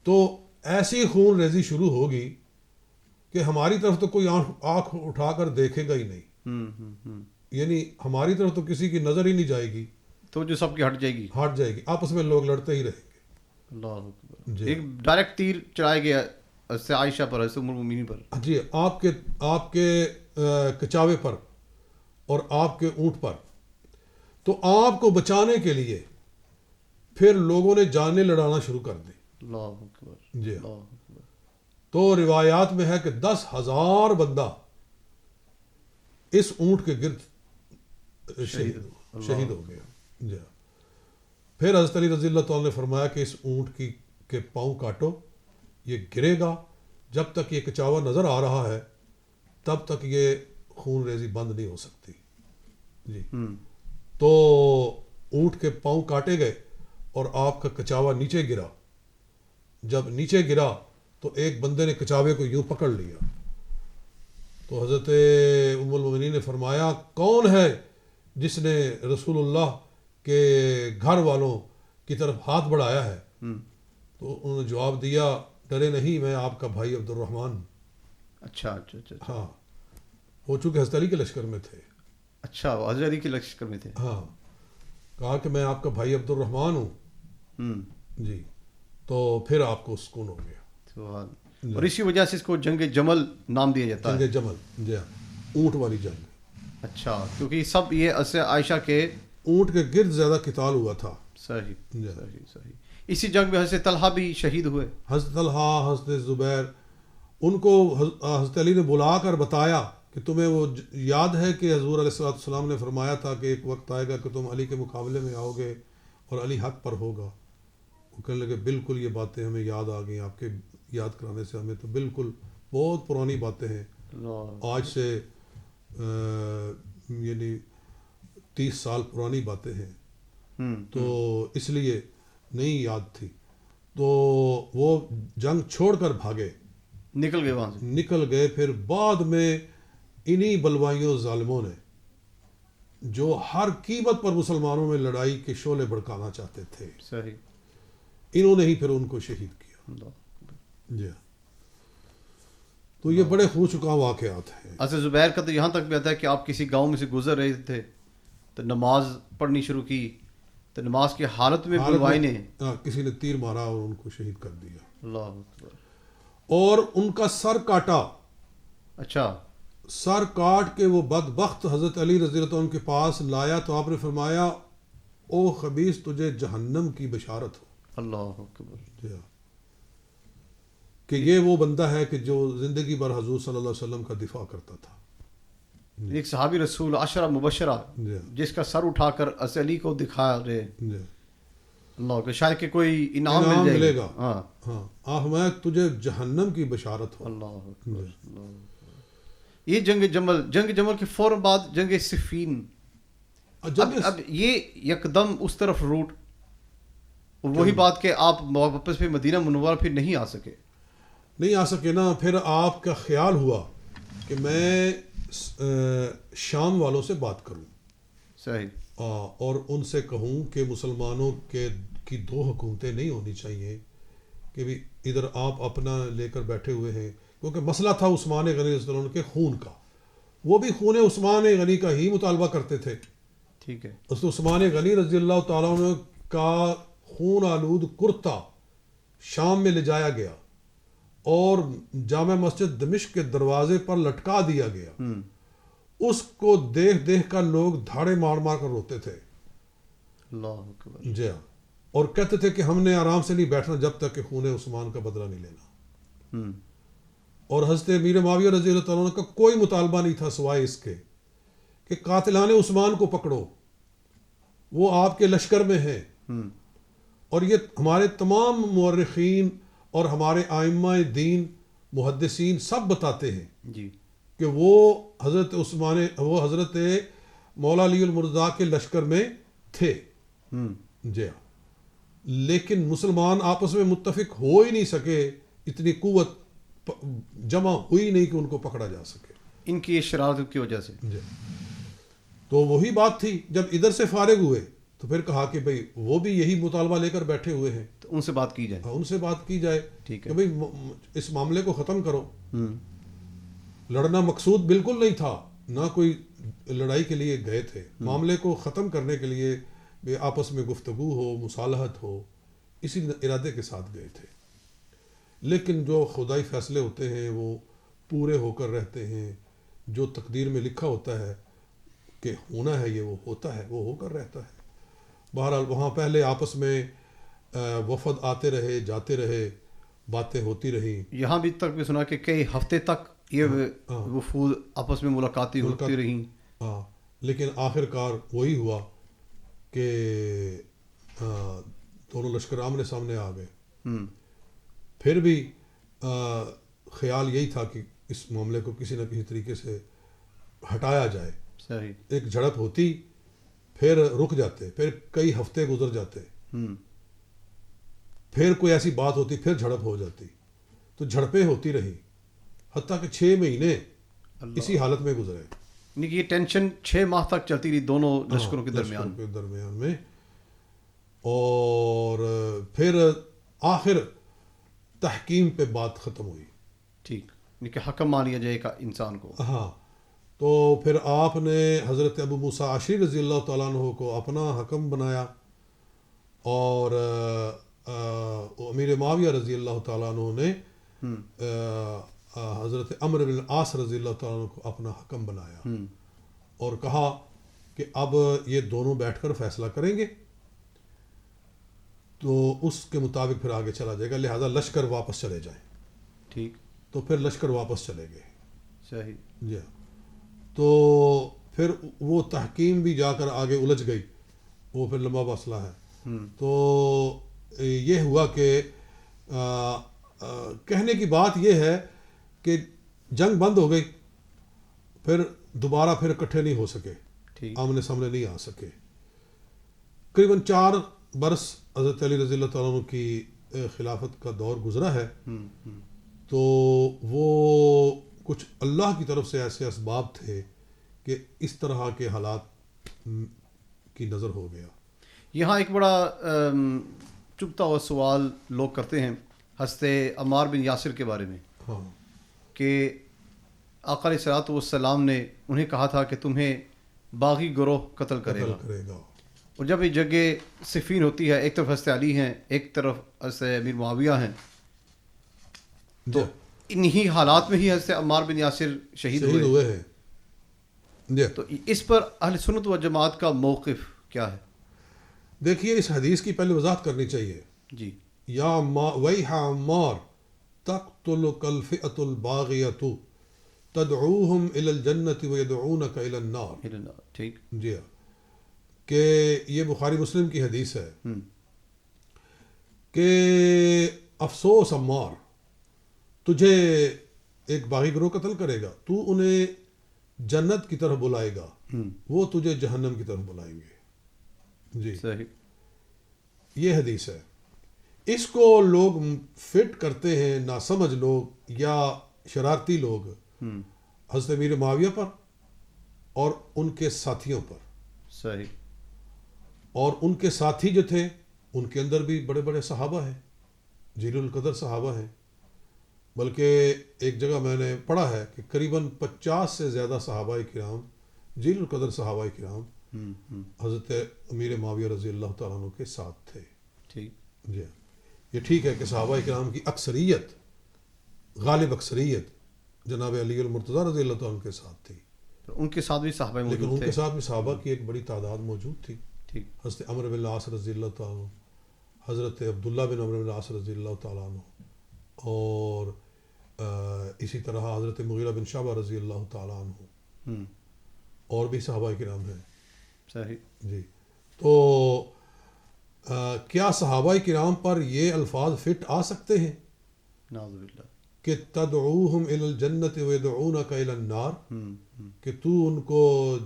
B: تو ایسی خون ریزی شروع ہوگی کہ ہماری طرف تو کوئی آنکھ اٹھا کر دیکھے گا ہی نہیں. یعنی ہماری طرف تو کسی کی نظر ہی نہیں جائے گی.
A: تو جو سب کی ہٹ جائے گی.
B: ہٹ جائے گی. آپس میں لوگ لڑتے ہی رہیں گے.
A: اللہ اکبر. ایک ڈائریکٹ تیر چلایا گیا حضرت عائشہ پر، حضرت ام المومنین پر.
B: جی. آپ کے کچاوے پر اور آپ کے اونٹ پر. تو آپ کو بچانے کے لیے پھر لوگوں نے جانیں لڑانا شروع کر دی.
A: اللہ اکبر.
B: جی.
A: اللہ اکبر.
B: تو روایات میں ہے کہ 10,000 بندہ اس اونٹ کے گرد شہید ہو گیا. جی. پھر حضرت علی رضی اللہ تعالیٰ نے فرمایا کہ اس اونٹ کے پاؤں کاٹو، یہ گرے گا. جب تک یہ کچاوا نظر آ رہا ہے تب تک یہ خون ریزی بند نہیں ہو سکتی. جی. تو اونٹ کے پاؤں کاٹے گئے اور آپ کا کچاوا نیچے گرا. جب نیچے گرا تو ایک بندے نے کچاوے کو یوں پکڑ لیا. تو حضرت ام المومنین نے فرمایا کون ہے جس نے رسول اللہ کے گھر والوں کی طرف ہاتھ بڑھایا ہے؟ تو انہوں نے جواب دیا ڈرے نہیں، میں آپ کا بھائی عبد الرحمن.
A: اچھا اچھا اچھا.
B: ہاں. وہ چونکہ حضرت علی کے لشکر میں تھے.
A: اچھا. حضرت علی کے لشکر میں تھے.
B: ہاں. کہا کہ میں آپ کا بھائی عبد الرحمن ہوں. جی. تو پھر آپ کو سکون ہو گیا.
A: سبحان. اور اسی وجہ سے اس کو جنگ جمل نام دیا جاتا ہے.
B: جنگ جمل. جی. اونٹ والی جنگ.
A: اچھا. کیونکہ سب یہ حضرت عائشہ کے
B: اونٹ کے گرد زیادہ قتال ہوا تھا.
A: صحیح صحیح صحیح. اسی جنگ میں حضرت طلحہ بھی شہید ہوئے.
B: حضرت طلحہ، حضرت زبیر، ان کو حضرت علی نے بلا کر بتایا کہ تمہیں وہ یاد ہے کہ حضور علیہ السلام نے فرمایا تھا کہ ایک وقت آئے گا کہ تم علی کے مقابلے میں آؤ گے اور علی حق پر ہوگا. وہ کہنے لگے بالکل یہ باتیں ہمیں یاد آ گئیں آپ کے یاد کرانے سے. ہمیں تو بالکل بہت پرانی باتیں ہیں، آج سے یعنی 30 سال پرانی باتیں ہیں. تو اس لیے نہیں یاد تھی. تو وہ جنگ چھوڑ کر بھاگے.
A: نکل گئے وہاں سے.
B: نکل گئے. پھر بعد میں انہی بلوائیوں ظالموں نے جو ہر قیمت پر مسلمانوں میں لڑائی کے شعلے بھڑکانا چاہتے تھے,
A: صحیح,
B: انہوں نے ہی پھر ان کو شہید کیا.
A: اللہ.
B: جی. تو یہ بڑے خون چکا واقعات ہیں.
A: اصل زبیر کا تو یہاں تک بھی آتا ہے کہ آپ کسی گاؤں میں سے گزر رہے تھے تو نماز پڑھنی شروع کی تو نماز کی حالت میں بلوائی نے
B: کسی نے تیر مارا اور ان کو شہید کر دیا.
A: اللہ اکبر.
B: اور ان کا سر کاٹا.
A: اچھا,
B: سر کاٹ کے وہ بدبخت حضرت علی رضی اللہ عنہ کے پاس لایا تو آپ نے فرمایا او خبیث تجھے جہنم کی بشارت ہو.
A: اللہ اکبر.
B: جی ہاں, کہ یہ وہ بندہ ہے کہ جو زندگی بھر حضور صلی اللہ علیہ وسلم کا دفاع کرتا تھا.
A: ایک صحابی رسول عشرہ مبشرہ
B: جی
A: جس کا سر اٹھا کر حضرت علی کو دکھا رہے,
B: جی
A: اللہ کہ شاید کہ کوئی انعام
B: ملے گا.
A: ہاں
B: ہاں, آہمائے تجھے جہنم کی بشارت ہو.
A: اللہ اکبر. یہ جنگ جمل کے فوراً بعد جنگ صفین. اب یہ یکدم اس طرف روٹ, وہی بات کہ آپ واپس پہ مدینہ منورہ پھر نہیں آ سکے
B: نا. پھر آپ کا خیال ہوا کہ میں شام والوں سے بات کروں.
A: صحیح.
B: اور ان سے کہوں کہ مسلمانوں کی دو حکومتیں نہیں ہونی چاہیے, کہ بھی ادھر آپ اپنا لے کر بیٹھے ہوئے ہیں, کیونکہ مسئلہ تھا عثمان غنی رضی اللہ عنہ کے خون کا. وہ بھی خون عثمان غنی کا ہی مطالبہ کرتے تھے.
A: ٹھیک ہے.
B: عثمان غنی رضی اللہ تعالیٰ عنہ کا خون آلود کرتا شام میں لے جایا گیا اور جامع مسجد دمشق کے دروازے پر لٹکا دیا گیا. اس کو دیکھ کر لوگ دھاڑے مار مار کر روتے تھے.
A: اللہ اکبر.
B: جی ہاں, اور کہتے تھے کہ ہم نے آرام سے نہیں بیٹھنا جب تک کہ خون عثمان کا بدلہ نہیں لینا. اور حضرت امیر معاویہ رضی اللہ تعالیٰ عنہ کا کوئی مطالبہ نہیں تھا سوائے اس کے کہ قاتلان عثمان کو پکڑو, وہ آپ کے لشکر میں ہیں. اور یہ ہمارے تمام مورخین اور ہمارے ائمہ دین محدثین سب بتاتے ہیں
A: جی
B: کہ وہ حضرت مولا علی المرتضیٰ کے لشکر میں تھے. جی ہاں, لیکن مسلمان آپس میں متفق ہو ہی نہیں سکے, اتنی قوت جمع ہوئی نہیں کہ ان کو پکڑا جا سکے
A: ان کی شرارت کی وجہ سے.
B: جی, تو وہی بات تھی. جب ادھر سے فارغ ہوئے تو پھر کہا کہ بھئی وہ بھی یہی مطالبہ لے کر بیٹھے ہوئے ہیں,
A: تو ان سے بات کی جائے.
B: ان سے بات کی جائے
A: ٹھیک
B: کہ
A: ہے.
B: بھئی اس معاملے کو ختم کرو. لڑنا مقصود بالکل نہیں تھا, نہ کوئی لڑائی کے لیے گئے تھے. معاملے کو ختم کرنے کے لیے آپس میں گفتگو ہو, مصالحت ہو, اسی ارادے کے ساتھ گئے تھے. لیکن جو خدائی فیصلے ہوتے ہیں وہ پورے ہو کر رہتے ہیں. جو تقدیر میں لکھا ہوتا ہے کہ ہونا ہے یہ وہ ہوتا ہے, وہ ہو کر رہتا ہے. بہرحال وہاں پہلے آپس میں وفد آتے رہے, جاتے رہے, باتیں ہوتی رہیں.
A: یہاں بھی تک بھی سنا کہ کئی ہفتے تک یہ وفود آپس میں ملاقاتی ہوتی رہیں.
B: ہاں, لیکن آخر کار وہی ہوا کہ دونوں لشکر آمنے سامنے آ گئے. پھر بھی خیال یہی تھا کہ اس معاملے کو کسی نہ کسی طریقے سے ہٹایا جائے.
A: صحیح.
B: ایک جھڑپ ہوتی, پھر رک جاتے, پھر کئی ہفتے گزر جاتے, پھر کوئی ایسی بات ہوتی, پھر جھڑپ ہو جاتی. تو جھڑپیں ہوتی رہی حتیٰ کہ 6 مہینے اسی حالت میں گزرے.
A: یعنی کہ یہ ٹینشن 6 ماہ تک چلتی رہی دونوں لشکروں کے
B: درمیان میں. اور پھر آخر تحکیم پہ بات ختم ہوئی.
A: ٹھیک, یعنی کہ حکم مان لیا جائے گا انسان کو.
B: ہاں, تو پھر آپ نے حضرت ابو موسیٰ اشعری رضی اللہ تعالیٰ عنہ کو اپنا حکم بنایا اور امیر معاویہ رضی اللہ تعالیٰ عنہ نے حضرت عمرو بن العاص رضی اللہ تعالیٰ عنہ کو اپنا حکم بنایا اور کہا کہ اب یہ دونوں بیٹھ کر فیصلہ کریں گے تو اس کے مطابق پھر آگے چلا جائے گا, لہذا لشکر واپس چلے جائیں.
A: ٹھیک.
B: تو پھر لشکر واپس چلے گئے.
A: صحیح.
B: جی, تو پھر وہ تحکیم بھی جا کر آگے الجھ گئی, وہ پھر لمبا مسئلہ ہے. تو یہ ہوا کہ کہنے کی بات یہ ہے کہ جنگ بند ہو گئی, پھر دوبارہ پھر اکٹھے نہیں ہو سکے, آمنے سامنے نہیں آ سکے. قریباً 4 برس حضرت علی رضی اللہ تعالیٰ عنہ کی خلافت کا دور گزرا ہے. تو وہ کچھ اللہ کی طرف سے ایسے اسباب تھے کہ اس طرح کے حالات کی نظر ہو گیا.
A: یہاں ایک بڑا چبھتا ہوا سوال لوگ کرتے ہیں حضرت عمار بن یاسر کے بارے میں
B: ہاں
A: کہ آقا علیہ الصلوۃ والسلام نے انہیں کہا تھا کہ تمہیں باغی گروہ قتل کرے گا. اور جب یہ جنگ صفین ہوتی ہے، ایک طرف حضرت علی ہیں، ایک طرف حضرت امیر معاویہ ہیں، تو انہی حالات میں ہی حضرت عمار بن یاسر شہید ہوئے
B: ہیں. جی
A: تو اس پر اہل سنت و جماعت کا موقف کیا ہے؟
B: دیکھیے اس حدیث کی پہلے وضاحت کرنی چاہیے.
A: جی
B: یا ویح عمار تقتلک الفئۃ الباغیۃ تدعوہم الی الجنۃ ویدعونک الی النار.
A: ٹھیک.
B: جی ہاں، کہ یہ بخاری مسلم کی حدیث ہے کہ افسوس عمار، تجھے ایک باغی گروہ قتل کرے گا، تو انہیں جنت کی طرف بلائے گا، وہ تجھے جہنم کی طرف بلائیں گے. جی
A: صحیح.
B: یہ حدیث ہے. اس کو لوگ فٹ کرتے ہیں ناسمجھ لوگ یا شرارتی لوگ حضرت امیر معاویہ پر اور ان کے ساتھیوں پر.
A: صحیح.
B: اور ان کے ساتھی جو تھے ان کے اندر بھی بڑے بڑے صحابہ ہیں، جلیل القدر صحابہ ہیں. بلکہ ایک جگہ میں نے پڑھا ہے کہ قریباً 50 سے زیادہ صحابہ کرام، جلیل القدر صحابہ کرام حضرت امیر معاویہ رضی اللہ تعالیٰ عنہ کے ساتھ تھے.
A: ٹھیک.
B: جی یہ ٹھیک ہے کہ صحابہ کرام کی اکثریت، غالب اکثریت جناب علی المرتضیٰ رضی اللہ تعالیٰ عنہ کے ساتھ تھی،
A: ان کے ساتھ بھی صحابہ موجود تھے،
B: لیکن ان کے ساتھ بھی صحابہ کی ایک بڑی تعداد موجود تھی.
A: ٹھیک.
B: حضرت عمرو بن العاص رضی اللہ تعالیٰ عنہ، حضرت عبداللہ بن عمرو بن العاص رضی اللہ تعالیٰ عنہ، اور اسی طرح حضرت مغیرہ بن شعبہ رضی اللہ تعالیٰ عنہ، اور بھی صحابہ کرام ہیں.
A: صحیح.
B: جی تو کیا صحابہ کرام پر یہ الفاظ فٹ آ سکتے ہیں
A: نعوذ باللہ
B: کہ تدعوہم الی الجنت ویدعونک الی النار، کہ تو ان کو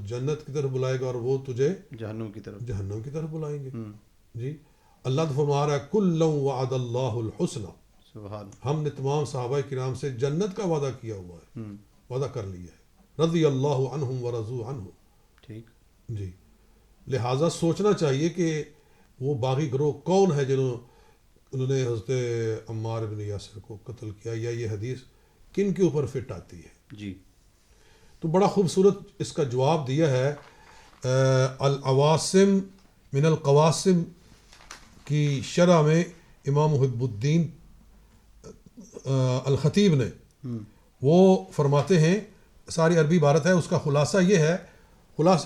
B: جنت کی طرف بلائے گا اور وہ تجھے
A: جہنم کی طرف
B: بلائیں گے. جی اللہ تو فرما رہا ہے کلا وعد اللہ الحسنى،
A: سبحان.
B: ہم نے تمام صحابہ کرام سے جنت کا وعدہ کیا ہوا ہے، وعدہ کر لیا ہے. رضی اللہ عنہم ورضوا عنہ.
A: ٹھیک.
B: جی لہٰذا سوچنا چاہیے کہ وہ باغی گروہ کون ہے انہوں نے حضرت عمار بن یاسر کو قتل کیا، یا یہ حدیث کن کے اوپر فٹ آتی ہے.
A: جی
B: تو بڑا خوبصورت اس کا جواب دیا ہے العواصم من القواسم کی شرح میں امام محب الدین الخطیب نے. وہ فرماتے ہیں، ساری عربی عبارت ہے، اس کا خلاصہ یہ ہے،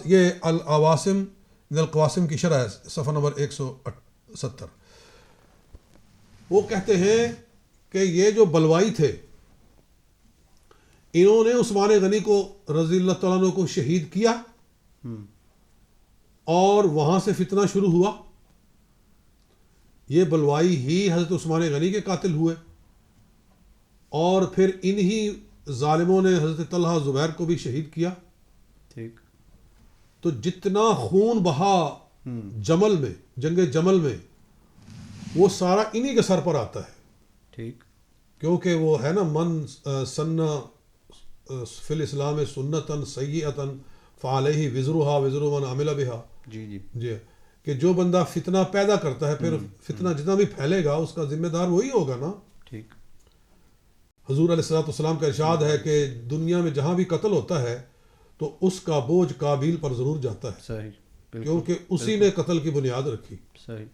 B: یہ العواصم من القواسم کی شرح ہے، صفحہ نمبر 170. وہ کہتے ہیں کہ یہ جو بلوائی تھے، انہوں نے عثمان غنی کو رضی اللہ تعالیٰ عنہ کو شہید کیا، اور وہاں سے فتنہ شروع ہوا. یہ بلوائی ہی حضرت عثمان غنی کے قاتل ہوئے، اور پھر انہی ظالموں نے حضرت طلحہ زبیر کو بھی شہید کیا.
A: ٹھیک.
B: تو جتنا خون بہا جمل میں، جنگ جمل میں، وہ سارا انہی کے سر پر آتا ہے.
A: ٹھیک.
B: کیونکہ وہ ہے نا من سن فی الاسلام سنتاً سیئۃً فعلیہ وزرھا وزر من عمل بہا.
A: جی جی
B: جی کہ جو بندہ فتنہ پیدا کرتا ہے، پھر فتنہ جتنا بھی پھیلے گا اس کا ذمہ دار وہی ہوگا نا.
A: ٹھیک.
B: حضور علیہ الصلوۃ والسلام کا ارشاد ہے کہ دنیا میں جہاں بھی قتل ہوتا ہے تو اس کا بوجھ قابیل پر ضرور جاتا ہے.
A: صحیح.
B: کیونکہ اسی نے قتل کی بنیاد رکھی.
A: صحیح.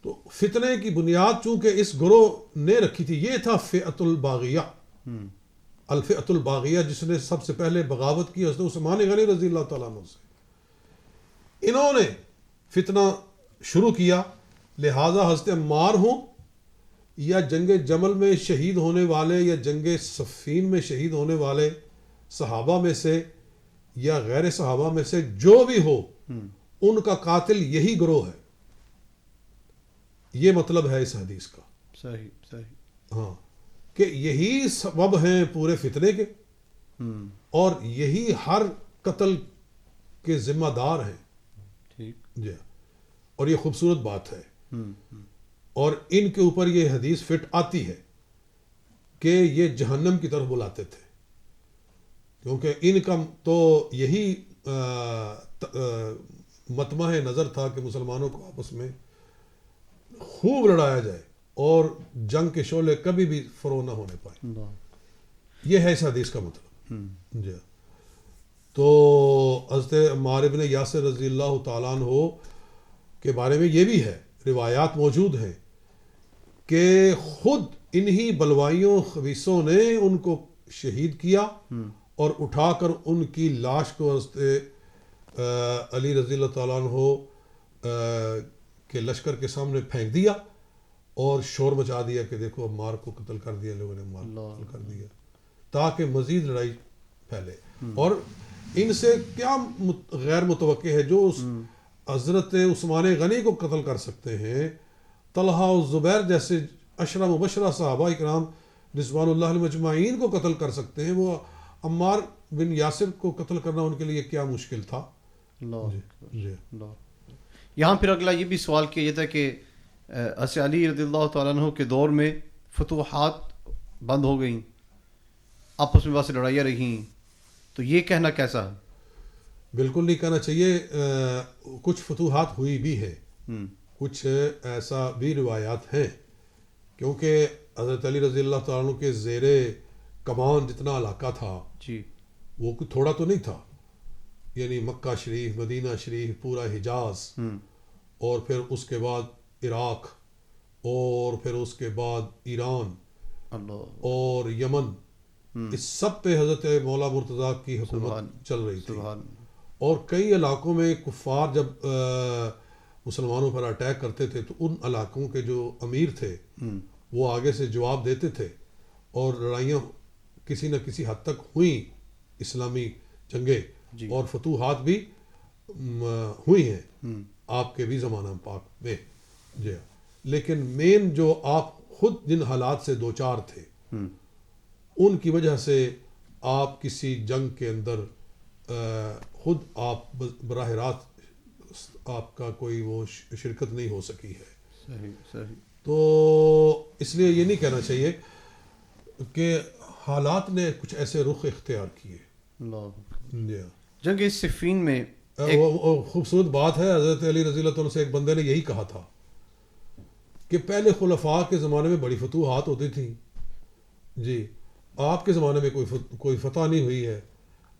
B: تو فتنے کی بنیاد چونکہ اس گروہ نے رکھی تھی، یہ تھا فئۃ الباغیہ، الفئۃ الباغیہ، جس نے سب سے پہلے بغاوت کی حضرت عثمان غنی رضی اللہ تعالیٰ عنہ سے. انہوں نے فتنہ شروع کیا. لہٰذا حضرت عمار ہوں یا جنگ جمل میں شہید ہونے والے یا جنگ صفین میں شہید ہونے والے صحابہ میں سے یا غیر صحابہ میں سے جو بھی ہو، ان کا قاتل یہی گروہ ہے. یہ مطلب ہے اس حدیث کا.
A: صحیح. صحیح.
B: ہاں کہ یہی سبب ہیں پورے فتنے کے، اور یہی ہر قتل کے ذمہ دار ہیں.
A: ٹھیک.
B: جی اور یہ خوبصورت بات ہے، اور ان کے اوپر یہ حدیث فٹ آتی ہے. کہ یہ جہنم کی طرف بلاتے تھے، کیونکہ ان کا تو یہی مطمع نظر تھا کہ مسلمانوں کو آپس میں خوب لڑایا جائے اور جنگ کے شعلے کبھی بھی فرو نہ ہونے پائے. یہ ہے اس حدیث کا مطلب. جی تو حضرت عمار بن یاسر رضی اللہ تعالیٰ عنہ کے بارے میں یہ بھی ہے، روایات موجود ہیں کہ خود انہی بلوائیوں خبیثوں نے ان کو شہید کیا اور اٹھا کر ان کی لاش کو حضرت علی رضی اللہ تعالیٰ عنہ کے لشکر کے سامنے پھینک دیا اور شور مچا دیا کہ دیکھو عمار کو قتل کر دیا، لوگوں نے عمار کو قتل کر دیا، تاکہ مزید لڑائی پھیلے. اور ان سے کیا غیر متوقع ہے، جو حضرت عثمان غنی کو قتل کر سکتے ہیں، طلحہ و زبیر جیسے عشرہ مبشرہ صحابہ اکرام رضوان اللہ علیہم اجمعین کو قتل کر سکتے ہیں، وہ عمار بن یاسر کو قتل کرنا ان کے لیے کیا مشکل تھا.
A: یہاں پھر اگلا یہ بھی سوال کیا جاتا ہے کہ حضرت علی رضی اللہ تعالیٰ عنہ کے دور میں فتوحات بند ہو گئیں، آپس میں بس لڑائیاں رہیں، تو یہ کہنا کیسا ہے؟
B: بالکل نہیں کہنا چاہیے. کچھ فتوحات ہوئی بھی ہے، کچھ ایسا بھی روایات ہیں، کیونکہ حضرت علی رضی اللہ تعالیٰ عنہ کے زیر کمان جتنا علاقہ تھا
A: جی
B: وہ کوئی تھوڑا تو نہیں تھا. یعنی مکہ شریف، مدینہ شریف، پورا حجاز، اور پھر اس کے بعد عراق، اور پھر اس کے بعد ایران اور یمن، اس سب پہ حضرت مولا مرتضیٰ کی حکومت چل رہی تھی. اور کئی علاقوں میں کفار جب مسلمانوں پر اٹیک کرتے تھے تو ان علاقوں کے جو امیر تھے وہ آگے سے جواب دیتے تھے، اور لڑائیاں کسی نہ کسی حد تک ہوئیں، اسلامی جنگیں اور فتوحات بھی ہوئی ہیں آپ کے بھی زمانہ پاک میں. جی لیکن مین جو آپ خود جن حالات سے دوچار تھے ان کی وجہ سے آپ کسی جنگ کے اندر خود آپ براہ راست آپ کا کوئی وہ شرکت نہیں ہو سکی ہے.
A: صحیح.
B: تو اس لیے یہ نہیں کہنا چاہیے کہ حالات نے کچھ ایسے رخ اختیار کیے.
A: جنگ صفین میں
B: خوبصورت بات ہے، حضرت علی رضی اللہ عنہ سے ایک بندے نے یہی کہا تھا کہ پہلے خلفاء کے زمانے میں بڑی فتوحات ہوتی تھیں، جی آپ کے زمانے میں کوئی فتح نہیں ہوئی ہے.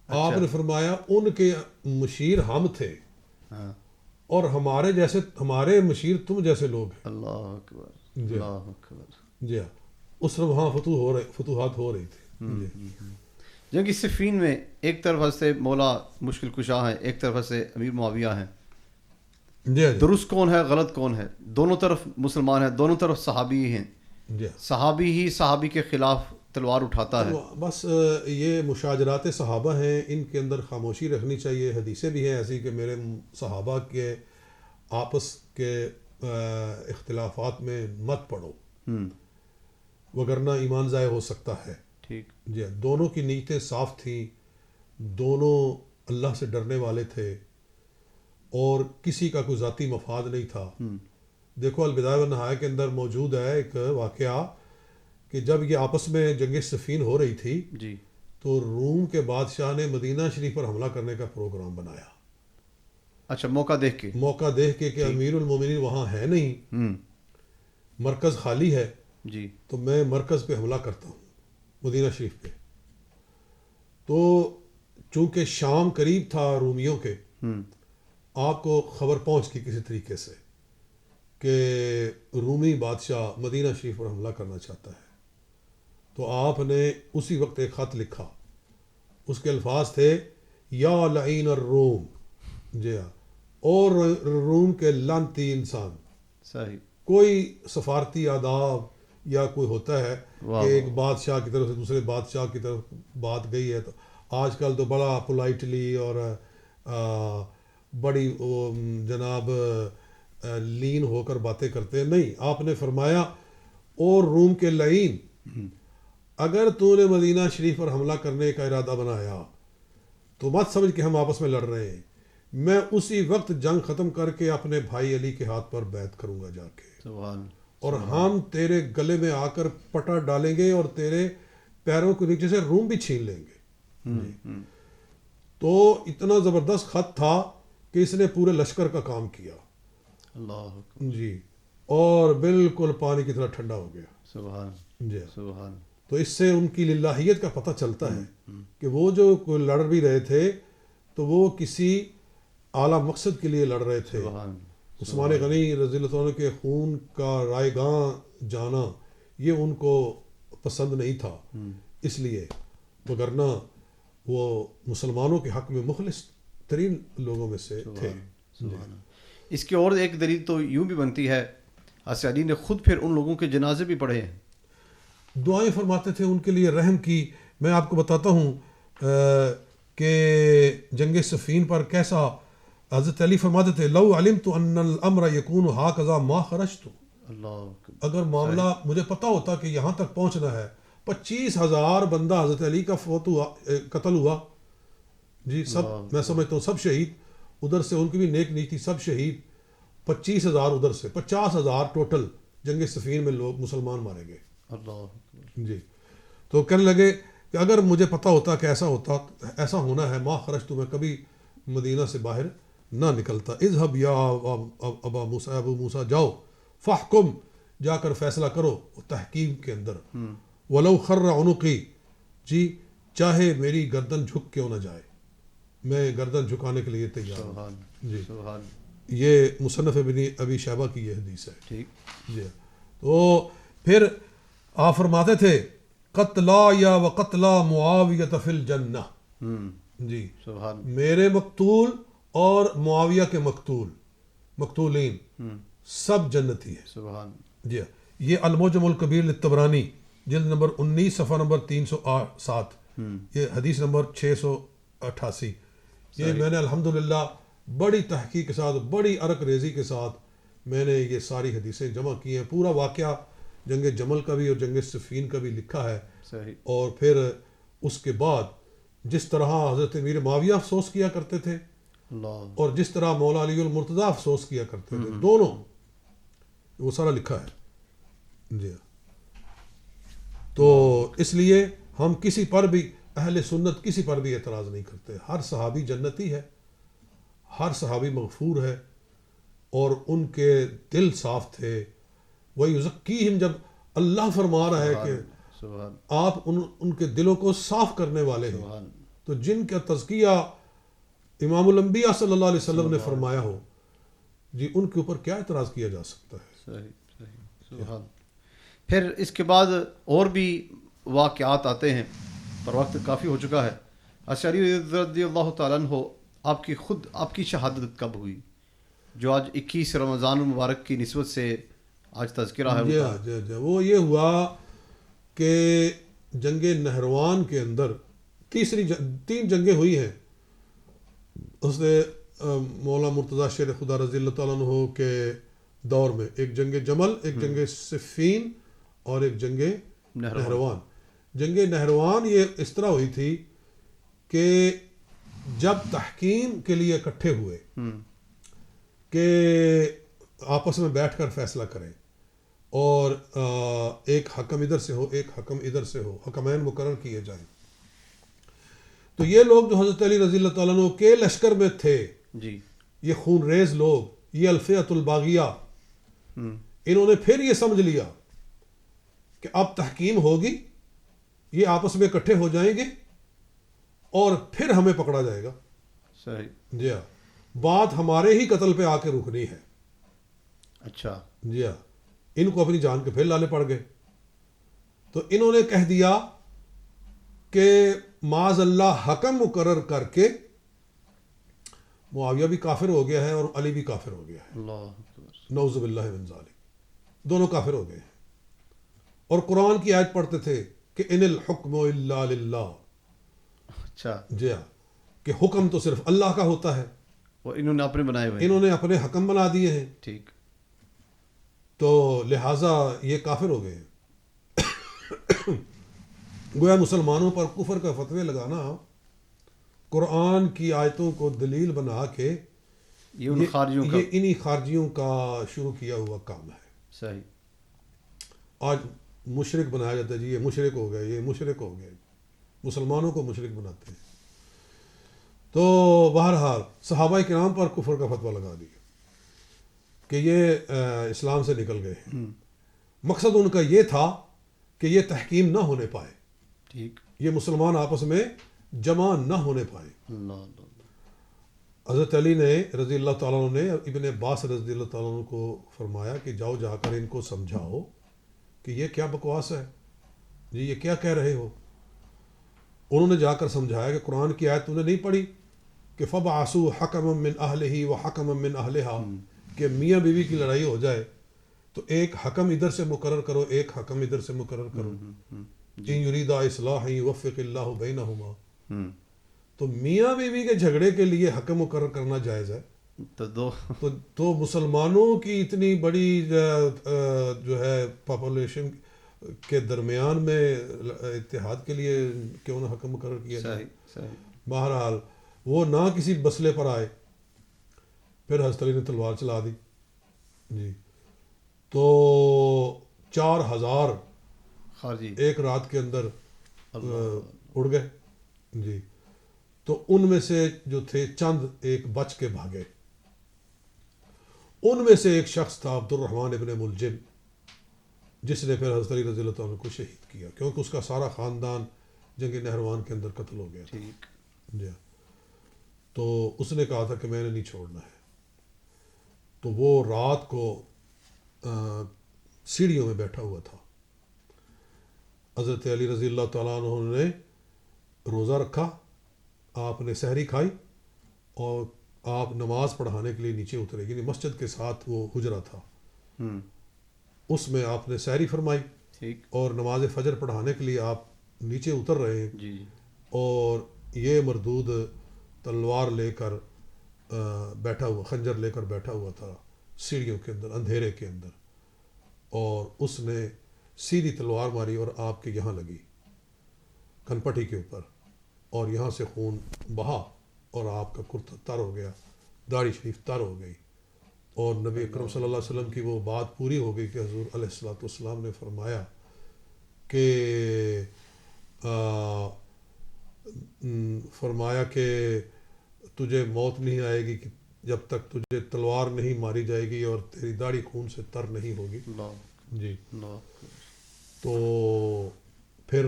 B: آپ نے فرمایا ان کے مشیر ہم تھے اور ہمارے مشیر تم جیسے لوگ ہیں.
A: اللہ اکبر. اللہ اکبر.
B: جی اس وقت وہاں فتوحات ہو رہی تھی.
A: جنگ صفین میں ایک طرف سے مولا مشکل کشا ہیں، ایک طرف سے امیر معاویہ ہیں. درست کون ہے غلط کون ہے؟ دونوں طرف مسلمان ہیں، دونوں طرف صحابی ہیں. صحابی ہی صحابی کے خلاف تلوار اٹھاتا ہے.
B: بس یہ مشاجرات صحابہ ہیں، ان کے اندر خاموشی رکھنی چاہیے. حدیثیں بھی ہیں ایسی کہ میرے صحابہ کے آپس کے اختلافات میں مت پڑو وگرنہ ایمان ضائع ہو سکتا ہے.
A: ٹھیک.
B: جی دونوں کی نیتیں صاف تھیں، دونوں اللہ سے ڈرنے والے تھے اور کسی کا کوئی ذاتی مفاد نہیں تھا. دیکھو البدایہ والنہایہ کے اندر موجود ہے ایک واقعہ کہ جب یہ آپس میں جنگ صفین ہو رہی تھی
A: جی
B: تو روم کے بادشاہ نے مدینہ شریف پر حملہ کرنے کا پروگرام بنایا.
A: اچھا موقع دیکھ کے
B: کہ امیر المومنین وہاں ہے نہیں، مرکز خالی ہے،
A: جی
B: تو میں مرکز پہ حملہ کرتا ہوں مدینہ شریف پہ. تو چونکہ شام قریب تھا رومیوں کے، آپ کو خبر پہنچ گئی کسی طریقے سے کہ رومی بادشاہ مدینہ شریف پر حملہ کرنا چاہتا ہے. تو آپ نے اسی وقت ایک خط لکھا، اس کے الفاظ تھے یا لعین الروم. جی ہاں، اور روم کے لعنتی انسان.
A: صحیح.
B: کوئی سفارتی آداب یا کوئی ہوتا ہے کہ ایک بادشاہ کی طرف سے دوسرے بادشاہ کی طرف بات گئی ہے، تو آج کل تو بڑا پولائٹلی اور بڑی جناب لین ہو کر باتیں کرتے ہیں. نہیں، آپ نے فرمایا اور روم کے لعین، اگر تو نے مدینہ شریف پر حملہ کرنے کا ارادہ بنایا تو مت سمجھ کہ ہم آپس میں لڑ رہے ہیں، میں اسی وقت جنگ ختم کر کے اپنے بھائی علی کے ہاتھ پر بیعت کروں گا جا کے. اور ہم تیرے گلے میں آ کر پٹا ڈالیں گے اور تیرے پیروں کے نیچے سے روم بھی چھین لیں گے. تو اتنا زبردست خط تھا کہ اس نے پورے لشکر کا کام کیا.
A: اللہ
B: جی اور بالکل پانی کی طرح ٹھنڈا ہو گیا.
A: سبحان
B: جی
A: سبحان.
B: تو اس سے ان کی للہیت کا پتہ چلتا ہے کہ وہ جو کوئی لڑ بھی رہے تھے تو وہ کسی اعلیٰ مقصد کے لیے لڑ رہے تھے.
A: سبحان.
B: عثمان غنی رضی اللہ عنہ کے خون کا رائے گاں جانا یہ ان کو پسند نہیں تھا، اس لیے وگرنہ وہ مسلمانوں کے حق میں مخلص ترین لوگوں میں سے تھے.
A: سبحان. اس کی اور ایک دلیل تو یوں بھی بنتی ہے حضرت علی نے خود پھر ان لوگوں کے جنازے بھی پڑھے ہیں.
B: دعائیں فرماتے تھے ان کے لیے رحم کی. میں آپ کو بتاتا ہوں کہ جنگ صفین پر کیسا حضرت علی فرماتے تھے لو علمت ان الامر یکون ہاکذا ما خرجت.
A: اللہ
B: اگر معاملہ مجھے پتہ ہوتا کہ یہاں تک پہنچنا ہے. 25,000 بندہ حضرت علی کا فوت ہوا، قتل ہوا. جی سب میں سمجھتا ہوں سب شہید، ادھر سے ان کی بھی نیک نہیں تھی، سب شہید. 25,000 ادھر سے 50,000 ٹوٹل جنگ صفین میں لوگ مسلمان مارے گئے.
A: اللہ.
B: جی تو کہنے لگے کہ اگر مجھے پتہ ہوتا کہ ایسا ہونا ہے ما خرج تو میں کبھی مدینہ سے باہر نہ نکلتا. اذهب یا ابا موسیٰ، ابو موسیٰ جاؤ، فحکم جا کر فیصلہ کرو تحکیم کے اندر. ولو خر عنقی، جی چاہے میری گردن جھک کیوں نہ جائے، میں گردن جھکانے کے لیے تیار ہوں. جی
A: سبحان.
B: یہ مصنف ابن ابی شیبہ کی یہ حدیث ہے.
A: ٹھیک.
B: جی تو پھر آپ فرماتے تھے قتلا یا وقتلا معاویہ فی الجنہ. جی
A: سبحان.
B: میرے مقتول اور معاویہ کے مقتولین سب جنتی ہیں.
A: سبحان.
B: جی یہ المعجم الکبیر للطبرانی جلد نمبر 19 صفحہ نمبر 307، یہ حدیث نمبر 688. یہ میں نے الحمدللہ بڑی تحقیق کے ساتھ، بڑی عرق ریزی کے ساتھ میں نے یہ ساری حدیثیں جمع کی ہیں. پورا واقعہ جنگ جمل کا بھی اور جنگ صفین کا بھی لکھا ہے.
A: صحیح.
B: اور پھر اس کے بعد جس طرح حضرت امیر معاویہ افسوس کیا کرتے تھے
A: اللہ.
B: اور جس طرح مولا علی المرتضیٰ افسوس کیا کرتے تھے، دونوں وہ سارا لکھا ہے. جی تو اس لیے ہم کسی پر بھی، اہل سنت کسی پر بھی اعتراض نہیں کرتے. ہر صحابی جنتی ہے، ہر صحابی مغفور ہے، اور ان کے دل صاف تھے. وَيُزَكِّيهِمْ جب اللہ فرما رہا ہے کہ
A: سبحان.
B: آپ ان کے دلوں کو صاف کرنے والے ہیں،
A: سبحان.
B: تو جن کا تزکیہ امام الانبیاء صلی اللہ علیہ وسلم نے فرمایا ہو، جی ان کے اوپر کیا اعتراض کیا جا سکتا ہے.
A: صحیح صحیح. سبحان. پھر اس کے بعد اور بھی واقعات آتے ہیں، پر وقت کافی ہو چکا ہے. حضرت علی رضی اللہ تعالیٰ عنہ آپ کی شہادت کب ہوئی، جو آج 21 رمضان المبارک کی نسبت سے آج تذکرہ ہے؟
B: جی وہ یہ ہوا کہ جنگ نہروان کے اندر 3 جنگیں ہوئی ہیں. اس نے مولا مرتضیٰ شیر خدا رضی اللہ تعالیٰ عنہ کے دور میں ایک جنگ جمل، ایک جنگ صفین اور ایک جنگ نہروان. جنگ نہروان یہ اس طرح ہوئی تھی کہ جب تحکیم کے لیے اکٹھے ہوئے کہ آپس میں بیٹھ کر فیصلہ کریں، اور ایک حکم ادھر سے ہو، ایک حکم ادھر سے ہو، حکمین مقرر کیے جائیں. تو یہ لوگ جو حضرت علی رضی اللہ تعالیٰ عنہ کے لشکر میں تھے،
A: جی
B: یہ خون ریز لوگ، یہ الفئۃ الباغیہ، انہوں نے پھر یہ سمجھ لیا کہ اب تحکیم ہوگی، یہ آپس میں اکٹھے ہو جائیں گے اور پھر ہمیں پکڑا جائے گا.
A: صحیح.
B: جی ہاں، بات ہمارے ہی قتل پہ آ کے رکنی ہے.
A: اچھا.
B: جی ہاں، ان کو اپنی جان کے پھر لالے پڑ گئے. تو انہوں نے کہہ دیا کہ معاذ اللہ حکم مقرر کر کے معاویہ بھی کافر ہو گیا ہے اور علی بھی کافر ہو گیا ہے.
A: اللہ اکبر.
B: نعوذ باللہ من ذالک، دونوں کافر ہو گئے ہیں. اور قرآن کی آیت پڑھتے تھے کہ ان الحکم الا للہ.
A: اچھا.
B: جی ہاں، کہ حکم تو صرف اللہ کا ہوتا ہے،
A: وہ انہوں نے اپنے بنائے ہوئے.
B: انہوں نے اپنے حکم بنا دیے ہیں.
A: ٹھیک.
B: تو لہٰذا یہ کافر ہو گئے ہیں. گویا مسلمانوں پر کفر کا فتوے لگانا قرآن کی آیتوں کو دلیل بنا کے
A: یہ ان خارجیوں کا،
B: یہ انہی خارجیوں کا شروع کیا ہوا کام ہے.
A: صحیح.
B: آج مشرک بنایا جاتا ہے، جی یہ مشرک ہو گئے، یہ مشرک ہو گئے، مسلمانوں کو مشرک بناتے ہیں. تو بہرحال صحابہ کرام پر کفر کا فتویٰ لگا دیا کہ یہ اسلام سے نکل گئے ہیں. مقصد ان کا یہ تھا کہ یہ تحکیم نہ ہونے پائے،
A: ٹھیک.
B: یہ مسلمان آپس میں جمع نہ ہونے پائے.
A: اللہ.
B: حضرت علی نے رضی اللہ تعالیٰ عنہ نے ابن عباس رضی اللہ تعالیٰ عنہ کو فرمایا کہ جاؤ جا کر ان کو سمجھاؤ کہ یہ کیا بکواس ہے، جی یہ کیا کہہ رہے ہو. انہوں نے جا کر سمجھایا کہ قرآن کی آیت تم نے نہیں پڑھی کہ فَبْعَثُوا حَكَمًا مِّنْ أَهْلِهِ وَحَكَمًا مِّنْ أَهْلِهَا، کہ میاں بیوی کی لڑائی ہو جائے تو ایک حکم ادھر سے مقرر کرو، ایک حکم ادھر سے مقرر کرو. إِن يُرِيدَا إِصْلَاحًا يُوَفِّقِ اللَّهُ بَيْنَهُمَا. تو میاں بیوی کے جھگڑے کے لیے حکم مقرر کرنا جائز ہے. تو مسلمانوں کی اتنی بڑی جو ہے پاپولیشن کے درمیان میں اتحاد کے لیے کیوں نہ حکم مقرر کیا جائے. بہرحال وہ نہ کسی مسئلے پر آئے، پھر حضرت علی نے تلوار چلا دی. جی تو 4000
A: خارجی
B: ایک رات کے اندر اڑ گئے. جی تو ان میں سے جو تھے چند ایک بچ کے بھاگے. ان میں سے ایک شخص تھا عبد الرحمن ابن ملجم، جس نے پھر حضرت علی رضی اللہ تعالیٰ عنہ کو شہید کیا، کیونکہ اس کا سارا خاندان جنگ نہروان کے اندر قتل ہو گیا.
A: ٹھیک.
B: جی تو اس نے کہا تھا کہ میں نے نہیں چھوڑنا ہے. تو وہ رات کو سیڑھیوں میں بیٹھا ہوا تھا. حضرت علی رضی اللہ تعالیٰ عنہ نے روزہ رکھا، آپ نے سحری کھائی اور آپ نماز پڑھانے کے لیے نیچے اترے، یعنی مسجد کے ساتھ وہ حجرہ تھا، اس میں آپ نے سحری فرمائی.
A: ٹھیک.
B: اور نماز فجر پڑھانے کے لیے آپ نیچے اتر رہے ہیں.
A: جی.
B: اور یہ مردود تلوار لے کر بیٹھا ہوا، خنجر لے کر بیٹھا ہوا تھا سیڑھیوں کے اندر، اندھیرے کے اندر، اور اس نے سیدھی تلوار ماری اور آپ کے یہاں لگی کھنپٹی کے اوپر، اور یہاں سے خون بہا اور آپ کا کرتا تر ہو گیا، داڑھی شریف تر ہو گئی. اور نبی اکرم صلی اللہ علیہ وسلم کی وہ بات پوری ہو گئی کہ حضور علیہ الصلوۃ والسلام نے فرمایا کہ تجھے موت نہیں آئے گی جب تک تجھے تلوار نہیں ماری جائے گی اور تیری داڑھی خون سے تر نہیں ہوگی. جی تو پھر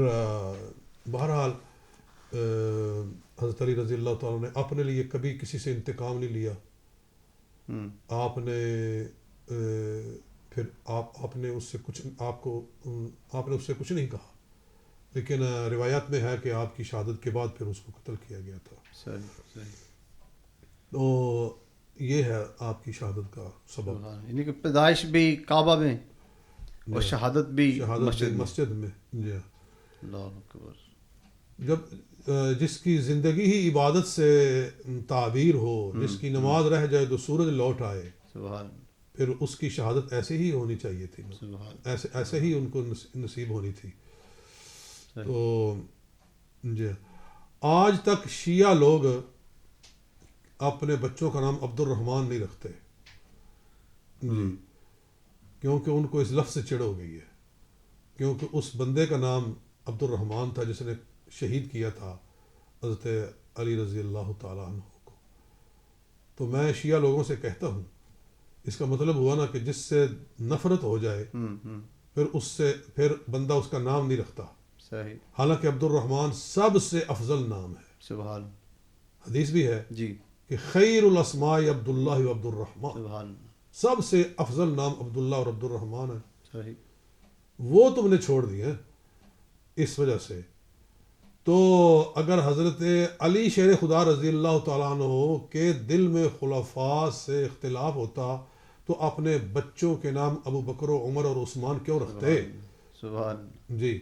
B: بہرحال حضرت علی رضی اللہ تعالیٰ نے اپنے لیے کبھی کسی سے انتقام نہیں لیا. آپ نے پھر آپ نے اس سے کچھ نہیں کہا، لیکن روایات میں ہے کہ آپ کی شہادت کے بعد پھر اس کو قتل کیا گیا تھا. تو یہ ہے آپ کی شہادت کا سبب،
A: یعنی کہ پیدائش بھی کعبہ میں اور شہادت بھی
B: مسجد میں. جی
A: اللہ اکبر.
B: جب جس کی زندگی ہی عبادت سے تعبیر ہو، جس کی نماز رہ جائے تو سورج لوٹ آئے، پھر اس کی شہادت ایسے ہی ہونی چاہیے تھی، ایسے ہی ان کو نصیب ہونی تھی. تو جی آج تک شیعہ لوگ اپنے بچوں کا نام عبد الرحمن نہیں رکھتے، جی کیونکہ ان کو اس لفظ سے چڑ ہو گئی ہے، کیونکہ اس بندے کا نام عبد الرحمن تھا جس نے شہید کیا تھا حضرت علی رضی اللہ تعالیٰ عنہ کو. تو میں شیعہ لوگوں سے کہتا ہوں، اس کا مطلب ہوا نا کہ جس سے نفرت ہو جائے پھر بندہ اس کا نام نہیں رکھتا.
A: صحیح.
B: حالانکہ عبد الرحمن سب سے افضل نام ہے.
A: سبحان.
B: حدیث بھی ہے
A: جی
B: کہ خیر الاسماء عبداللہ و عبد الرحمن،
A: سبحان.
B: سب سے افضل نام عبداللہ اور عبد الرحمن ہے.
A: صحیح.
B: وہ تم نے چھوڑ دی ہیں اس وجہ سے. تو اگر حضرت علی شیر خدا رضی اللہ تعالیٰ عنہ کے دل میں خلفاء سے اختلاف ہوتا تو اپنے بچوں کے نام ابو بکر و عمر اور عثمان کیوں رکھتے؟
A: سبحان.
B: جی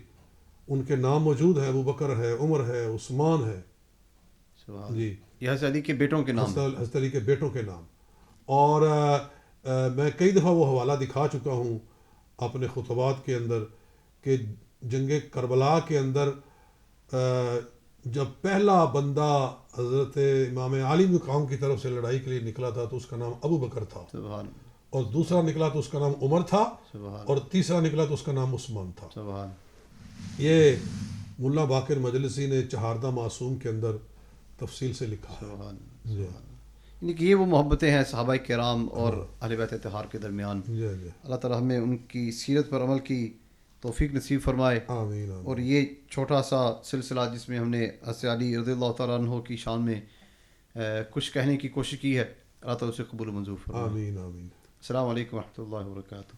B: ان کے نام موجود ہیں، ابو بکر ہے، عمر ہے، عثمان ہے.
A: سبحان.
B: جی
A: یہ حضرت علی کے بیٹوں کے نام،
B: حضرت علی کے بیٹوں کے نام. اور میں کئی دفعہ وہ حوالہ دکھا چکا ہوں اپنے خطبات کے اندر کہ جنگ کربلا کے اندر جب پہلا بندہ حضرت امام علی مقام کی طرف سے لڑائی کے لیے نکلا تھا تو اس کا نام ابو بکر تھا.
A: سبحان.
B: اور دوسرا نکلا تو اس کا نام عمر تھا
A: سبحان
B: اور تیسرا نکلا تو اس کا نام عثمان تھا.
A: سبحان
B: یہ ملا باقر مجلسی نے چہاردہ معصوم کے اندر تفصیل سے لکھا ہے.
A: سبحان
B: جی
A: یعنی کہ یہ وہ محبتیں ہیں صحابہ کرام اور اہل بیت اطہار کے درمیان.
B: جی جی
A: اللہ تعالیٰ ہمیں ان کی سیرت پر عمل کی توفیق نصیب فرمائے.
B: آمین آمین.
A: اور یہ چھوٹا سا سلسلہ جس میں ہم نے حضرت علی رضی اللہ تعالیٰ عنہ کی شان میں کچھ کہنے کی کوشش کی ہے، اللہ تعالیٰ اسے قبول و منظور فرمائے.
B: آمین آمین.
A: السلام علیکم ورحمۃ اللہ وبرکاتہ.